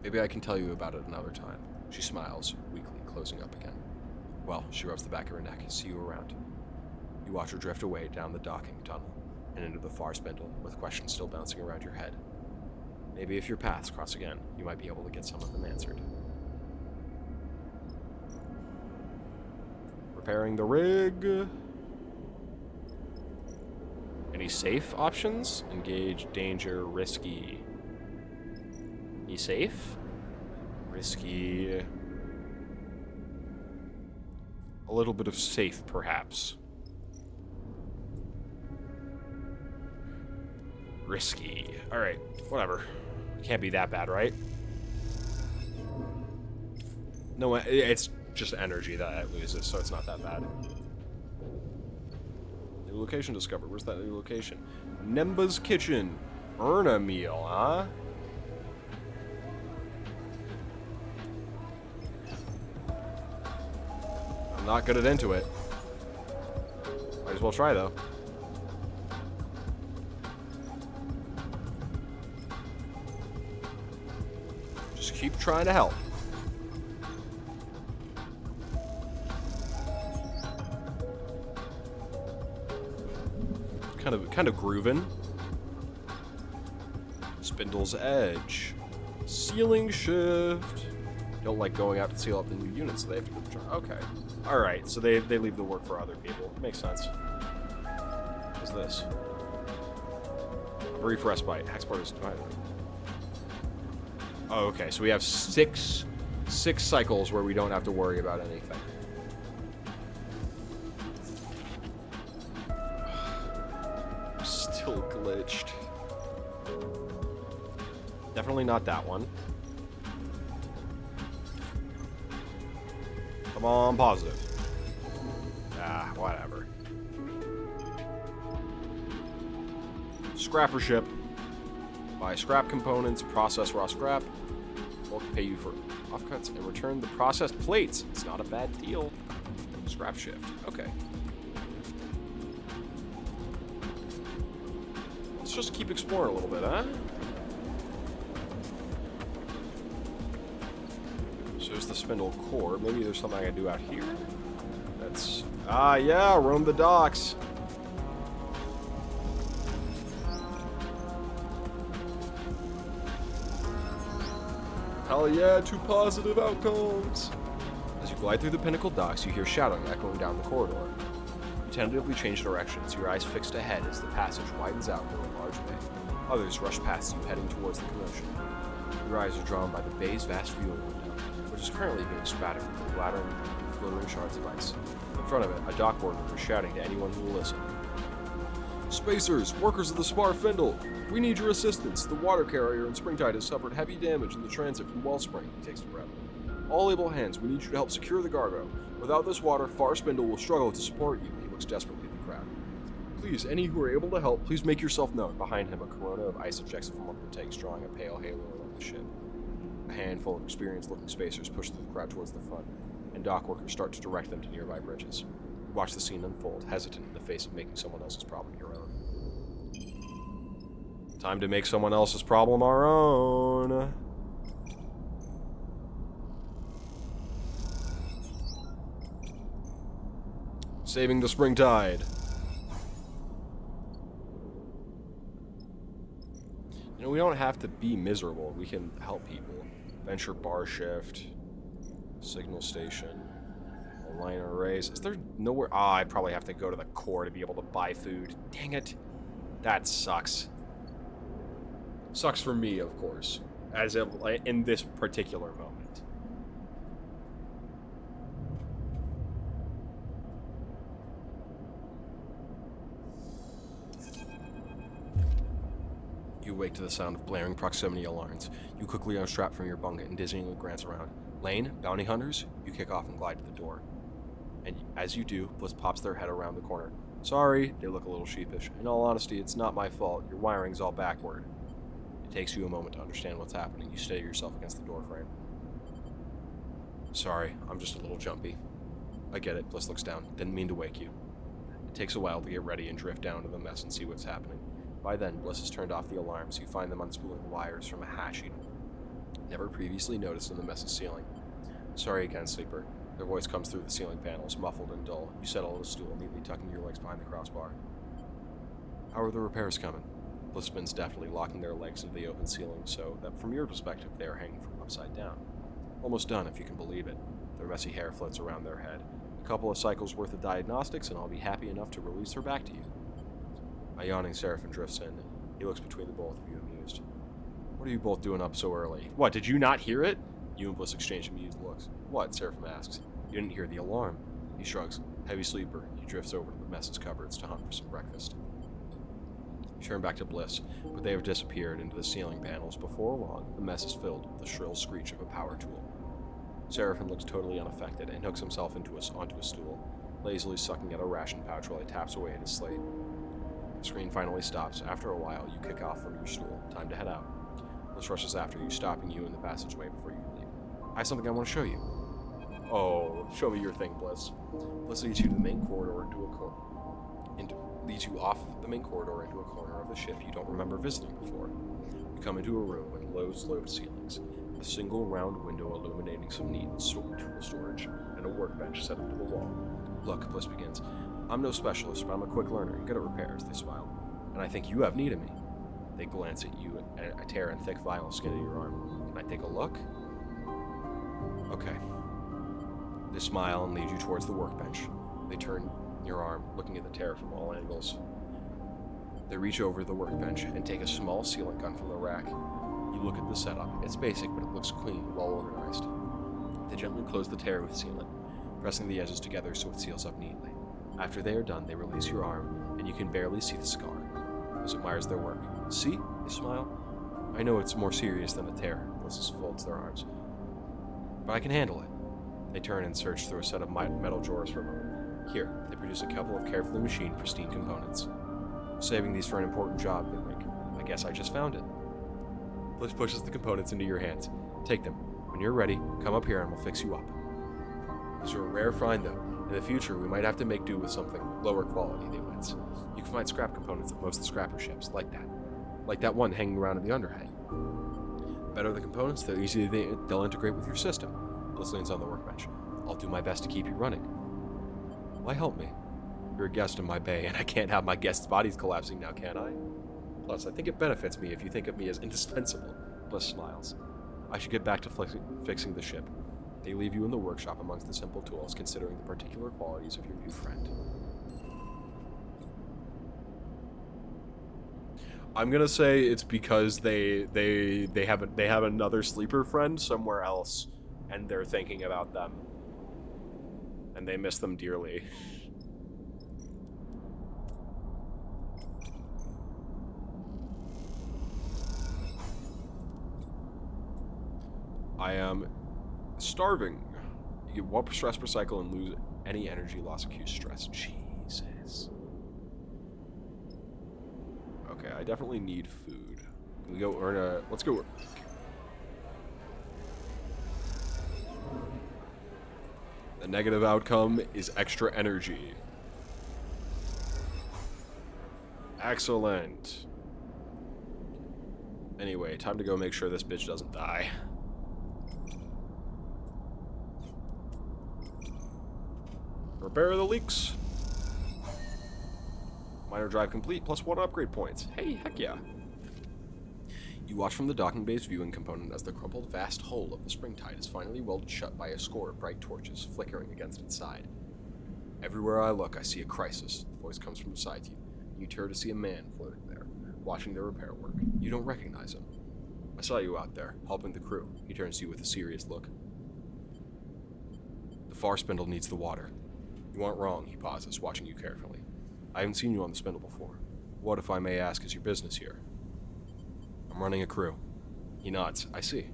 Maybe I can tell you about it another time. She smiles, weakly, closing up again. Well, she rubs the back of her neck. See you around. You watch her drift away down the docking tunnel and into the far spindle, with questions still bouncing around your head. Maybe if your paths cross again, you might be able to get some of them answered. Repairing the rig. Any safe options? Engage, danger, risky. Any safe? Risky. A little bit of safe, perhaps. Risky. Alright, whatever. Can't be that bad, right? No, it's just energy that it loses, so it's not that bad. New location discovered. Where's that new location? Nemba's Kitchen. Earn a meal, huh? I'm not good at into it. Might as well try, though. Just keep trying to help. Kind of grooving. Spindle's Edge. Sealing shift. Don't like going out to seal up the new units, so they have to go. Okay. Alright, so they leave the work for other people. Makes sense. What's this? A brief respite. Hexport is divided. Oh, okay, so we have six cycles where we don't have to worry about anything. Still glitched. Definitely not that one. Come on, positive. Ah, whatever. Scrapper ship. Buy scrap components, process raw scrap. We'll pay you for offcuts and return the processed plates. It's not a bad deal. Scrap shift. Okay. Let's just keep exploring a little bit, huh? So there's the spindle core. Maybe there's something I can do out here. That's... Ah, yeah, roam the docks. Hell yeah, 2 positive outcomes! As you glide through the Pinnacle docks, you hear shouting echoing down the corridor. You tentatively change directions, your eyes fixed ahead as the passage widens out through a large bay. Others rush past you, heading towards the commotion. Your eyes are drawn by the bay's vast viewing window, which is currently being spattered with glittering shards of ice. In front of it, a dock warden is shouting to anyone who will listen. Spacers, workers of the Spar Findle, we need your assistance. The water carrier in Springtide has suffered heavy damage in the transit from Wellspring. He takes a breath. All able hands, we need you to help secure the cargo. Without this water, Far Spindle will struggle to support you. He looks desperately at the crowd. Please, any who are able to help, please make yourself known. Behind him, a corona of ice ejects from one of the tanks, drawing a pale halo around the ship. A handful of experienced-looking spacers push through the crowd towards the front, and dock workers start to direct them to nearby bridges. You watch the scene unfold, hesitant in the face of making someone else's problem your own. Time to make someone else's problem our own. Saving the Springtide. You know, we don't have to be miserable. We can help people. Venture bar shift. Signal station. Line arrays. Is there nowhere? Ah, I probably have to go to the core to be able to buy food. Dang it. That sucks. Sucks for me, of course, as of in this particular moment. You wake to the sound of blaring proximity alarms. You quickly unstrap from your bunk and dizzyingly glance around. Lane, bounty hunters? You kick off and glide to the door. And as you do, Bliss pops their head around the corner. Sorry, they look a little sheepish. In all honesty, it's not my fault. Your wiring's all backward. It takes you a moment to understand what's happening. You steady yourself against the doorframe. Sorry, I'm just a little jumpy. I get it, Bliss looks down. Didn't mean to wake you. It takes a while to get ready and drift down to the mess and see what's happening. By then, Bliss has turned off the alarms. You find them unspooling wires from a hash sheet never previously noticed in the mess's ceiling. Sorry again, Sleeper. Their voice comes through the ceiling panels, muffled and dull. You settle at a stool, neatly tucking your legs behind the crossbar. How are the repairs coming? Bliss spins deftly, locking their legs into the open ceiling so that from your perspective they are hanging from upside down. Almost done, if you can believe it. Their messy hair floats around their head. A couple of cycles worth of diagnostics and I'll be happy enough to release her back to you. A yawning Seraphim drifts in. He looks between the both of you, amused. What are you both doing up so early? What, did you not hear it? You and Bliss exchange amused looks. What? Seraphim asks. You didn't hear the alarm. He shrugs. Heavy sleeper. He drifts over to the mess's cupboards to hunt for some breakfast. You turn back to Bliss, but they have disappeared into the ceiling panels. Before long, the mess is filled with the shrill screech of a power tool. Seraphim looks totally unaffected and hooks himself onto a stool, lazily sucking at a ration pouch while he taps away at his slate. The screen finally stops. After a while, you kick off from your stool. Time to head out. Bliss rushes after you, stopping you in the passageway before you can leave. I have something I want to show you. Oh, show me your thing, Bliss. Bliss leads you to the main corridor leads you off the main corridor into a corner of the ship you don't remember visiting before. You come into a room with low-sloped ceilings, a single round window illuminating some neat tool storage, and a workbench set into the wall. Look, Bliss begins. I'm no specialist, but I'm a quick learner and good at repairs, they smile. And I think you have need of me. They glance at you and I tear a thick vinyl skin of your arm. Can I take a look? Okay. They smile and lead you towards the workbench. They turn your arm, looking at the tear from all angles. They reach over the workbench and take a small sealant gun from the rack. You look at the setup. It's basic, but it looks clean and well organized. They gently close the tear with sealant, pressing the edges together so it seals up neatly. After they are done, they release your arm, and you can barely see the scar. Bliss admires their work. See? They smile. I know it's more serious than a tear. Bliss folds their arms. But I can handle it. They turn and search through a set of metal drawers for a moment. Here, they produce a couple of carefully machined, pristine components. Saving these for an important job, they wink. I guess I just found it. Bliss pushes the components into your hands. Take them. When you're ready, come up here and we'll fix you up. These are a rare find, though. In the future, we might have to make do with something lower quality, they wince. You can find scrap components at most of the scrapper ships, like that. Like that one hanging around in the underhead. The better the components, the easier they'll integrate with your system. Bliss leans on the workbench. I'll do my best to keep you running. Why help me? You're a guest in my bay, and I can't have my guests' bodies collapsing now, can I? Plus, I think it benefits me if you think of me as indispensable. Bliss smiles. I should get back to fixing the ship. They leave you in the workshop amongst the simple tools, considering the particular qualities of your new friend. I'm gonna say it's because they have another sleeper friend somewhere else, and they're thinking about them, and they miss them dearly. I am starving. You get 1 stress per cycle and lose any energy loss acute stress. Jesus. Okay, I definitely need food. Can we go earn a... Let's go... The negative outcome is extra energy. Excellent. Anyway, time to go make sure this bitch doesn't die. Repair the leaks. Minor drive complete, +1 upgrade points. Hey, heck yeah. You watch from the docking bay's viewing component as the crumpled vast hull of the Springtide is finally welded shut by a score of bright torches flickering against its side. Everywhere I look, I see a crisis. The voice comes from beside you. You turn to see a man floating there, watching the repair work. You don't recognize him. I saw you out there, helping the crew. He turns to you with a serious look. The Far Spindle needs the water. You aren't wrong, he pauses, watching you carefully. I haven't seen you on the Spindle before. What, if I may ask, is your business here? I'm running a crew. He nods. I see.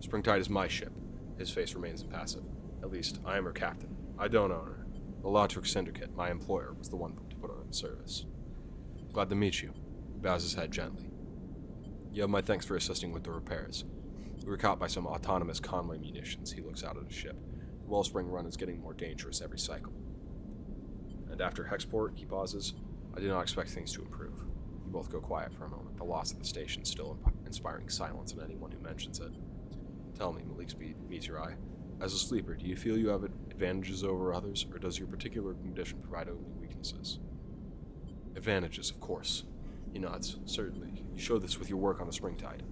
Springtide is my ship. His face remains impassive. At least, I am her captain. I don't own her. The Lautrec Syndicate, my employer, was the one to put her in service. Glad to meet you. He bows his head gently. You have my thanks for assisting with the repairs. We were caught by some autonomous Conway munitions. He looks out at his ship. The Wellspring run is getting more dangerous every cycle. And after Hexport, he pauses. I do not expect things to improve. You both go quiet for a moment, the loss of the station still inspiring silence in anyone who mentions it. Tell me, Malik's meets your eye. As a sleeper, do you feel you have advantages over others, or does your particular condition provide only weaknesses? Advantages, of course. He nods. Certainly. You show this with your work on the Springtide.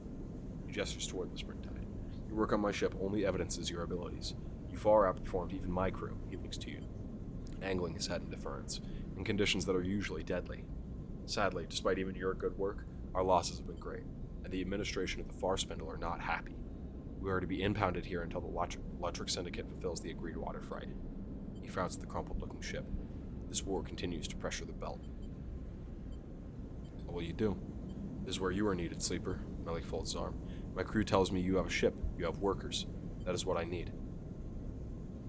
He gestures toward the Springtide. Your work on my ship only evidences your abilities. You far outperformed even my crew, he looks to you, angling his head in deference, in conditions that are usually deadly. Sadly, despite even your good work, our losses have been great, and the administration of the Far Spindle are not happy. We are to be impounded here until the Lautrec Syndicate fulfills the agreed water freight. He frowns at the crumpled-looking ship. This war continues to pressure the belt. What will you do? This is where you are needed, Sleeper. Malik folds his arm. My crew tells me you have a ship. You have workers. That is what I need.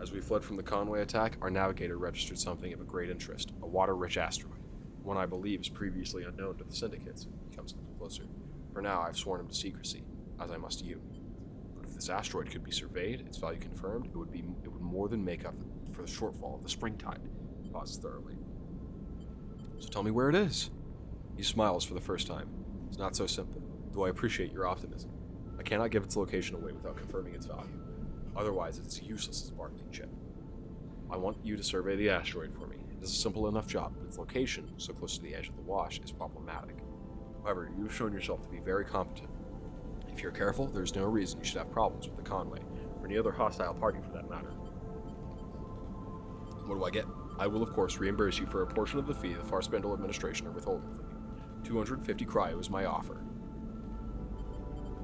As we fled from the Conway attack, our navigator registered something of a great interest, a water-rich asteroid, one I believe is previously unknown to the syndicates. He comes a little closer. For now, I've sworn him to secrecy, as I must you. But if this asteroid could be surveyed, its value confirmed, it would more than make up for the shortfall of the Springtide. He pauses thoroughly. So tell me where it is. He smiles for the first time. It's not so simple, though I appreciate your optimism. I cannot give its location away without confirming its value. Otherwise, it's useless as a bargaining chip. I want you to survey the asteroid for me. It is a simple enough job, but its location, so close to the edge of the wash, is problematic. However, you've shown yourself to be very competent. If you're careful, there's no reason you should have problems with the Conway, or any other hostile party for that matter. What do I get? I will, of course, reimburse you for a portion of the fee the Far Spindle administration are withholding from you. 250 cryo is my offer.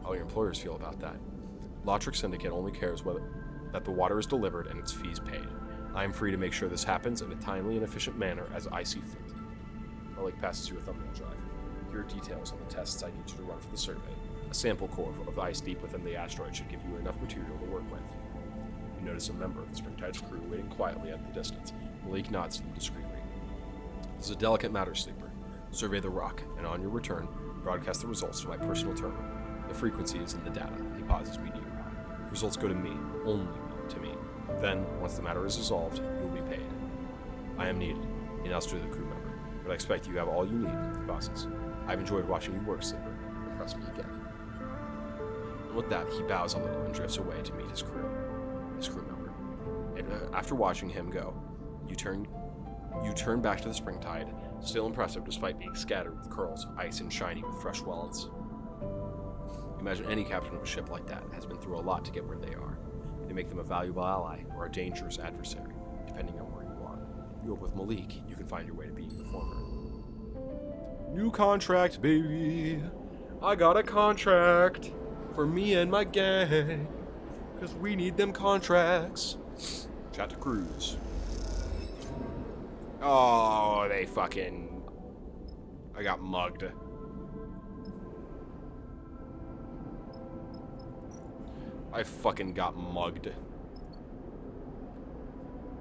How your employers feel about that? Lautrec Syndicate only cares that the water is delivered and its fees paid. I am free to make sure this happens in a timely and efficient manner as I see fit. Malik passes you a thumbnail drive. Here are details on the tests I need you to run for the survey. A sample core of the ice deep within the asteroid should give you enough material to work with. You notice a member of the Springtide's crew waiting quietly at the distance. Malik nods discreetly. This is a delicate matter, Sleeper. Survey the rock, and on your return, broadcast the results to my personal terminal. The frequency is in the data. He pauses me nearby. The results go to me, only to me. Then, once the matter is resolved, you will be paid. I am needed. He nods to the crew member. But I expect you have all you need, he pauses. I've enjoyed watching you work, Sleeper. Impress me again. And with that, he bows a little and drifts away to meet his crew member. And after watching him go, you turn back to the Springtide, still impressive despite being scattered with curls of ice and shiny with fresh wellets. Imagine any captain of a ship like that has been through a lot to get where they are. They make them a valuable ally or a dangerous adversary, depending on where you are. You go with Malik, you can find your way to being the former. New contract, baby. I got a contract for me and my gang, 'cause we need them contracts. Chat to cruise. Oh, they fucking... I got mugged. I fucking got mugged.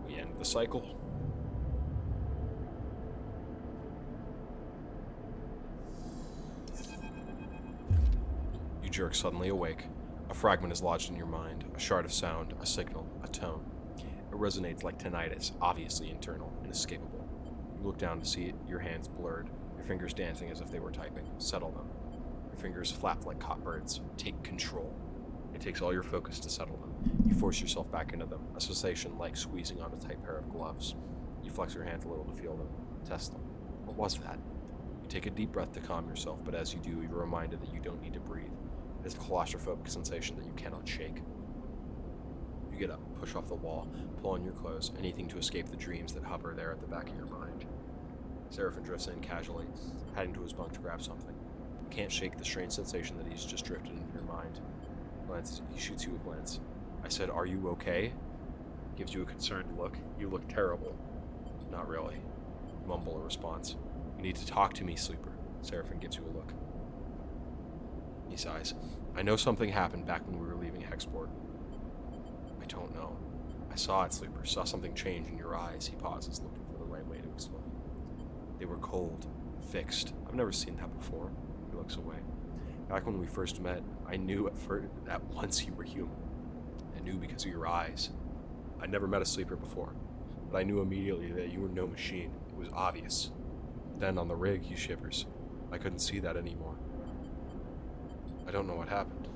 We end the cycle. You jerk suddenly awake. A fragment is lodged in your mind, a shard of sound, a signal, a tone. It resonates like tinnitus, obviously internal, inescapable. You look down to see it, your hands blurred, your fingers dancing as if they were typing. Settle them. Your fingers flap like caught birds. Take control. It takes all your focus to settle them. You force yourself back into them, a sensation like squeezing on a tight pair of gloves. You flex your hands a little to feel them, test them. What was that? You take a deep breath to calm yourself, but as you do, you're reminded that you don't need to breathe. It's a claustrophobic sensation that you cannot shake. You get up, push off the wall, pull on your clothes, anything to escape the dreams that hover there at the back of your mind. Seraphim drifts in casually, heading to his bunk to grab something. You can't shake the strange sensation that he's just drifted into your mind. He shoots you a glance. I said, "Are you okay?" Gives you a concerned look. You look terrible. Not really. You mumble a response. You need to talk to me, Sleeper. Seraphim gives you a look. He sighs. I know something happened back when we were leaving Hexport. I don't know. I saw it, Sleeper. Saw something change in your eyes. He pauses, looking for the right way to explain. They were cold. Fixed. I've never seen that before. He looks away. Back when we first met, I knew at once you were human. I knew because of your eyes. I'd never met a Sleeper before, but I knew immediately that you were no machine. It was obvious. Then on the rig, he shivers. I couldn't see that anymore. I don't know what happened.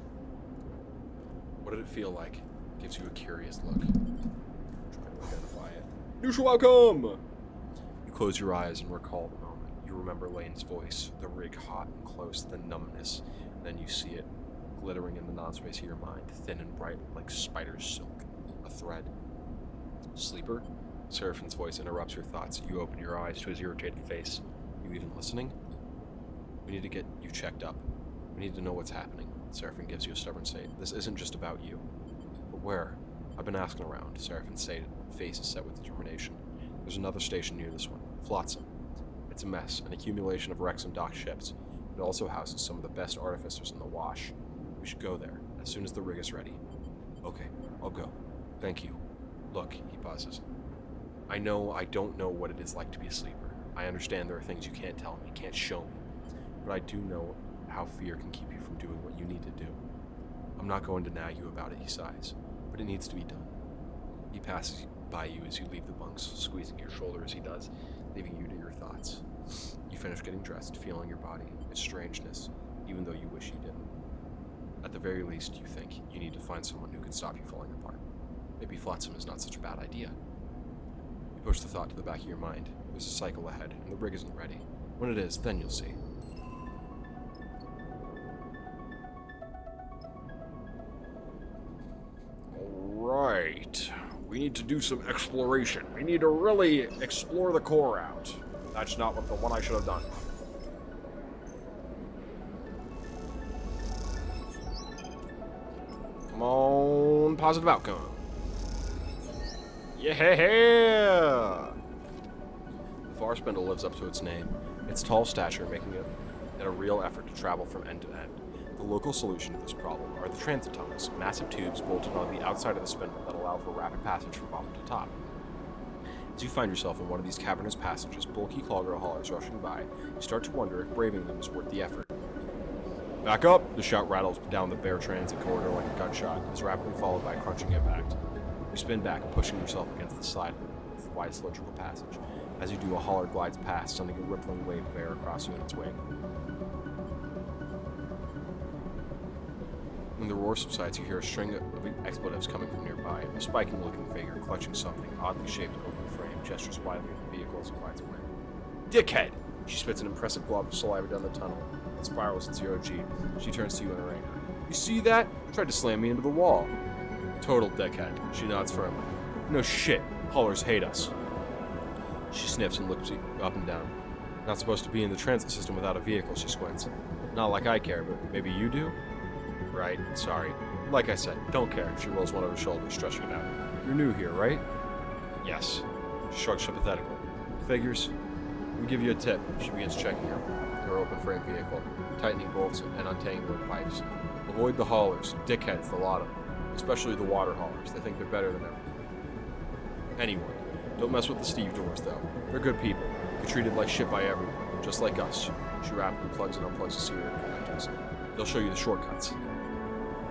What did it feel like? Gives you a curious look. Trying to identify it. Neutral outcome! You close your eyes and recall the moment. You remember Lane's voice, the rig hot and close, the numbness. Then you see it, glittering in the non-space of your mind, thin and bright like spider's silk. A thread. Sleeper? Seraphim's voice interrupts your thoughts. You open your eyes to his irritated face. You even listening? We need to get you checked up. We need to know what's happening. Seraphim gives you a stubborn say. This isn't just about you. But where? I've been asking around. Seraphin's face is set with determination. There's another station near this one. Flotsam. It's a mess, an accumulation of wrecks and docked ships. It also houses some of the best artificers in the Wash. We should go there, as soon as the rig is ready. Okay, I'll go. Thank you. Look, he pauses. I know I don't know what it is like to be a Sleeper. I understand there are things you can't tell me, can't show me. But I do know how fear can keep you from doing what you need to do. I'm not going to nag you about it, he sighs. But it needs to be done. He passes by you as you leave the bunks, squeezing your shoulder as he does, leaving you to your thoughts. You finish getting dressed, feeling your body, its strangeness, even though you wish you didn't. At the very least, you think you need to find someone who can stop you falling apart. Maybe Flotsam is not such a bad idea. You push the thought to the back of your mind. There's a cycle ahead, and the rig isn't ready. When it is, then you'll see. Alright. We need to do some exploration. We need to really explore the core out. That's not what the one I should have done. Come on, positive outcome. Yeah! The Far Spindle lives up to its name, its tall stature making it a real effort to travel from end to end. The local solution to this problem are the transit tunnels, massive tubes bolted on the outside of the spindle that allow for rapid passage from bottom to top. As you find yourself in one of these cavernous passages, bulky cargo haulers rushing by, you start to wonder if braving them is worth the effort. Back up! The shout rattles down the bare transit corridor like a gunshot, and is rapidly followed by a crunching impact. You spin back, pushing yourself against the side of the wide cylindrical passage. As you do, a hauler glides past, sending a rippling wave of air across you in its wake. When the roar subsides, you hear a string of expletives coming from nearby. A spiking-looking figure, clutching something oddly shaped open frame, gestures wildly at the vehicle as it glides away. Dickhead! She spits an impressive glob of saliva down the tunnel. It spirals in 0G. She turns to you in her anger. You see that? Tried to slam me into the wall. Total dickhead. She nods firmly. No shit. Haulers hate us. She sniffs and looks up and down. Not supposed to be in the transit system without a vehicle, she squints. Not like I care, but maybe you do? Right, sorry. Like I said, don't care. She rolls one of her shoulders, stretching it out. You're new here, right? Yes. She shrugs sympathetically. Figures? We give you a tip. She begins checking her open frame vehicle, tightening bolts and untangling pipes. Avoid the haulers. Dickheads, the lot of them. Especially the water haulers. They think they're better than everyone. Anyway, don't mess with the stevedores, though. They're good people. Get treated like shit by everyone. Just like us. She rapidly plugs and unplugs the serial connectors. They'll show you the shortcuts.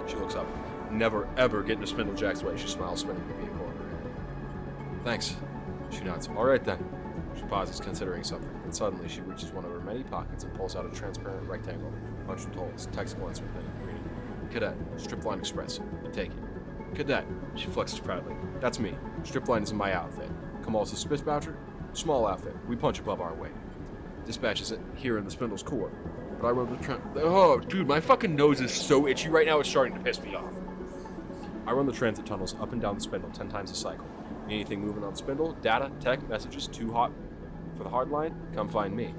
She looks up. Never, ever get into Spindlejack's way. She smiles, spinning the vehicle in her hand. Thanks. She nods. All right, then. She pauses, considering something, and suddenly she reaches one of her many pockets and pulls out a transparent rectangle, punched with holes, text glance within it, reading, Cadet, Stripline Express. Take it. Cadet, she flexes proudly. That's me. Stripline is in my outfit. Kamal's a Spitboucher? Small outfit. We punch above our weight. Dispatch is here in the Spindle's core. But I run the oh, dude, my fucking nose is so itchy right now, it's starting to piss me off. I run the transit tunnels up and down the Spindle 10 times a cycle. Anything moving on the Spindle, data, tech, messages, too hot for the hard line, come find me.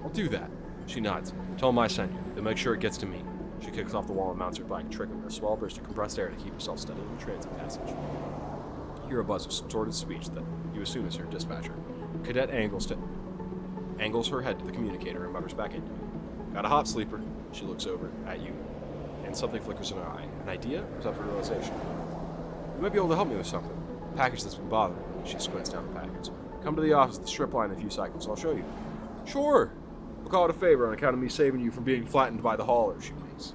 I'll do that. She nods. Tell him I sent you, then make sure it gets to me. She kicks off the wall and mounts her bike, triggering a small burst of compressed air to keep herself steady in the transit passage. You hear a buzz of distorted speech that you assume is her dispatcher. Cadet angles her head to the communicator and mutters back into it. Got a hot sleeper. She looks over at you, and something flickers in her eye. An idea? Or something for realization? You might be able to help me with something. A package that's been bothering me. She squints down the package. Come to the office at the strip line in a few cycles. I'll show you. Sure. We'll call it a favor on account of me saving you from being flattened by the hauler, she winks.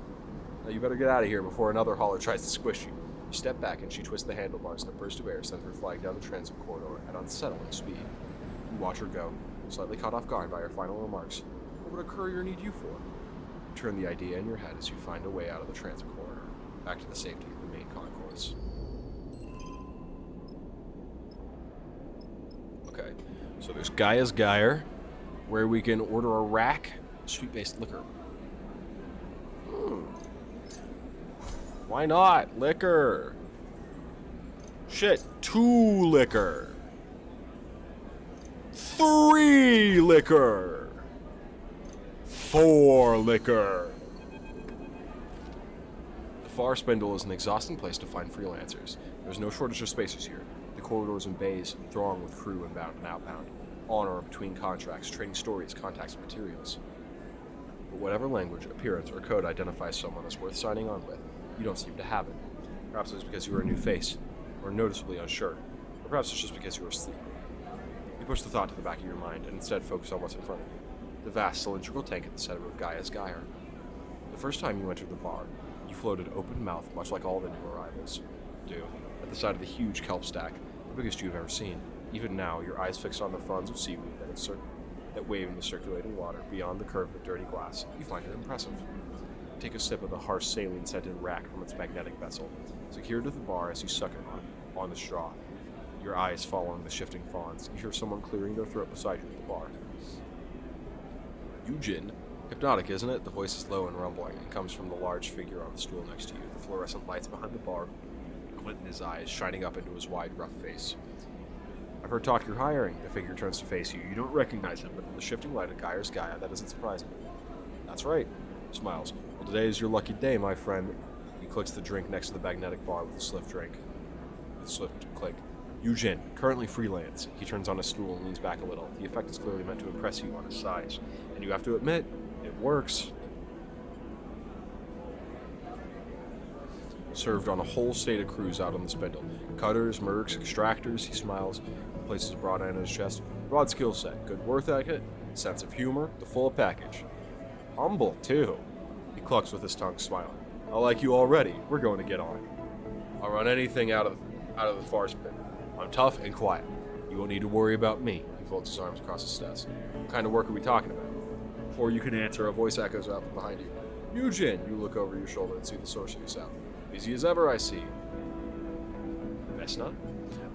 Now you better get out of here before another hauler tries to squish you. You step back and she twists the handlebars and a burst of air sends her flying down the transit corridor at unsettling speed. You watch her go, slightly caught off guard by her final remarks. What would a courier need you for? You turn the idea in your head as you find a way out of the transit corridor, back to the safety of the main concourse. Okay, so there's Gaia's Geyer, where we can order a rack sweet-based liquor. Why not? Liquor. Shit, 2 liquor. 3 liquor. 4 liquor. The Far Spindle is an exhausting place to find freelancers. There's no shortage of spacers here. The corridors and bays throng with crew inbound and outbound, on or between contracts, trading stories, contacts, and materials. But whatever language, appearance, or code identifies someone as worth signing on with, you don't seem to have it. Perhaps it's because you are a new face, or noticeably unsure, or perhaps it's just because you are asleep. You push the thought to the back of your mind and instead focus on what's in front of you, the vast cylindrical tank at the center of Gaia's Geyer. The first time you entered the bar, you floated open-mouthed, much like all the new arrivals do, at the side of the huge kelp stack, the biggest you've ever seen. Even now, your eyes fixed on the fronds of seaweed that wave in the circulating water beyond the curve of the dirty glass, you find it impressive. Take a sip of the harsh saline-scented rack from its magnetic vessel, secured to the bar as you suck it on the straw. Your eyes following the shifting fronds, you hear someone clearing their throat beside you at the bar. Eugen. Hypnotic, isn't it? The voice is low and rumbling, and comes from the large figure on the stool next to you. The fluorescent lights behind the bar glint in his eyes, shining up into his wide, rough face. I've heard talk you're hiring. The figure turns to face you. You don't recognize him, but in the shifting light of Gaia's Gaia, that isn't surprising. That's right. Smiles. Well, today is your lucky day, my friend. He clicks the drink next to the magnetic bar with a swift click. Eugen, currently freelance. He turns on a stool and leans back a little. The effect is clearly meant to impress you on his size. And you have to admit, it works. Served on a whole state of crews out on the Spindle. Cutters, mercs, extractors, he smiles. places a broad hand on his chest. Broad skill set, good work ethic, sense of humor, the full package. Humble, too. He clucks with his tongue, smiling. I like you already. We're going to get on. I'll run anything out of the farce pit. I'm tough and quiet. You won't need to worry about me. He folds his arms across his desk. What kind of work are we talking about? Before you can answer, a voice echoes out from behind you. Eugen! You look over your shoulder and see the source of your sound. Busy as ever, I see. Vesna?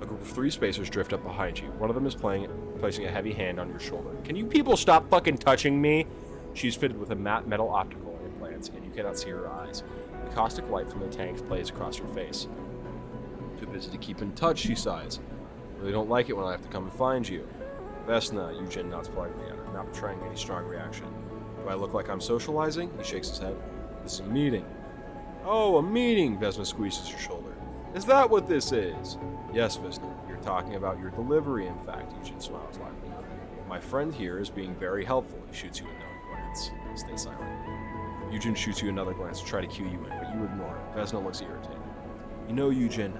A group of 3 spacers drift up behind you. One of them is placing a heavy hand on your shoulder. Can you people stop fucking touching me? She's fitted with a matte metal optical implants, and you cannot see her eyes. The caustic light from the tank plays across her face. Too busy to keep in touch, she sighs. Really don't like it when I have to come and find you. Vesna, Eugen nods politely at her, not betraying any strong reaction. Do I look like I'm socializing? He shakes his head. This is a meeting. Oh, a meeting, Vesna squeezes her shoulder. Is that what this is? Yes, Vesna. You're talking about your delivery, in fact, Eugen smiles lightly. My friend here is being very helpful. He shoots you a glance. Stay silent. Eugen shoots you another glance to try to cue you in, but you ignore it. Vesna looks irritated. You know, Eugen,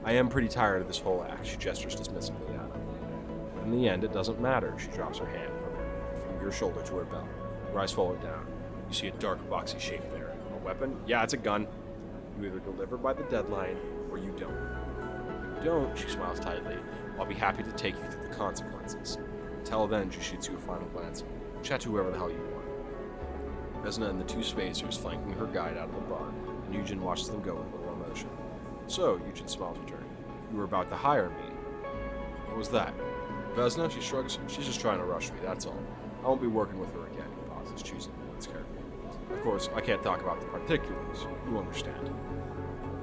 I am pretty tired of this whole act. She gestures dismissively at him. But in the end, it doesn't matter. She drops her hand from your shoulder to her belt. Her eyes follow down. You see a dark, boxy shape there. A weapon? Yeah, it's a gun. You either deliver by the deadline, or you don't. If you don't, she smiles tightly, I'll be happy to take you through the consequences. Until then, she shoots you a final glance. Chat to whoever the hell you want. Vesna and the 2 spacers flanking her guide out of the bar, and Eugen watches them go with little emotion. So, Eugen smiles at her. You were about to hire me. What was that? Vesna, she shrugs. She's just trying to rush me, that's all. I won't be working with her again. He pauses, choosing words carefully. Of course, I can't talk about the particulars. You understand.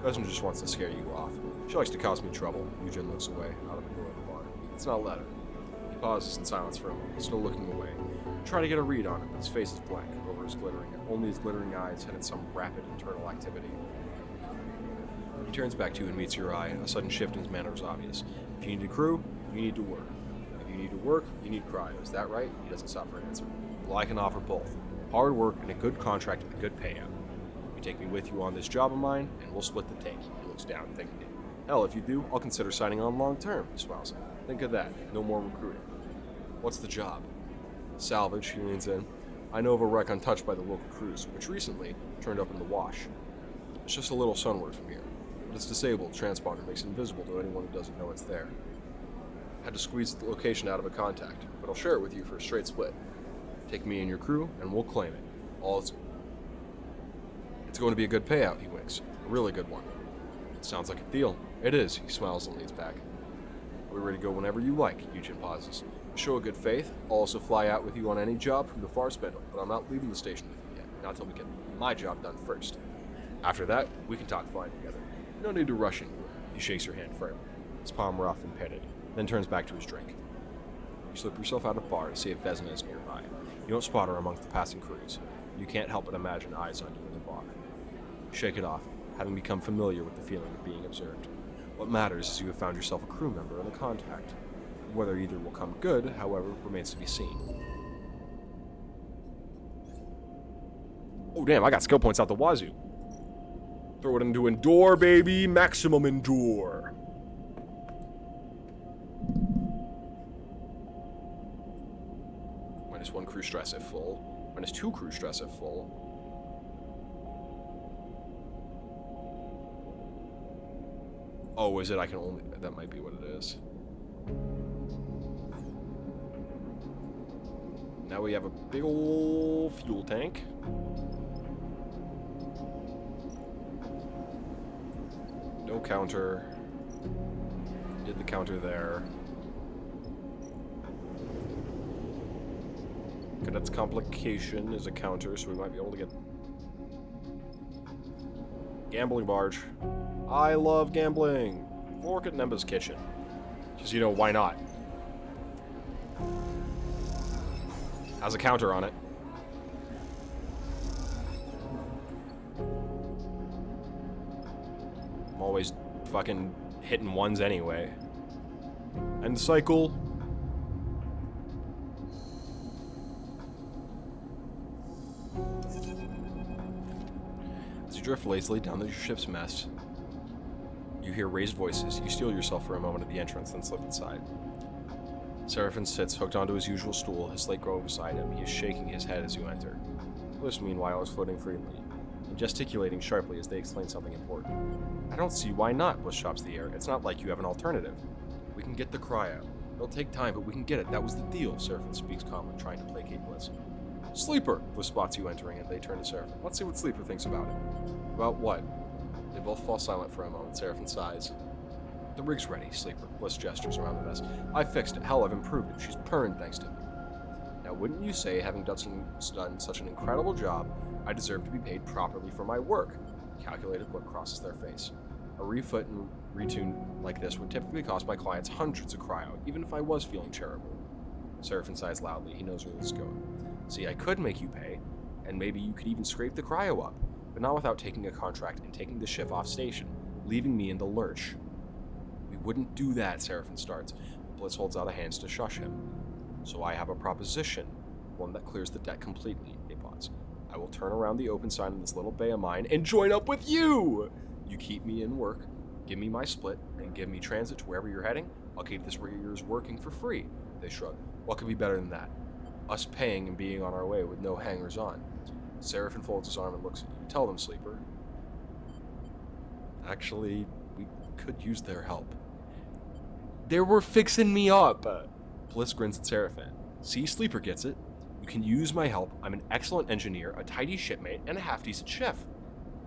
Vesna just wants to scare you off. She likes to cause me trouble. Eugen looks away, out of the door of the bar. It's not a letter. He pauses in silence for a moment, still looking away. I try to get a read on him, but his face is blank. Over only his glittering eyes hinted some rapid internal activity. He turns back to you and meets your eye. A sudden shift in his manner is obvious. If you need a crew, you need to work. If you need to work, you need cryo. Is that right? He doesn't stop for an answer. Well, I can offer both. Hard work and a good contract with a good payout. You take me with you on this job of mine, and we'll split the take. He looks down, thinking it. Hell, if you do, I'll consider signing on long term, he smiles. Think of that. No more recruiting. What's the job? Salvage, he leans in. I know of a wreck untouched by the local crews, which recently turned up in the wash. It's just a little sunward from here. But it's disabled. Transponder makes it invisible to anyone who doesn't know it's there. Had to squeeze the location out of a contact, but I'll share it with you for a straight split. Take me and your crew, and we'll claim it. It's going to be a good payout, he winks. A really good one. It sounds like a deal. It is, he smiles and leans back. We're ready to go whenever you like, Eugen pauses. Show a good faith. I'll also fly out with you on any job from the far spindle, but I'm not leaving the station with you yet. Not till we get my job done first. After that, we can talk flying together. No need to rush anywhere. He shakes her hand firmly, his palm rough and pitted, then turns back to his drink. You slip yourself out of the bar to see if Vesna is nearby. You don't spot her amongst the passing crews. You can't help but imagine eyes on you in the bar. You shake it off, having become familiar with the feeling of being observed. What matters is you have found yourself a crew member and a contact. Whether either will come good, however, remains to be seen. Oh damn, I got skill points out the wazoo. Throw it into Endure, baby! Maximum Endure! -1 crew stress if full. -2 crew stress if full. Oh, is it? I can only... That might be what it is. Now we have a big ol' fuel tank. No counter. Did the counter there. Cadet's complication is a counter, so we might be able to get... Gambling barge. I love gambling. Work at Nemba's kitchen. Just, you know, why not? Has a counter on it. I'm always fucking hitting ones anyway. End cycle. As you drift lazily down the ship's mess, you hear raised voices. You steel yourself for a moment at the entrance, then slip inside. Seraphin sits hooked onto his usual stool, his slate growing beside him. He is shaking his head as you enter. Bliss, meanwhile, is floating freely and gesticulating sharply as they explain something important. I don't see why not, Bliss chops the air. It's not like you have an alternative. We can get the cryo. It'll take time, but we can get it. That was the deal. Seraphin speaks calmly, trying to placate Bliss. Sleeper! Bliss spots you entering, and they turn to Seraphin. Let's see what Sleeper thinks about it. About what? They both fall silent for a moment. Seraphin sighs. The rig's ready, Sleeper. Bliss gestures around the mess. I fixed it. Hell, I've improved it. She's purring thanks to me. Now, wouldn't you say, having done such an incredible job, I deserve to be paid properly for my work? A calculated look crosses their face. A refit and retune like this would typically cost my clients hundreds of cryo, even if I was feeling charitable. Seraphin sighs loudly. He knows where this is going. See, I could make you pay, and maybe you could even scrape the cryo up, but not without taking a contract and taking the ship off station, leaving me in the lurch. We wouldn't do that, Seraphin starts. Bliss holds out a hand to shush him. So I have a proposition, one that clears the debt completely. They pause. I will turn around the open sign in this little bay of mine and join up with you! You keep me in work, give me my split, and give me transit to wherever you're heading. I'll keep this rig of yours working for free. They shrug. What could be better than that? Us paying and being on our way with no hangers-on. Seraphin folds his arm and looks at you. Tell them, Sleeper. Actually, we could use their help. They were fixing me up! Bliss grins at Seraphin. See, Sleeper gets it. You can use my help. I'm an excellent engineer, a tidy shipmate, and a half-decent chef.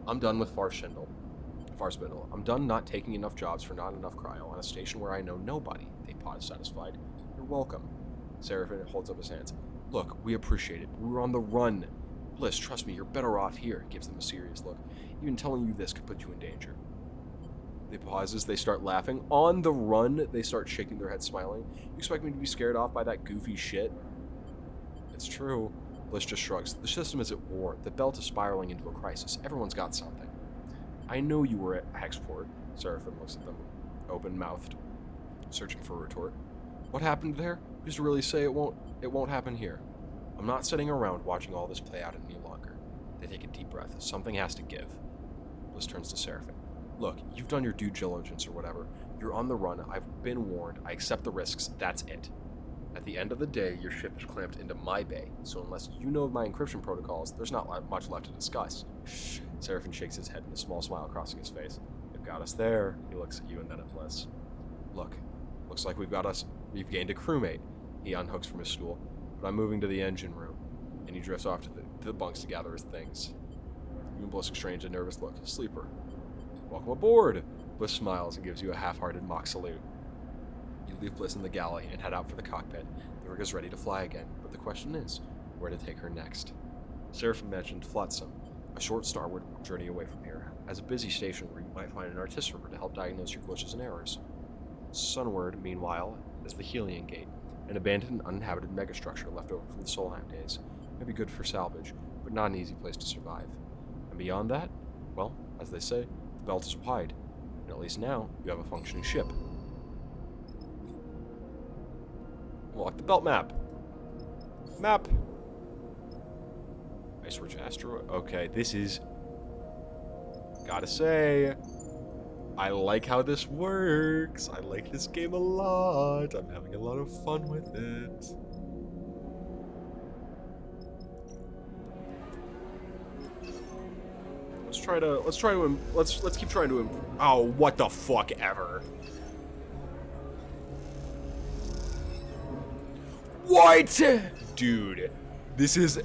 I'm done with Farspindle. I'm done not taking enough jobs for not enough cryo on a station where I know nobody. They pause, satisfied. You're welcome. Seraphin holds up his hands. Look, we appreciate it. We were on the run. Bliss, trust me, you're better off here. Gives them a serious look. Even telling you this could put you in danger. They pauses, they start laughing. On the run, they start shaking their heads, smiling. You expect me to be scared off by that goofy shit? It's true. Bliss just shrugs. The system is at war. The belt is spiraling into a crisis. Everyone's got something. I know you were at Hexport. Seraphin looks at them, open-mouthed, searching for a retort. What happened there? Who's to really say it won't happen here? I'm not sitting around watching all this play out any longer. They take a deep breath. Something has to give. Bliss turns to Seraphin. Look, you've done your due diligence or whatever. You're on the run. I've been warned. I accept the risks. That's it. At the end of the day, your ship is clamped into my bay, so unless you know my encryption protocols, there's not much left to discuss. Seraphin shakes his head and a small smile crossing his face. They've got us there. He looks at you and then at Bliss. Look, looks like we've gained a crewmate. He unhooks from his stool. But I'm moving to the engine room. And he drifts off to the bunks to gather his things. You and Bliss exchange a nervous look. Sleeper. Welcome aboard! Bliss smiles and gives you a half-hearted mock salute. You leave Bliss in the galley and head out for the cockpit. The rig is ready to fly again, but the question is, where to take her next? Seraphin mentioned Flotsam, a short starward journey away from here, as a busy station where you might find an artificer to help diagnose your glitches and errors. Sunward, meanwhile, is the Helion Gate, an abandoned, uninhabited megastructure left over from the Solheim days. Maybe good for salvage, but not an easy place to survive. And beyond that, well, as they say, the belt is wide, and at least now you have a functioning ship. Unlock the belt map. Map. Ice Ridge Asteroid. Okay, this is... Gotta say, I like how this works. I like this game a lot. I'm having a lot of fun with it. Let's keep trying to oh, what the fuck ever. What? Dude, this is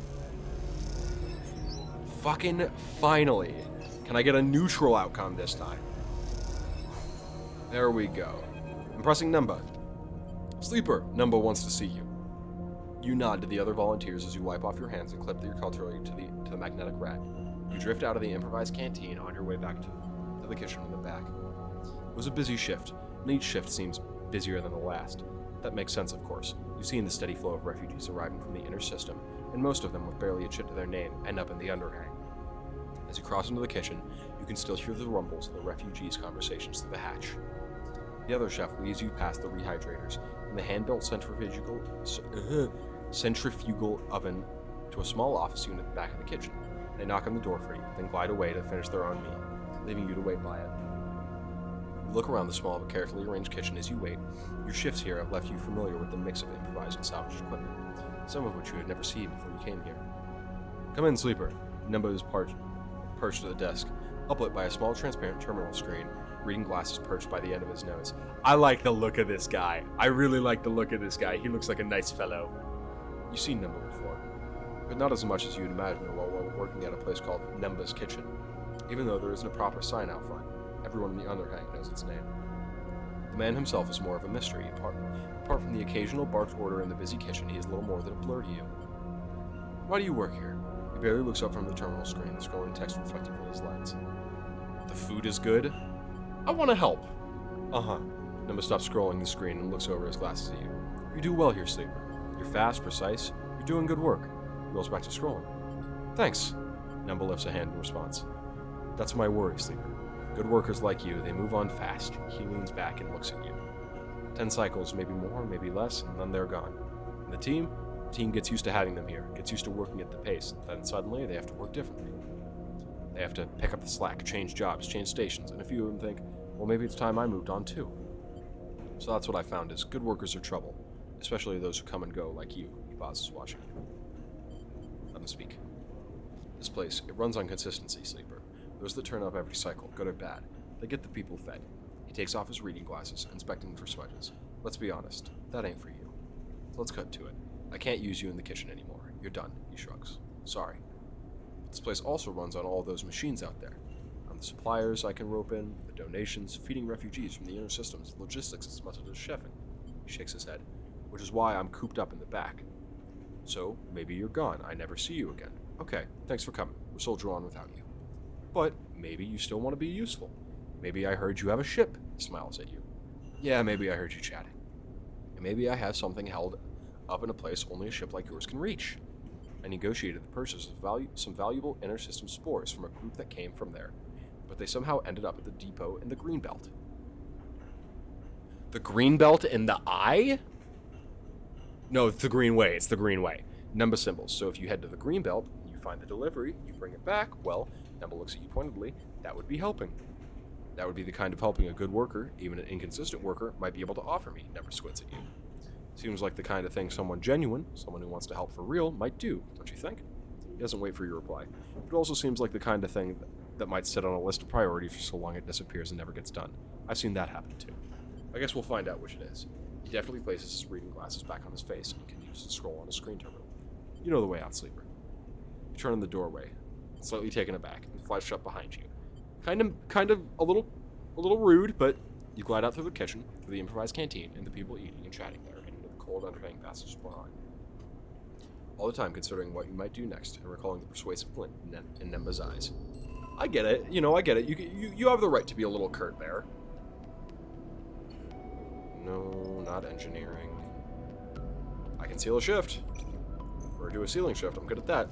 fucking finally. Can I get a neutral outcome this time? There we go. I'm pressing Numba. Sleeper, Numba wants to see you. You nod to the other volunteers as you wipe off your hands and clip your cutlery to the magnetic rack. You drift out of the improvised canteen on your way back to the kitchen in the back. It was a busy shift, and each shift seems busier than the last. That makes sense, of course. You've seen the steady flow of refugees arriving from the inner system, and most of them, with barely a chit to their name, end up in the underhang. As you cross into the kitchen, you can still hear the rumbles of the refugees' conversations through the hatch. The other chef leads you past the rehydrators and the hand-built centrifugal oven to a small office unit at the back of the kitchen. They knock on the door for you, then glide away to finish their own meal, leaving you to wait by it. You look around the small but carefully arranged kitchen as you wait. Your shifts here have left you familiar with the mix of improvised and salvaged equipment, some of which you had never seen before you came here. Come in, sleeper. Nembo is perched at the desk, uplit by a small transparent terminal screen, reading glasses perched by the end of his nose. I like the look of this guy. I really like the look of this guy. He looks like a nice fellow. You've seen Nembo before, but not as much as you'd imagine while working at a place called Nemba's Kitchen. Even though there isn't a proper sign out front, everyone in the underhang knows its name. The man himself is more of a mystery. Apart from the occasional barked order in the busy kitchen, he is little more than a blur to you. Why do you work here? He barely looks up from the terminal screen, the scrolling text reflected from his lens. The food is good? I want to help. Uh-huh. Nemba stops scrolling the screen and looks over his glasses at you. You do well here, sleeper. You're fast, precise. You're doing good work. He rolls back to scrolling. Thanks. Nemba lifts a hand in response. That's my worry, sleeper. Good workers like you, they move on fast. He leans back and looks at you. 10 cycles, maybe more, maybe less, and then they're gone. And the team gets used to having them here, gets used to working at the pace, and then suddenly they have to work differently. They have to pick up the slack, change jobs, change stations, and a few of them think, well, maybe it's time I moved on too. So that's what I found is good workers are trouble, especially those who come and go like you. He pauses, watching you. Let him speak. This place, it runs on consistency, sleeper. Those that turn up every cycle, good or bad, they get the people fed. He takes off his reading glasses, inspecting them for smudges. Let's be honest, that ain't for you. So let's cut to it. I can't use you in the kitchen anymore. You're done, he shrugs. Sorry. This place also runs on all those machines out there. On the suppliers I can rope in, the donations, feeding refugees from the inner systems, logistics as much as chefing. He shakes his head, which is why I'm cooped up in the back. So, maybe you're gone. I never see you again. Okay, thanks for coming. We'll soldier on without you. But maybe you still want to be useful. Maybe I heard you have a ship, he smiles at you. Yeah, maybe I heard you chatting. And maybe I have something held up in a place only a ship like yours can reach. I negotiated the purchase of some valuable inter-system spores from a group that came from there, but they somehow ended up at the depot in the Greenbelt. The Greenbelt in the eye? No, it's the Greenway. It's the Greenway. Nemba symbols. So if you head to the Greenbelt, you find the delivery, you bring it back, well, Nemba looks at you pointedly, that would be helping. That would be the kind of helping a good worker, even an inconsistent worker, might be able to offer me, Nemba squints at you. Seems like the kind of thing someone genuine, someone who wants to help for real, might do, don't you think? He doesn't wait for your reply. It also seems like the kind of thing that might sit on a list of priorities for so long it disappears and never gets done. I've seen that happen too. I guess we'll find out which it is. He definitely places his reading glasses back on his face and continues to scroll on his screen terminal. You know the way out, sleeper. You turn in the doorway, slightly taken aback, and flash shut behind you. Kind of a little rude, but you glide out through the kitchen, through the improvised canteen, and the people eating and chatting there, and into the cold underhang passage behind. All the time considering what you might do next, and recalling the persuasive glint in Nemba's eyes. I get it, I get it. You have the right to be a little curt there. No, not engineering. I can seal a shift. Or do a sealing shift, I'm good at that.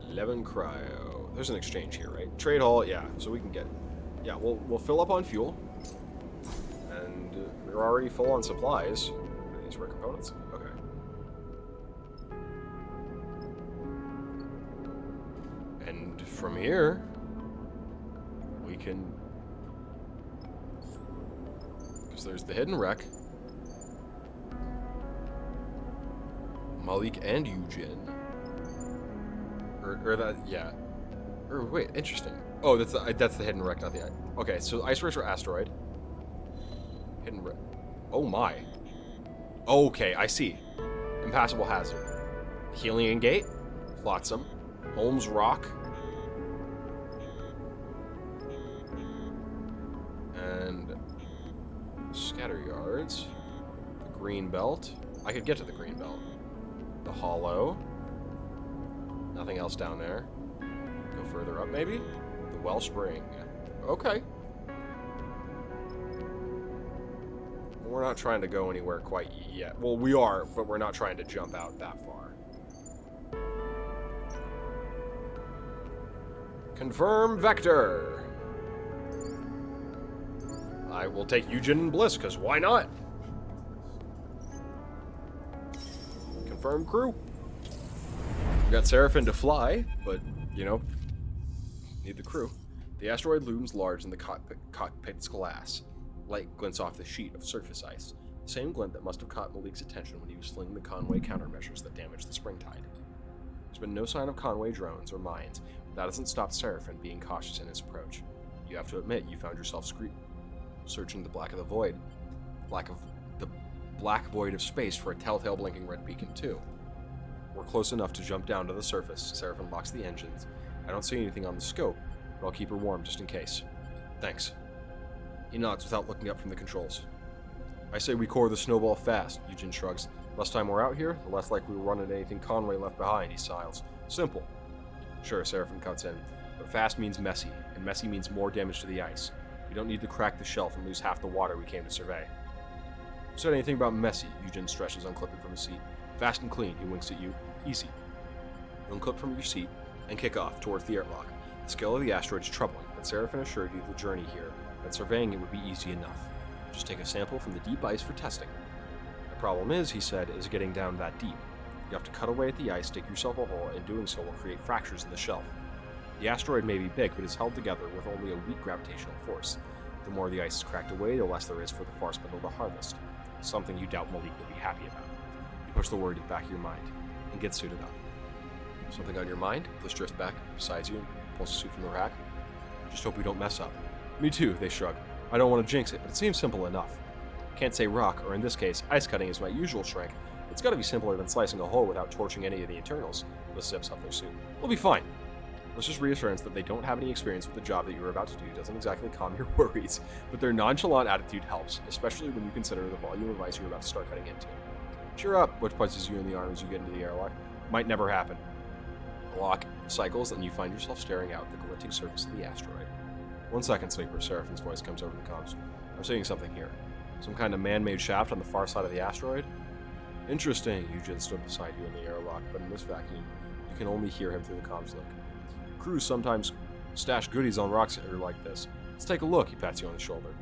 11 cryo. There's an exchange here, right? Trade hall, yeah, so we can get... Yeah, we'll fill up on fuel. And we're already full on supplies. Are these rare components? Okay. And from here, we can... Because there's the hidden wreck. Malik and Eugen. Or that, yeah. Or wait, interesting. Oh, that's the hidden wreck, not the... Okay, so Ice Racer Asteroid. Hidden wreck. Oh my. Okay, I see. Impassable Hazard. Helium Gate. Flotsam. Holmes Rock. And... Scatter Yards. The Green Belt. I could get to the Green Belt. The Hollow. Nothing else down there. Go further up, maybe? The Wellspring. Okay. We're not trying to go anywhere quite yet. Well, we are, but we're not trying to jump out that far. Confirm Vector. I will take Eugen and Bliss, because why not? Confirm crew. We got Seraphim to fly, but, Need the crew. The asteroid looms large in the cockpit's glass. Light glints off the sheet of surface ice, the same glint that must have caught Malik's attention when he was flinging the Conway countermeasures that damaged the springtide. There's been no sign of Conway drones or mines, but that hasn't stopped Seraphin being cautious in his approach. You have to admit, you found yourself searching the black void of space for a telltale blinking red beacon too. We're close enough to jump down to the surface. Seraphin locks the engines. I don't see anything on the scope, but I'll keep her warm just in case. Thanks. He nods without looking up from the controls. I say we core the snowball fast, Eugen shrugs. Less time we're out here, the less likely we'll run into anything Conway left behind, he sighs. Simple. Sure, Seraphin cuts in. But fast means messy, and messy means more damage to the ice. We don't need to crack the shelf and lose half the water we came to survey. Who said anything about messy? Eugen stretches, unclipping from his seat. Fast and clean, he winks at you. Easy. You unclip from your seat and kick off towards the airlock. The scale of the asteroid is troubling, but Seraphin assured you the journey here, that surveying it would be easy enough. Just take a sample from the deep ice for testing. The problem is, he said, is getting down that deep. You have to cut away at the ice, dig yourself a hole, and doing so will create fractures in the shelf. The asteroid may be big, but is held together with only a weak gravitational force. The more the ice is cracked away, the less there is for the far spindle to harvest. Something you doubt Malik will be happy about. You push the word to the back of your mind, and get suited up. Something on your mind? Bliss drifts back beside you and pulls a suit from the rack. Just hope we don't mess up. Me too, they shrug. I don't want to jinx it, but it seems simple enough. Can't say rock, or in this case, ice cutting is my usual strength. It's gotta be simpler than slicing a hole without torching any of the internals. Bliss zips up their suit. We'll be fine. Bliss's reassurance that they don't have any experience with the job that you're about to do doesn't exactly calm your worries, but their nonchalant attitude helps, especially when you consider the volume of ice you're about to start cutting into. Cheer up, which punches you in the arm as you get into the airlock. Might never happen. The lock cycles, and you find yourself staring out the glinting surface of the asteroid. 1 second, Sleeper. Seraphin's voice comes over the comms. I'm seeing something here. Some kind of man-made shaft on the far side of the asteroid? Interesting. Eugen stood beside you in the airlock, but in this vacuum, you can only hear him through the comms link. Crews sometimes stash goodies on rocks that are like this. Let's take a look, he pats you on the shoulder.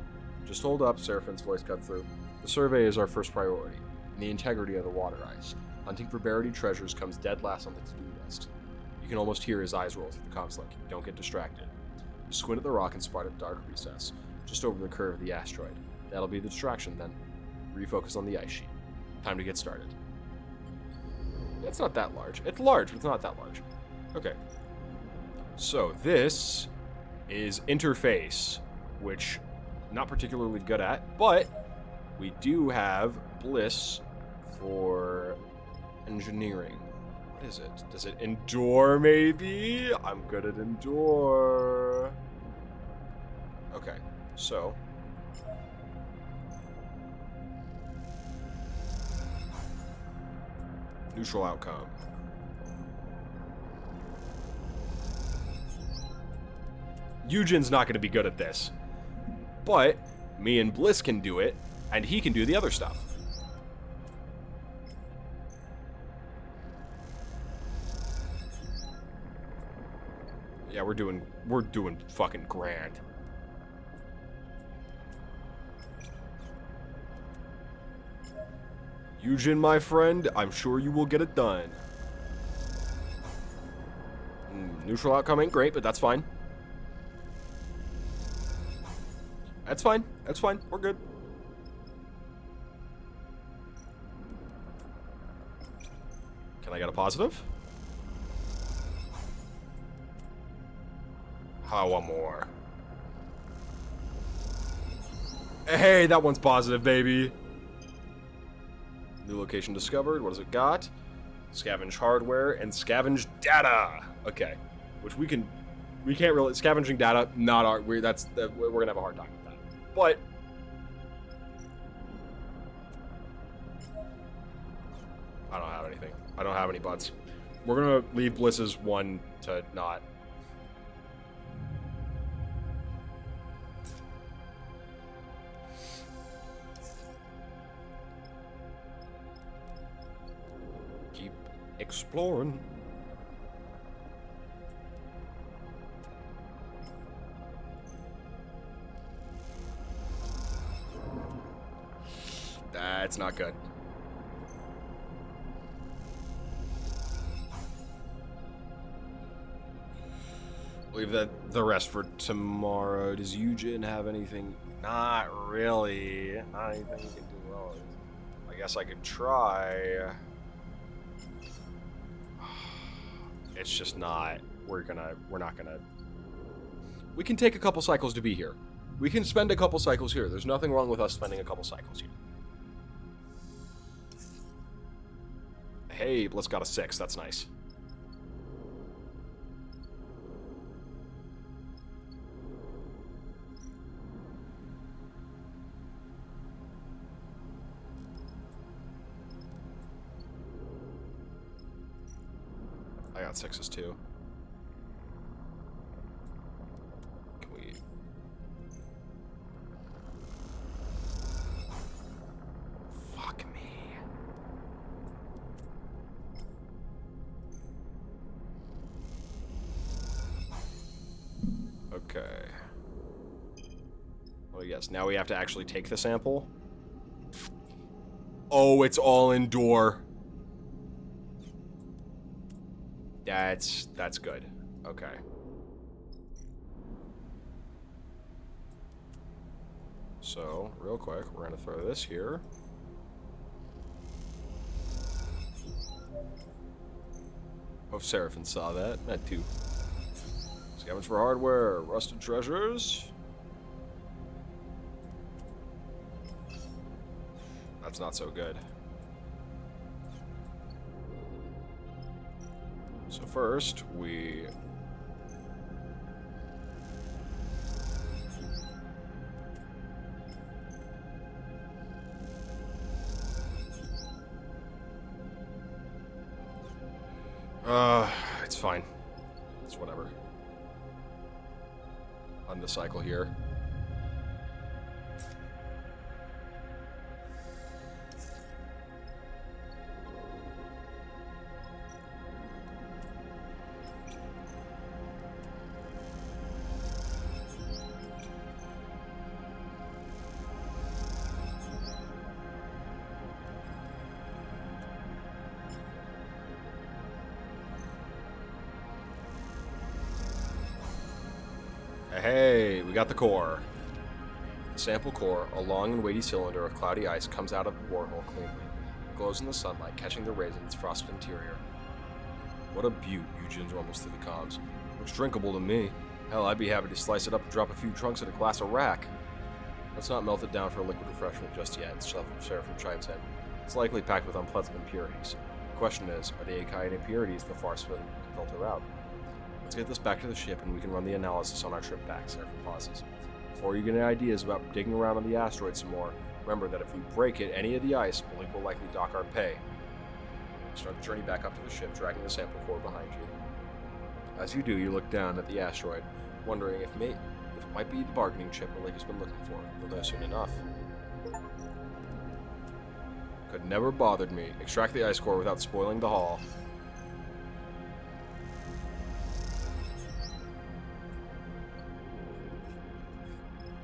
Just hold up, Seraphin's voice cut through. The survey is our first priority, and the integrity of the water ice. Hunting for buried treasures comes dead last on the to-do list. You can almost hear his eyes roll through the comms link. Don't get distracted. You squint at the rock and spot a dark recess, just over the curve of the asteroid. That'll be the distraction then. Refocus on the ice sheet. Time to get started. It's not that large. It's large, but it's not that large. Okay. So this is interface, which I'm not particularly good at, but we do have Bliss for engineering. What is it? Does it endure, maybe? I'm good at endure. Okay, so neutral outcome. Eugen's not going to be good at this, but me and Bliss can do it, and he can do the other stuff. Yeah, we're doing fucking grand. Eugen, my friend, I'm sure you will get it done. Neutral outcome ain't great, but that's fine. That's fine. That's fine. We're good. Can I get a positive? One more. Hey, that one's positive, baby. New location discovered. What has it got? Scavenge hardware and scavenge data. Okay, which we can't really scavenging data. Not our. We're gonna have a hard time with that. But I don't have anything. I don't have any buts. We're gonna leave Bliss's one to not. Keep exploring. That's not good. Leave the rest for tomorrow. Does Eugen have anything? Not really. Not anything you can do well. I guess I could try. It's just not. We're not gonna. We can take a couple cycles to be here. We can spend a couple cycles here. There's nothing wrong with us spending a couple cycles here. Hey, Bliss got a 6. That's nice. I got 6s too. Can we... Fuck me. Okay. Well, yes, now we have to actually take the sample. Oh, it's all indoor. That's good. Okay. So, real quick, we're gonna throw this here. Hope Seraphim saw that. Not too. Scavenge for hardware, rusted treasures. That's not so good. So first, we... it's fine. It's whatever. On the cycle here. Hey, we got the core. The sample core, a long and weighty cylinder of cloudy ice, comes out of the borehole cleanly. It glows in the sunlight, catching the rays in its frosted interior. What a beaut, Eugen's rumbles through the comms. Looks drinkable to me. Hell, I'd be happy to slice it up and drop a few trunks in a glass of rack. Let's not melt it down for a liquid refreshment just yet, Seraphim chimes in. It's likely packed with unpleasant impurities. The question is, are the Achaean impurities the far split can filter out? Let's get this back to the ship and we can run the analysis on our trip back, Seraphim pauses. Before you get any ideas about digging around on the asteroid some more, remember that if we break it, any of the ice, Malik will likely dock our pay. Start the journey back up to the ship, dragging the sample core behind you. As you do, you look down at the asteroid, wondering if it might be the bargaining chip Malik has been looking for. You'll know soon enough. Could never bothered me. Extract the ice core without spoiling the haul.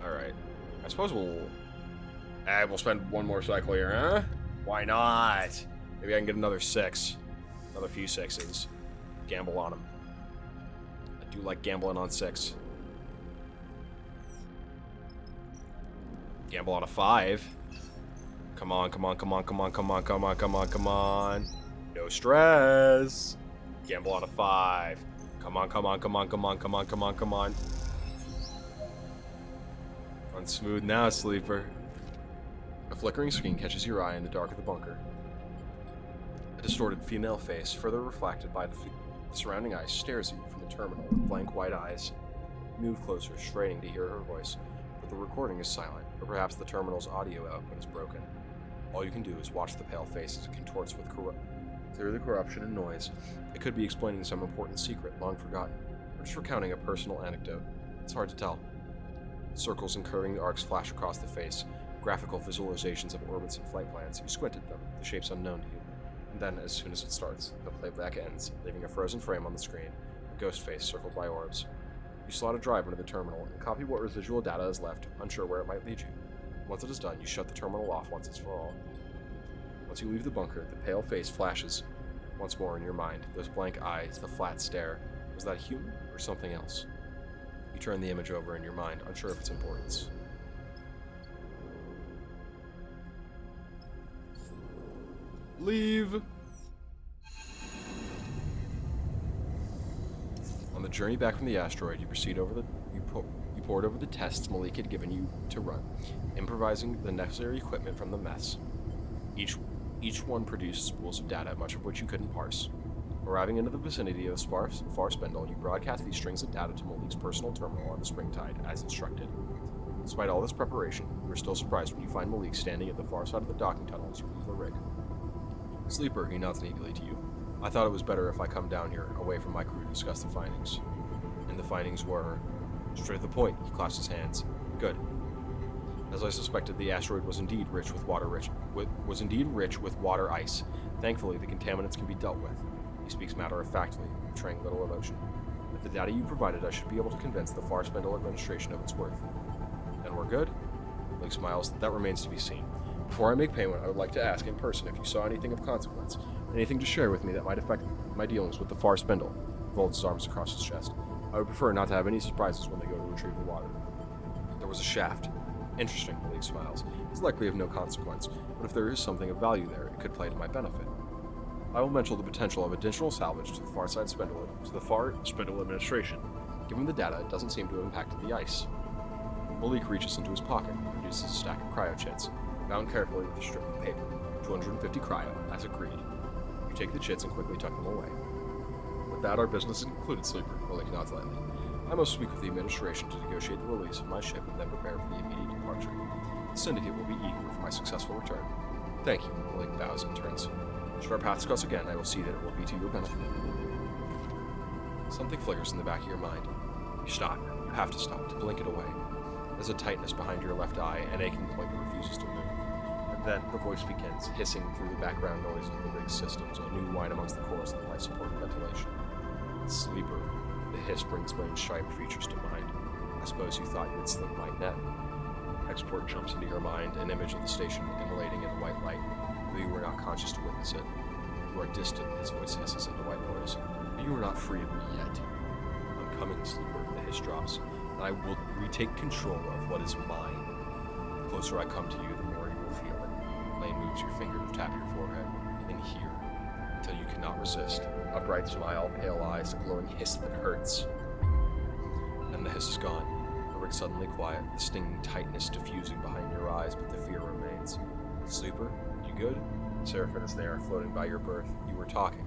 Alright. I suppose we'll spend one more cycle here, huh? Why not? Maybe I can get another 6. Another few 6s. Gamble on them. I do like gambling on 6. Gamble on a 5. Come on, come on, come on, come on, come on, come on, come on, come on. No stress. Gamble on a 5. Come on, come on, come on, come on, come on, come on, come on. On smooth now, sleeper. A flickering screen catches your eye in the dark of the bunker. A distorted female face, further reflected by the surrounding ice, stares at you from the terminal with blank white eyes. You move closer, straining to hear her voice, but the recording is silent, or perhaps the terminal's audio output is broken. All you can do is watch the pale face as it contorts through the corruption and noise. It could be explaining some important secret long forgotten, or just recounting a personal anecdote. It's hard to tell. Circles and curving arcs flash across the face, graphical visualizations of orbits and flight plans. You squint at them, the shapes unknown to you. And then, as soon as it starts, the playback ends, leaving a frozen frame on the screen, a ghost face circled by orbs. You slot a drive into the terminal and copy what residual data is left, unsure where it might lead you. Once it is done, you shut the terminal off once it's for all. Once you leave the bunker, the pale face flashes once more in your mind, those blank eyes, the flat stare. Was that human or something else? You turn the image over in your mind, unsure of its importance. Leave! On the journey back from the asteroid, you poured over the tests Malik had given you to run, improvising the necessary equipment from the mess. Each one produced spools of data, much of which you couldn't parse. Arriving into the vicinity of the far spindle, you broadcast these strings of data to Malik's personal terminal on the Springtide, as instructed. Despite all this preparation, you were still surprised when you find Malik standing at the far side of the docking tunnel as you leave the rig. Sleeper, he nods neatly to you. I thought it was better if I come down here, away from my crew, to discuss the findings. And the findings were... Straight to the point, he claps his hands. Good. As I suspected, the asteroid was indeed rich with water ice. Thankfully, the contaminants can be dealt with. He speaks matter-of-factly, betraying little emotion. With the data you provided, I should be able to convince the Far Spindle administration of its worth. And we're good? Blake smiles. That remains to be seen. Before I make payment, I would like to ask in person if you saw anything of consequence, anything to share with me that might affect my dealings with the Far Spindle. He folds his arms across his chest. I would prefer not to have any surprises when they go to retrieve the water. There was a shaft. Interesting, Malik smiles. It's likely of no consequence, but if there is something of value there, it could play to my benefit. I will mention the potential of additional salvage to the Far Spindle administration. Given the data, it doesn't seem to have impacted the ice. Malik reaches into his pocket and produces a stack of cryochits, bound carefully with a strip of paper. 250 cryo, as agreed. You take the chits and quickly tuck them away. With that, our business is concluded, Sleeper, Malik nods lightly. I must speak with the administration to negotiate the release of my ship and then prepare for the immediate departure. The Syndicate will be eager for my successful return. Thank you, Malik bows and turns. Should our paths cross again, I will see that it will be to your benefit. Something flickers in the back of your mind. You stop. You have to stop, to blink it away. There's a tightness behind your left eye, an aching point that refuses to move. And then the voice begins, hissing through the background noise of the rig's systems, a new whine amongst the cores of the life-supported ventilation. Sleeper. The hiss brings brain-sharp features to mind. I suppose you thought you had slipped my net. Export jumps into your mind, an image of the station immolating in a white light, though you were not conscious to witness it. You are distant, his voice hisses into white noise, but you are not free of me yet. I'm coming, Sleeper, the hiss drops, and I will retake control of what is mine. The closer I come to you, the more you will feel it. Lane moves your finger to tap your forehead, and here, until you cannot resist. A bright smile, pale eyes, a glowing hiss that hurts. Then the hiss is gone. The rig suddenly quiet, the stinging tightness diffusing behind your eyes, but the fear remains. Sleeper, you good? Seraphin is there, floating by your berth. You were talking.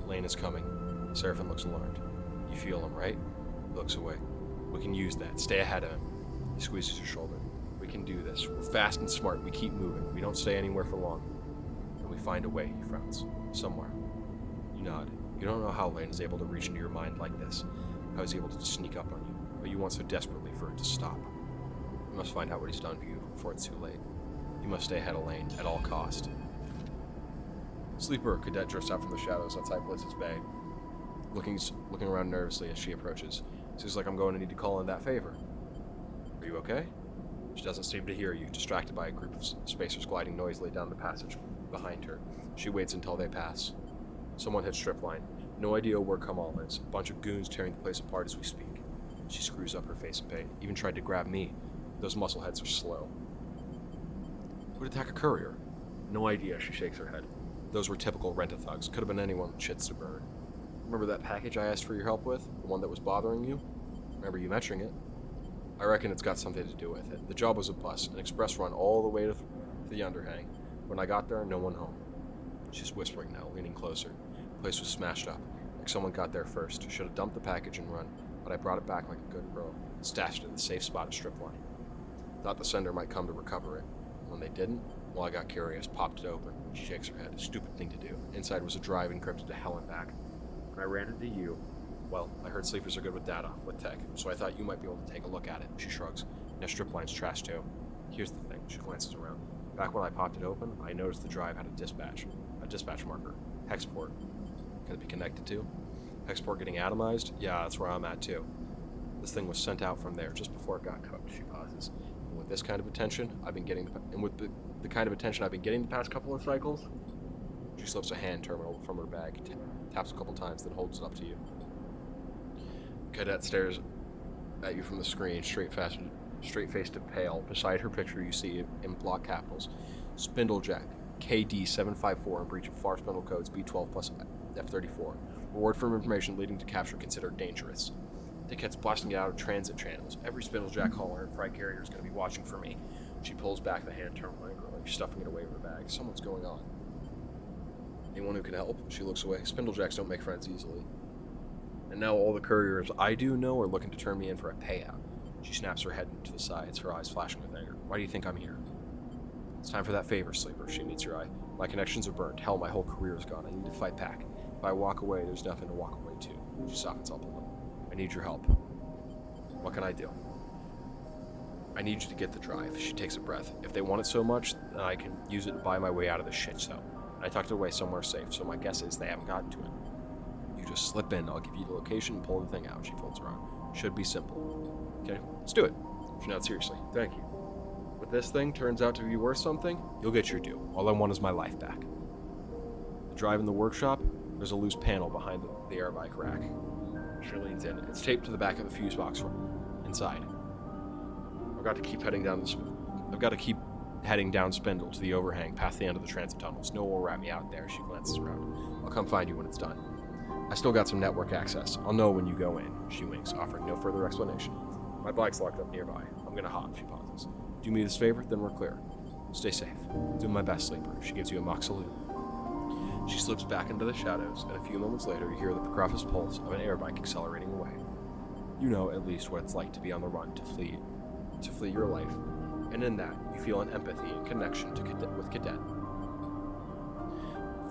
Lane is coming. Seraphin looks alarmed. You feel him, right? He looks away. We can use that. Stay ahead of him. He squeezes your shoulder. We can do this. We're fast and smart. We keep moving. We don't stay anywhere for long. And we find a way, he frowns. Somewhere. You nod. You don't know how Lane is able to reach into your mind like this. How he's able to just sneak up on you. But you want so desperately for it to stop. You must find out what he's done for you before it's too late. You must stay ahead of Lane at all cost. Sleeper, Cadet drifts out from the shadows outside Blizz's Bay, looking around nervously as she approaches. Seems like I'm going to need to call in that favor. Are you okay? She doesn't seem to hear you, distracted by a group of spacers gliding noisily down the passage behind her. She waits until they pass. Someone hits stripline. No idea where Kamal is. A bunch of goons tearing the place apart as we speak. She screws up her face in pain. Even tried to grab me. Those muscleheads are slow. Who'd attack a courier? No idea, she shakes her head. Those were typical rent-a-thugs. Could have been anyone with shits to burn. Remember that package I asked for your help with? The one that was bothering you? Remember you mentioning it? I reckon it's got something to do with it. The job was a bust, an express run all the way to the underhang. When I got there, no one home. She's whispering now, leaning closer. The place was smashed up, like someone got there first. Should have dumped the package and run, but I brought it back like a good girl, stashed it in the safe spot of stripline. Thought the sender might come to recover it. When they didn't, well, I got curious, popped it open. She shakes her head. Stupid thing to do. Inside was a drive encrypted to hell and back. When I ran into you, well, I heard sleepers are good with data, with tech, so I thought you might be able to take a look at it. She shrugs. Now stripline's trash too. Here's the thing. She glances around. Back when I popped it open, I noticed the drive had a dispatch marker. Hexport. Can it be connected to? Hexport getting atomized? Yeah, that's where I'm at too. This thing was sent out from there just before it got cooked. She pauses. And with this kind of attention, I've been getting the kind of attention I've been getting the past couple of cycles. She slips a hand terminal from her bag, taps a couple times, then holds it up to you. Cadet stares at you from the screen, straight-faced and pale. Beside her picture, you see in block capitals, Spindlejack, KD754 in breach of FAR spindle codes B12 plus F34. Reward for information leading to capture considered dangerous. Dickhead's blasting it out of transit channels. Every Spindlejack hauler and freight carrier is going to be watching for me. She pulls back the hand terminal angrily, stuffing it away in her bag. Someone's going on. Anyone who can help? She looks away. Spindlejacks don't make friends easily. And now all the couriers I do know are looking to turn me in for a payout. She snaps her head to the sides, her eyes flashing with anger. Why do you think I'm here? It's time for that favor, Sleeper. She meets your eye. My connections are burned. Hell, my whole career is gone. I need to fight back. If I walk away, there's nothing to walk away to. She softens up a little. I need your help. What can I do? I need you to get the drive. She takes a breath. If they want it so much, then I can use it to buy my way out of the shit show. I tucked it away somewhere safe, so my guess is they haven't gotten to it. You just slip in, I'll give you the location and pull the thing out. She folds her arm. Should be simple. Okay, let's do it. She nods seriously. Thank you. If this thing turns out to be worth something, you'll get your due. All I want is my life back. The drive in the workshop, there's a loose panel behind the air bike rack. She leans in. It's taped to the back of the fuse box inside. I've got to keep heading down Spindle to the overhang past the end of the transit tunnels. No one will rat me out there. She glances around. I'll come find you when it's done. I still got some network access. I'll know when you go in. She winks, offering no further explanation. My bike's locked up nearby. I'm gonna hop. She pauses. Do me this favor, then we're clear. Stay safe. Do my best, Sleeper. She gives you a mock salute. She slips back into the shadows, and a few moments later you hear the percussive pulse of an airbike accelerating away. You know at least what it's like to be on the run, to flee your life, and in that you feel an empathy and connection with Cadet.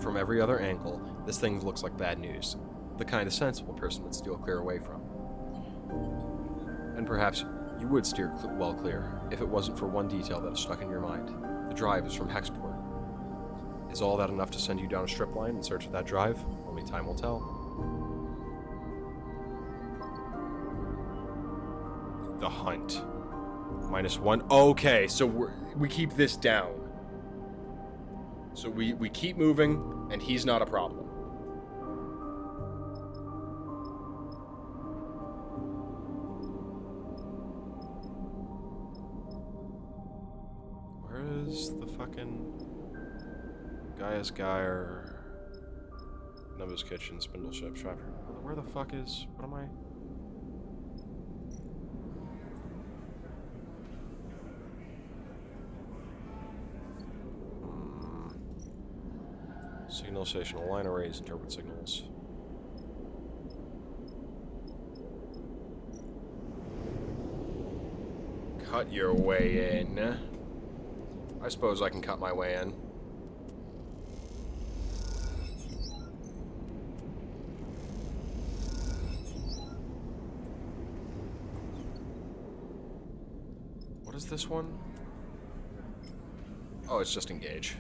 From every other angle, this thing looks like bad news, the kind a sensible person would steer clear away from. And perhaps you would steer well clear, if it wasn't for one detail that is stuck in your mind. The drive is from Hexport. Is all that enough to send you down a strip line in search of that drive? Only time will tell. The hunt. -1. Okay, so we keep this down. So we keep moving, and he's not a problem. Where is the fucking Gaius Geyer, Numbers Kitchen, Spindle Ship, Shriver? Where the fuck is... What am I... Signal station, align arrays, interpret signals. Cut your way in. I suppose I can cut my way in. What is this one? Oh, it's just engage.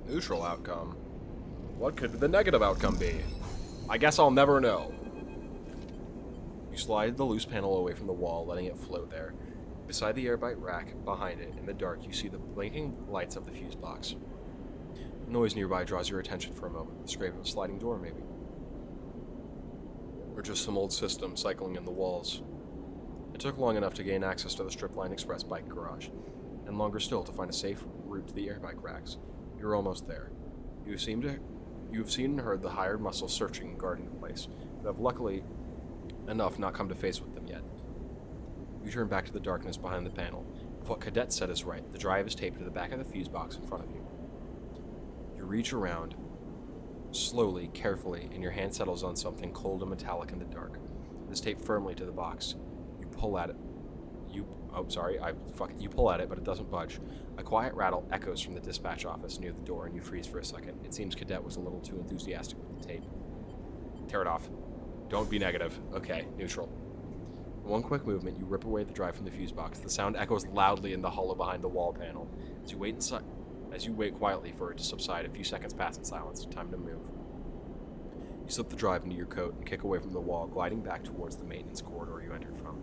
Neutral outcome. What could the negative outcome be? I guess I'll never know. You slide the loose panel away from the wall, letting it float there. Beside the airbite rack, behind it, in the dark, you see the blinking lights of the fuse box. The noise nearby draws your attention for a moment. The scrape of a sliding door, maybe. Or just some old system cycling in the walls. It took long enough to gain access to the Stripline Express bike garage, and longer still to find a safe route to the airbike racks. You're almost there. You have seen and heard the hired muscles searching and guarding the place, but have luckily enough not come to face with them yet. You turn back to the darkness behind the panel. If what Cadet said is right, the drive is taped to the back of the fuse box in front of you. You reach around, slowly, carefully, and your hand settles on something cold and metallic in the dark. It is taped firmly to the box. You pull at it. You pull at it, but it doesn't budge. A quiet rattle echoes from the dispatch office near the door, and you freeze for a second. It seems Cadet was a little too enthusiastic with the tape. Tear it off. Don't be negative. Okay, neutral. In one quick movement, you rip away the drive from the fuse box. The sound echoes loudly in the hollow behind the wall panel. As you wait quietly for it to subside, a few seconds pass in silence. Time to move. You slip the drive into your coat and kick away from the wall, gliding back towards the maintenance corridor you entered from.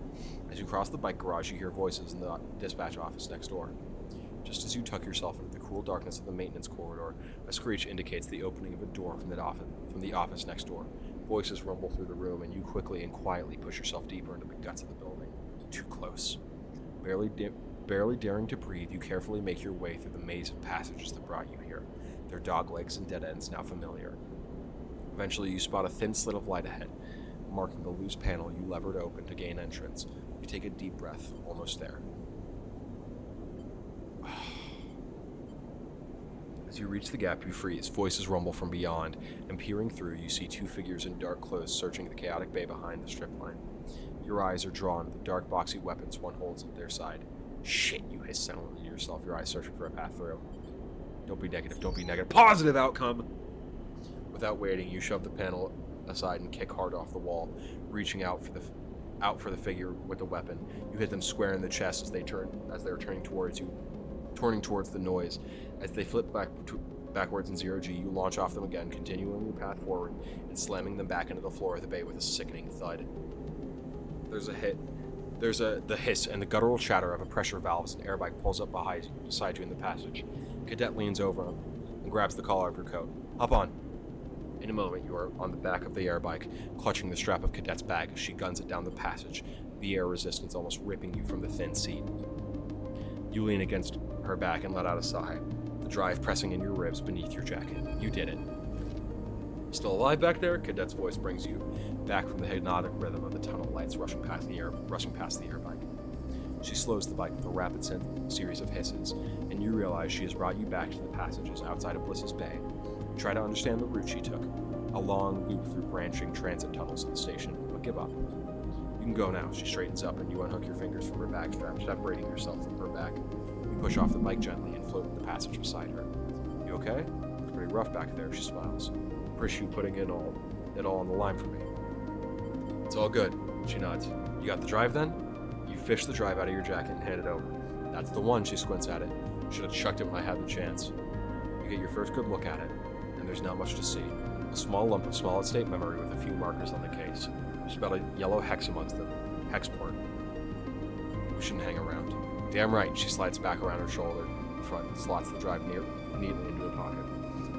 As you cross the bike garage, you hear voices in the dispatch office next door. Just as you tuck yourself into the cool darkness of the maintenance corridor, a screech indicates the opening of a door from the office next door. Voices rumble through the room, and you quickly and quietly push yourself deeper into the guts of the building. Too close. Barely daring to breathe, you carefully make your way through the maze of passages that brought you here, their doglegs and dead ends now familiar. Eventually, you spot a thin slit of light ahead, marking the loose panel you levered open to gain entrance. You take a deep breath, almost there. As you reach the gap, you freeze. Voices rumble from beyond, and peering through, you see two figures in dark clothes searching the chaotic bay behind the strip line. Your eyes are drawn to the dark, boxy weapons one holds at their side. Shit, you hiss silently to yourself, your eyes searching for a path through. Don't be negative, don't be negative. Positive outcome! Without waiting, you shove the panel aside and kick hard off the wall, reaching out for the figure with the weapon. You hit them square in the chest as they're turning towards you, turning towards the noise. As they flip backwards in 0G, you launch off them again, continuing your path forward and slamming them back into the floor of the bay with a sickening thud. There's a hit. There's the hiss and the guttural chatter of a pressure valve as an airbike pulls up beside you in the passage. Cadet leans over him and grabs the collar of your coat. Hop on. In a moment, you are on the back of the airbike, clutching the strap of Cadet's bag as she guns it down the passage, the air resistance almost ripping you from the thin seat. You lean against her back and let out a sigh, the drive pressing in your ribs beneath your jacket. You did it. Still alive back there? Cadet's voice brings you back from the hypnotic rhythm of the tunnel lights rushing past the airbike. She slows the bike with a rapid series of hisses, and you realize she has brought you back to the passages outside of Bliss's Bay. You try to understand the route she took, a long loop through branching transit tunnels at the station, but give up. You can go now. She straightens up, and you unhook your fingers from her bag strap, separating yourself from her back. You push off the bike gently and float in the passage beside her. You okay? It's pretty rough back there, she smiles. Appreciate you putting it all on the line for me. It's all good, she nods. You got the drive then? You fish the drive out of your jacket and hand it over. That's the one, she squints at it. Should have chucked it when I had the chance. You get your first good look at it, and there's not much to see. A small lump of solid-state memory with a few markers on the case. There's about a yellow hex amongst them. Hexport. We shouldn't hang around. Damn right, she slides back around her shoulder, front, and slots the drive neatly into her pocket.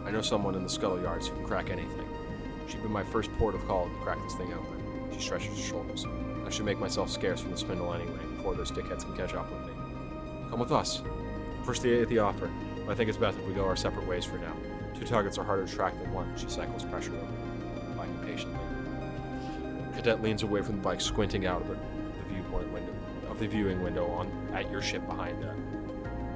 I know someone in the scuttle yards who can crack anything. She'd been my first port of call to crack this thing open. She stretches her shoulders. I should make myself scarce from the spindle anyway, before those dickheads can catch up with me. Come with us. First the offer, but I think it's best if we go our separate ways for now. Two targets are harder to track than one. She cycles pressure over the bike impatiently. Cadet leans away from the bike, squinting out of the viewing window at your ship behind her.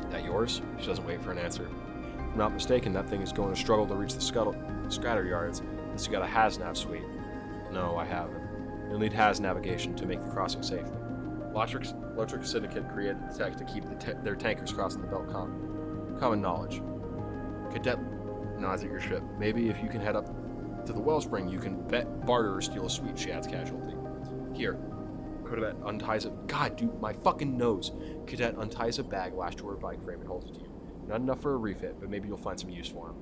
That yours? She doesn't wait for an answer. If I'm not mistaken, that thing is going to struggle to reach the scatter yards unless you got a HAZNAV suite. No, I haven't. You'll need HAZ navigation to make the crossing safely. Lotric Syndicate created the tech to keep their tankers crossing the belt common knowledge. Cadet nods at your ship. Maybe if you can head up to the wellspring, you can barter or steal a suite, she adds casually. Here. Cadet unties it. God, dude, my fucking nose. Cadet unties a bag lashed to her bike frame and holds it to you. Not enough for a refit, but maybe you'll find some use for him.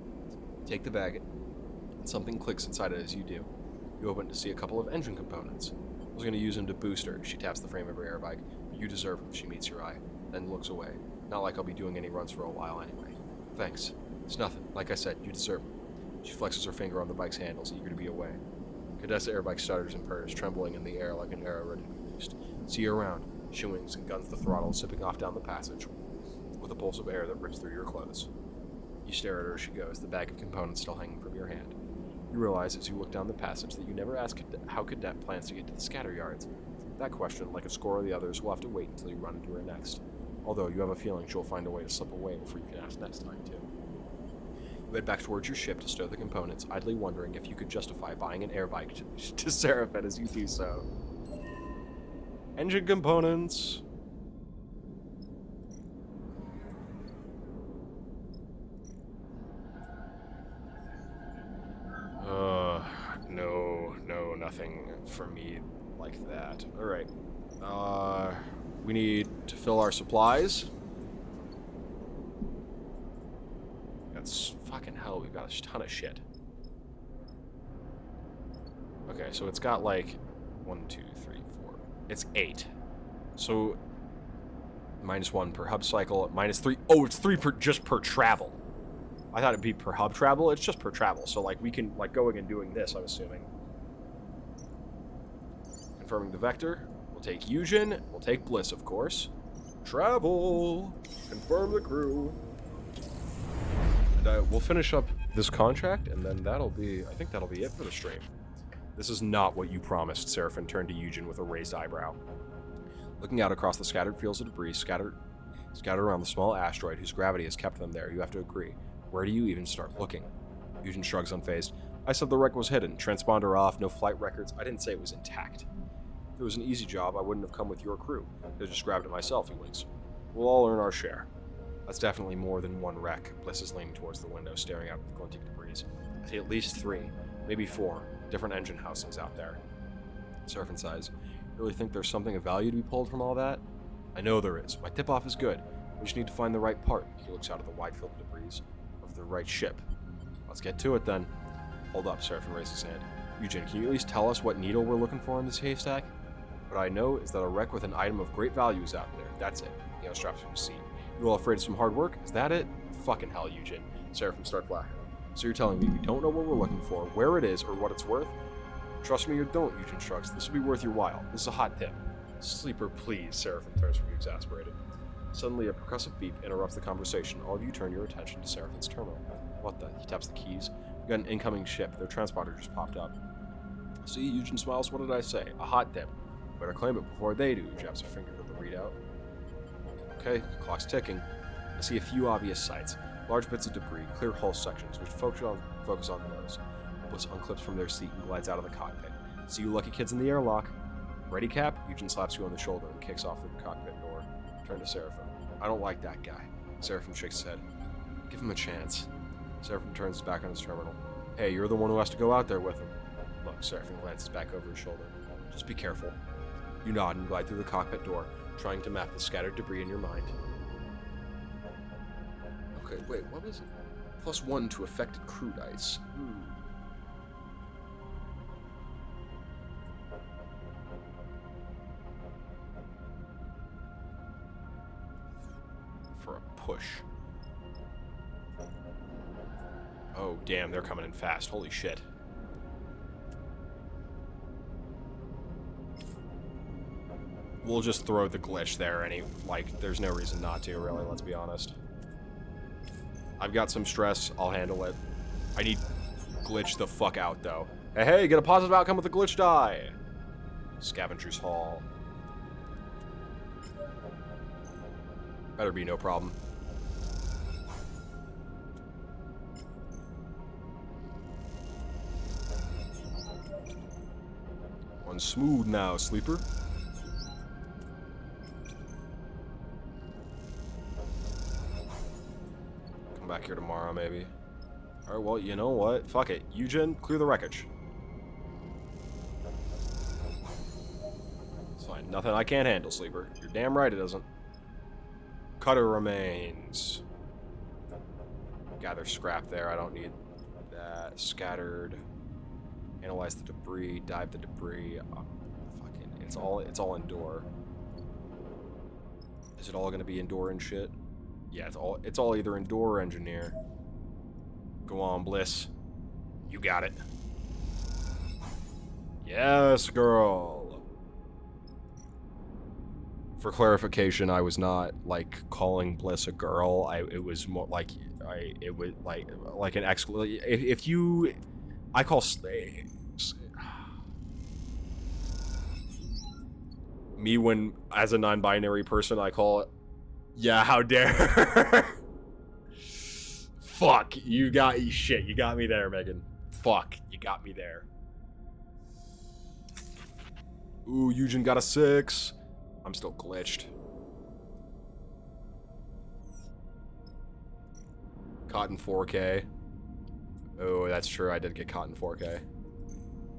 Take the bag, and something clicks inside it as you do. You open it to see a couple of engine components. I was going to use them to boost her. She taps the frame of her airbike. You deserve them. She meets your eye, then looks away. Not like I'll be doing any runs for a while anyway. Thanks. It's nothing. Like I said, you deserve them. She flexes her finger on the bike's handles, eager to be away. Cadet's airbike stutters and purrs, trembling in the air like an arrow ready to be loosed. See you around. She winks and guns the throttle, zipping off down the passage with a pulse of air that rips through your clothes. You stare at her as she goes, the bag of components still hanging from your hand. You realize as you look down the passage that you never asked how Cadet plans to get to the scatter yards. That question, like a score of the others, will have to wait until you run into her next. Although you have a feeling she'll find a way to slip away before you can ask next time, too. You head back towards your ship to stow the components, idly wondering if you could justify buying an airbike to Seraphin as you do so. Engine components! No, nothing for me like that. Alright. We need to fill our supplies. That's fucking hell, we've got a ton of shit. Okay, so it's got like 1, 2, 3, 4. It's 8. So -1 per hub cycle, -3. Oh, it's 3 per just per travel. I thought it'd be per hub travel. It's just per travel. So like we can like going and doing this, I'm assuming. Confirming the vector. We'll take Eugen. We'll take Bliss, of course. Travel. Confirm the crew. And we'll finish up this contract, and then I think that'll be it for the stream. This is not what you promised, Seraphim turned to Eugen with a raised eyebrow. Looking out across the scattered fields of debris scattered around the small asteroid whose gravity has kept them there, you have to agree. Where do you even start looking? Eugen shrugs unfazed. I said the wreck was hidden. Transponder off, no flight records. I didn't say it was intact. If it was an easy job, I wouldn't have come with your crew. I just grabbed it myself, he winks. We'll all earn our share. That's definitely more than one wreck. Bliss is leaning towards the window, staring out at the glinting debris. I see at least 3, maybe 4, different engine housings out there. Seraphim sighs. You really think there's something of value to be pulled from all that? I know there is. My tip-off is good. We just need to find the right part. He looks out at the wide field of debris of the right ship. Let's get to it then. Hold up, Seraphim raises his hand. Eugen, can you at least tell us what needle we're looking for in this haystack? What I know is that a wreck with an item of great value is out there. That's it. He unstraps from his seat. You all afraid of some hard work? Is that it? Fucking hell, Eugen. Seraphim starts laughing. So you're telling me we don't know what we're looking for, where it is, or what it's worth? Trust me or don't, Eugen shrugs. This will be worth your while. This is a hot tip. Sleeper, please, Seraphim turns from you exasperated. Suddenly, a percussive beep interrupts the conversation. All of you turn your attention to Seraphim's terminal. What the? He taps the keys. We got an incoming ship. Their transponder just popped up. See, Eugen smiles. What did I say? A hot tip. Better claim it before they do. Jabs a finger to the readout. Okay, clock's ticking. I see a few obvious sights. Large bits of debris, clear hull sections, which focus on those. Bliss unclips from their seat and glides out of the cockpit. See you lucky kids in the airlock. Ready, Cap? Eugen slaps you on the shoulder and kicks off the cockpit door. Turn to Seraphim. I don't like that guy. Seraphim shakes his head. Give him a chance. Seraphim turns his back on his terminal. Hey, you're the one who has to go out there with him. Look, Seraphim glances back over his shoulder. Just be careful. You nod and glide through the cockpit door, trying to map the scattered debris in your mind. Okay, wait, what is it? +1 to affected crew dice. For a push. Oh, damn, they're coming in fast. Holy shit. We'll just throw the glitch there, there's no reason not to, really, let's be honest. I've got some stress, I'll handle it. I need glitch the fuck out, though. Hey, get a positive outcome with the glitch die! Scavenger's Hall. Better be no problem. One smooth now, Sleeper. Back here tomorrow, maybe. Alright, well, you know what? Fuck it. Eugen, clear the wreckage. It's fine. Nothing I can't handle, Sleeper. You're damn right it doesn't. Cutter remains. Gather scrap there. I don't need that. Scattered. Analyze the debris. Dive the debris. Fucking. It's all indoor. Is it all gonna be indoor and shit? Yeah, it's all either indoor or engineer. Go on, Bliss. You got it. Yes, girl. For clarification, I was not like calling Bliss a girl. It was more like it was like an if you I call me when as a non-binary person I call it. Yeah, how dare. Fuck, you got me there, Megan. Fuck, you got me there. Ooh, Eugen got a 6. I'm still glitched. Caught in 4K. Oh, that's true, I did get caught in 4K.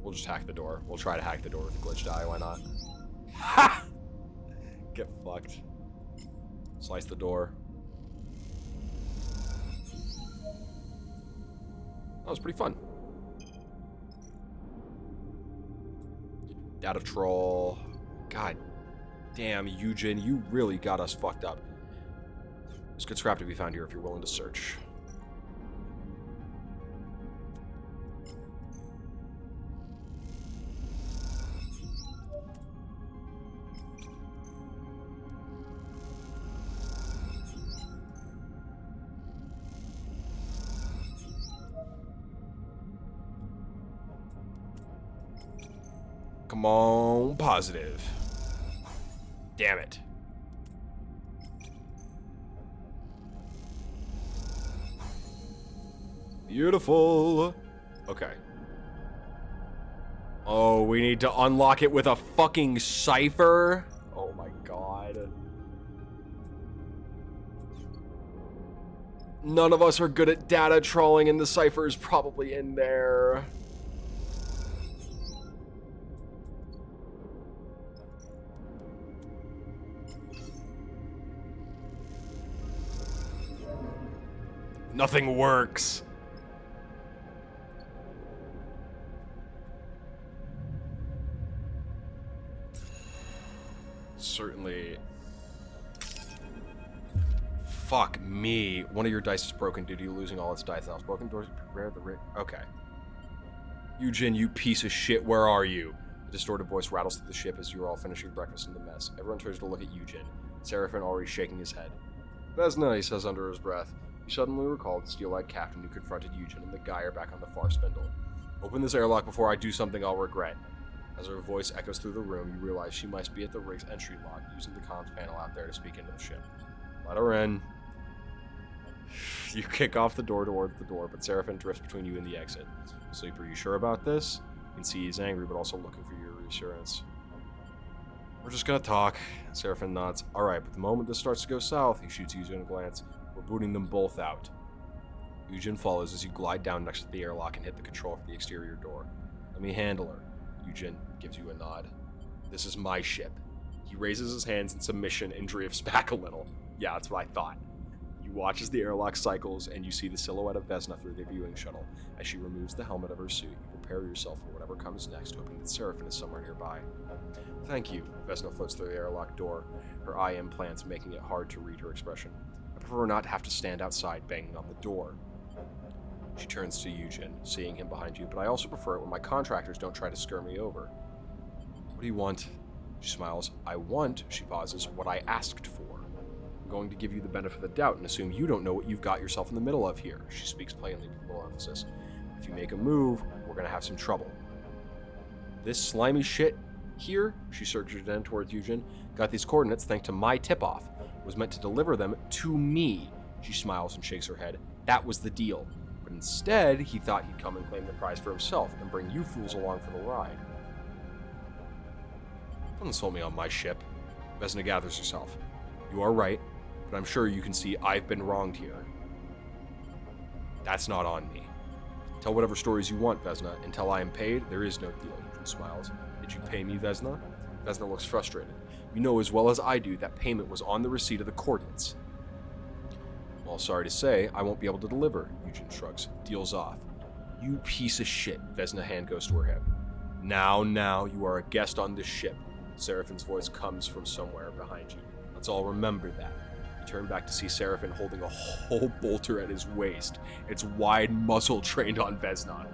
We'll just hack the door. We'll try to hack the door with the glitch die, why not? Ha! Get fucked. Slice the door. That was pretty fun. Data troll. God damn, Eugen, you really got us fucked up. There's good scrap to be found here if you're willing to search. Come on, positive. Damn it. Beautiful. Okay. Oh, we need to unlock it with a fucking cipher? Oh my god. None of us are good at data trolling, and the cipher is probably in there. Nothing works. Certainly. Fuck me. One of your dice is broken due to you losing all its dice. Now, broken doors prepare the rig. Okay. Eugen, you piece of shit, where are you? The distorted voice rattles through the ship as you are all finishing breakfast in the mess. Everyone turns to look at Eugen. Seraphin already shaking his head. Vesna, he says under his breath. He suddenly recalled the steel-eyed captain who confronted Eugen and the guy are back on the far spindle. Open this airlock before I do something I'll regret. As her voice echoes through the room, you realize she must be at the rig's entry lock, using the comms panel out there to speak into the ship. Let her in. You kick off the door towards the door, but Seraphin drifts between you and the exit. Sleeper, you sure about this? You can see he's angry, but also looking for your reassurance. We're just gonna talk. Seraphin nods. Alright, but the moment this starts to go south, he shoots Eugen a glance. We're booting them both out. Eugen follows as you glide down next to the airlock and hit the control for the exterior door. Let me handle her. Eugen gives you a nod. This is my ship. He raises his hands in submission and drifts back a little. Yeah, that's what I thought. You watch as the airlock cycles and you see the silhouette of Vesna through the viewing shuttle. As she removes the helmet of her suit, you prepare yourself for whatever comes next, hoping that Seraphin is somewhere nearby. Thank you. Vesna floats through the airlock door, her eye implants making it hard to read her expression. I prefer not to have to stand outside banging on the door. She turns to Eugen, seeing him behind you, but I also prefer it when my contractors don't try to scare me over. What do you want? She smiles. I want, she pauses, what I asked for. I'm going to give you the benefit of the doubt and assume you don't know what you've got yourself in the middle of here. She speaks plainly with little emphasis. If you make a move, we're going to have some trouble. This slimy shit here, she surges in towards Eugen, got these coordinates thanks to my tip-off. Was meant to deliver them to me. She smiles and shakes her head. That was the deal. But instead, he thought he'd come and claim the prize for himself and bring you fools along for the ride. Don't insult me on my ship. Vesna gathers herself. You are right, but I'm sure you can see I've been wronged here. That's not on me. Tell whatever stories you want, Vesna. Until I am paid, there is no deal. Eugen smiles. Did you pay me, Vesna? Vesna looks frustrated. You know as well as I do that payment was on the receipt of the coordinates. Well, sorry to say, I won't be able to deliver, Eugen shrugs. Deal's off. You piece of shit, Vesna hand goes to her hip. Now, you are a guest on this ship. Seraphin's voice comes from somewhere behind you. Let's all remember that. You turn back to see Seraphin holding a whole bolter at his waist, its wide muzzle trained on Vesna.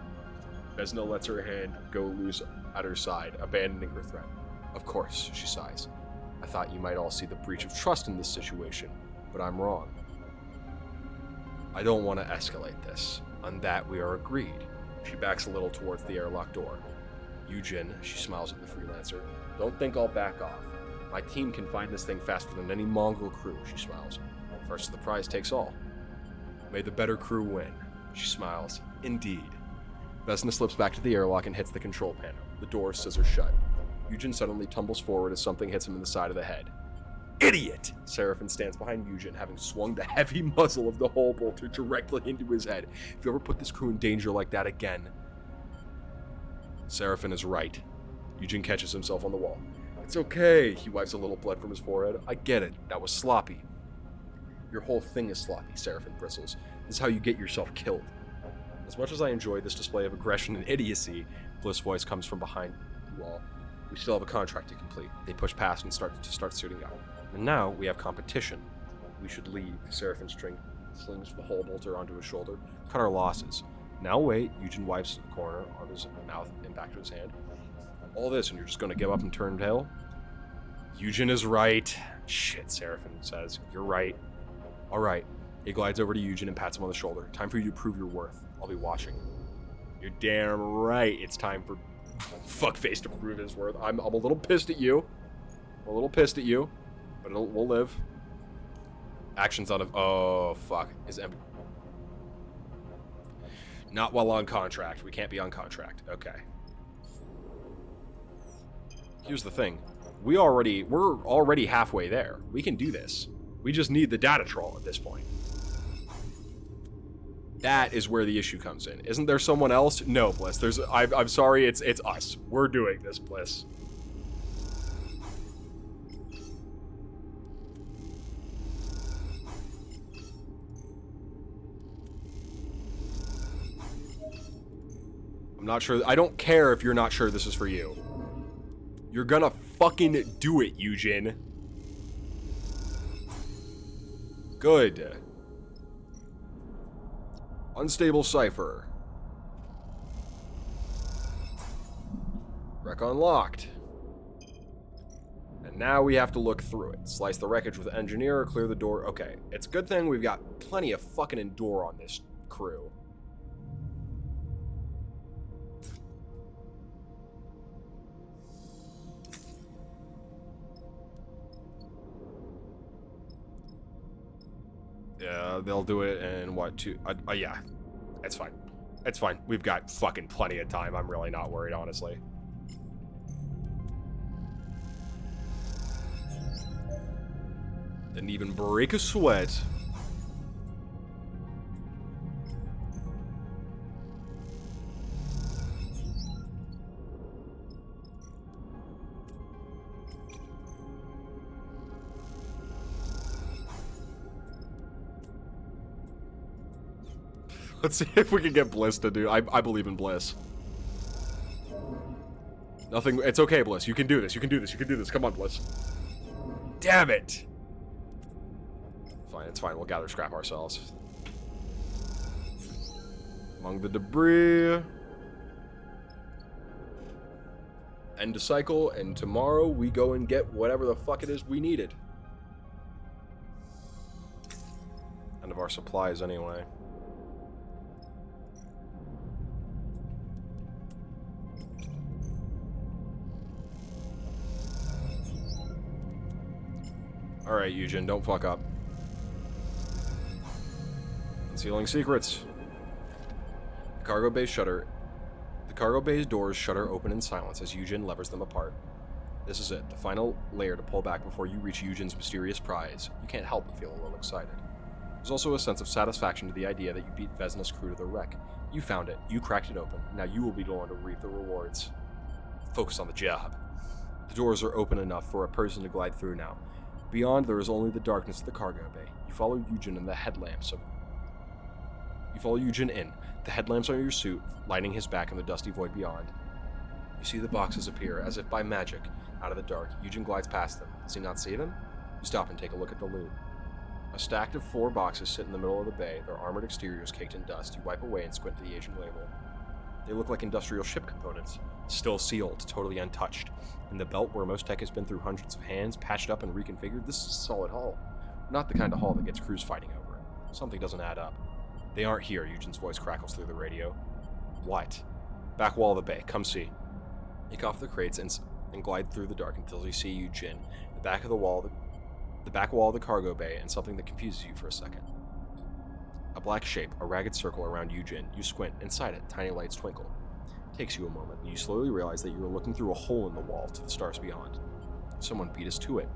Vesna lets her hand go loose at her side, abandoning her threat. Of course, she sighs. I thought you might all see the breach of trust in this situation, but I'm wrong. I don't want to escalate this. On that, we are agreed. She backs a little towards the airlock door. Eugen, she smiles at the freelancer. Don't think I'll back off. My team can find this thing faster than any mongrel crew, she smiles. First the prize takes all. May the better crew win. She smiles. Indeed. Vesna slips back to the airlock and hits the control panel. The door scissors shut. Eugen suddenly tumbles forward as something hits him in the side of the head. Idiot! Seraphin stands behind Eugen, having swung the heavy muzzle of the hull bolter directly into his head. If you ever put this crew in danger like that again... Seraphin is right. Eugen catches himself on the wall. It's okay, he wipes a little blood from his forehead. I get it, that was sloppy. Your whole thing is sloppy, Seraphin bristles. This is how you get yourself killed. As much as I enjoy this display of aggression and idiocy, Bliss' voice comes from behind you all. We still have a contract to complete. They push past and start suiting up. And now we have competition. We should leave. Seraphin slings the hole bolter onto his shoulder. Cut our losses. Now wait. Eugen wipes the corner of his mouth and back to his hand. All this, and you're just going to give up and turn tail? Eugen is right. Shit, Seraphin says. You're right. All right. He glides over to Eugen and pats him on the shoulder. Time for you to prove your worth. I'll be watching. You're damn right. It's time for Fuckface to prove his worth. I'm a little pissed at you. I'm a little pissed at you. But we'll live. Actions out of... Oh, fuck. Is empty. Not while on contract. We can't be on contract. Okay. Here's the thing. We're already halfway there. We can do this. We just need the data troll at this point. That is where the issue comes in. Isn't there someone else? No, Bliss. I'm sorry, it's us. We're doing this, Bliss. I'm not sure. I don't care if you're not sure this is for you. You're gonna fucking do it, Eugen. Good. Unstable cipher. Wreck unlocked. And now we have to look through it. Slice the wreckage with engineer or clear the door. Okay, it's a good thing we've got plenty of fucking endure on this crew. Yeah, they'll do it in what, two? Yeah, it's fine. It's fine. We've got fucking plenty of time. I'm really not worried, honestly. Didn't even break a sweat. Let's see if we can get Bliss to do. I believe in Bliss. Nothing. It's okay, Bliss. You can do this. You can do this. You can do this. Come on, Bliss. Damn it. Fine. It's fine. We'll gather scrap ourselves. Among the debris. End a cycle, and tomorrow we go and get whatever the fuck it is we needed. End of our supplies, anyway. Alright, Eugen, don't fuck up. Concealing secrets. The cargo bay's doors shudder open in silence as Eugen levers them apart. This is it, the final layer to pull back before you reach Eugen's mysterious prize. You can't help but feel a little excited. There's also a sense of satisfaction to the idea that you beat Vesna's crew to the wreck. You found it, you cracked it open, now you will be the one to reap the rewards. Focus on the job. The doors are open enough for a person to glide through now. Beyond, there is only the darkness of the cargo bay. You follow Eugen in, the headlamps on your suit, lighting his back in the dusty void beyond. You see the boxes appear, as if by magic, out of the dark. Eugen glides past them. Does he not see them? You stop and take a look at the loot. A stack of 4 boxes sit in the middle of the bay, their armored exteriors caked in dust. You wipe away and squint at the aging label. They look like industrial ship components, still sealed, totally untouched. In the belt where most tech has been through hundreds of hands, patched up and reconfigured, this is a solid hull. Not the kind of hull that gets crews fighting over it. Something doesn't add up. They aren't here, Eugen's voice crackles through the radio. What? Back wall of the bay, come see. Take off the crates and glide through the dark until you see Eugen, the back wall of the cargo bay, and something that confuses you for a second. A black shape, a ragged circle around Eugen. You squint. Inside it, tiny lights twinkle. It takes you a moment, and you slowly realize that you are looking through a hole in the wall to the stars beyond. Someone beat us to it.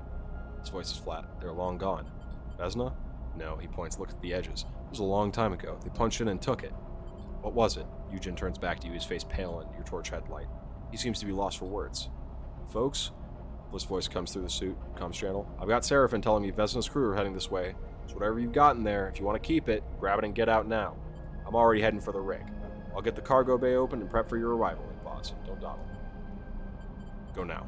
His voice is flat. They're long gone. Vesna? No, he points. Look at the edges. It was a long time ago. They punched in and took it. What was it? Eugen turns back to you, his face pale in your torch headlight. He seems to be lost for words. Folks? Bliss' voice comes through the comms channel. I've got Seraphin telling me Vesna's crew are heading this way. So whatever you've got in there, if you want to keep it, grab it and get out now. I'm already heading for the rig. I'll get the cargo bay open and prep for your arrival. Pause. Don't dawdle. Go now.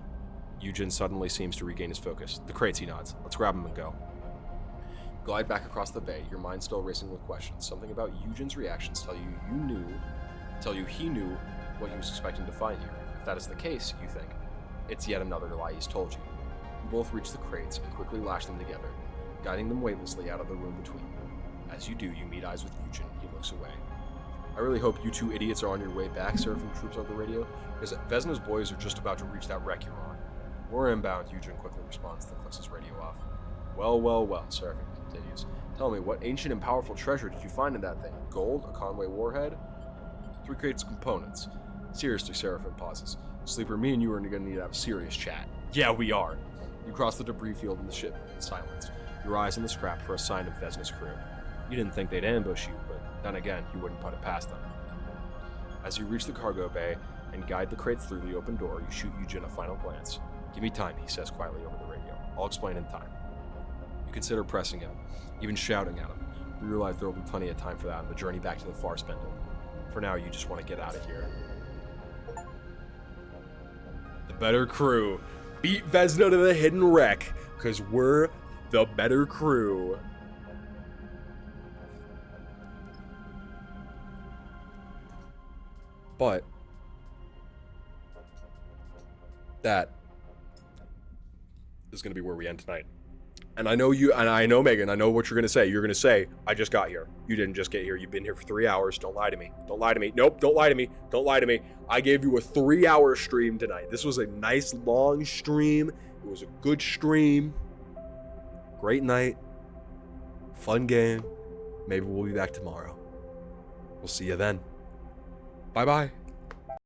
Eugen suddenly seems to regain his focus. The crates, he nods. Let's grab him and go. Glide back across the bay, your mind still racing with questions. Something about Eugen's reactions tell you he knew what he was expecting to find here. If that is the case, you think, it's yet another lie he's told you. You both reach the crates and quickly lash them together, guiding them weightlessly out of the room between you. As you do, you meet eyes with Eugen. He looks away. I really hope you two idiots are on your way back, Seraphim troops on the radio, because Vesna's boys are just about to reach that wreck you're on. We're inbound, Eugen quickly responds, then clicks his radio off. Well, Seraphim continues. Tell me, what ancient and powerful treasure did you find in that thing? Gold? A Conway warhead? 3 crates of components. Seriously, Seraphim pauses. Sleeper, me and you are going to need to have a serious chat. Yeah, we are. You cross the debris field in the ship in silence, your eyes on the scrap for a sign of Vesna's crew. You didn't think they'd ambush you, but then again, you wouldn't put it past them. As you reach the cargo bay and guide the crates through the open door, you shoot Eugen a final glance. Give me time, he says quietly over the radio. I'll explain in time. You consider pressing him, even shouting at him. You realize there will be plenty of time for that on the journey back to the Far Spindle. For now, you just want to get out of here. The better crew. Beat Vesna to the hidden wreck, because we're the better crew. But that is going to be where we end tonight. And I know you, and I know Megan, I know what you're going to say. You're going to say, I just got here. You didn't just get here. You've been here for 3 hours. Don't lie to me. Don't lie to me. Nope, don't lie to me. Don't lie to me. I gave you a 3-hour stream tonight. This was a nice long stream. It was a good stream. Great night. Fun game. Maybe we'll be back tomorrow. We'll see you then. Bye-bye.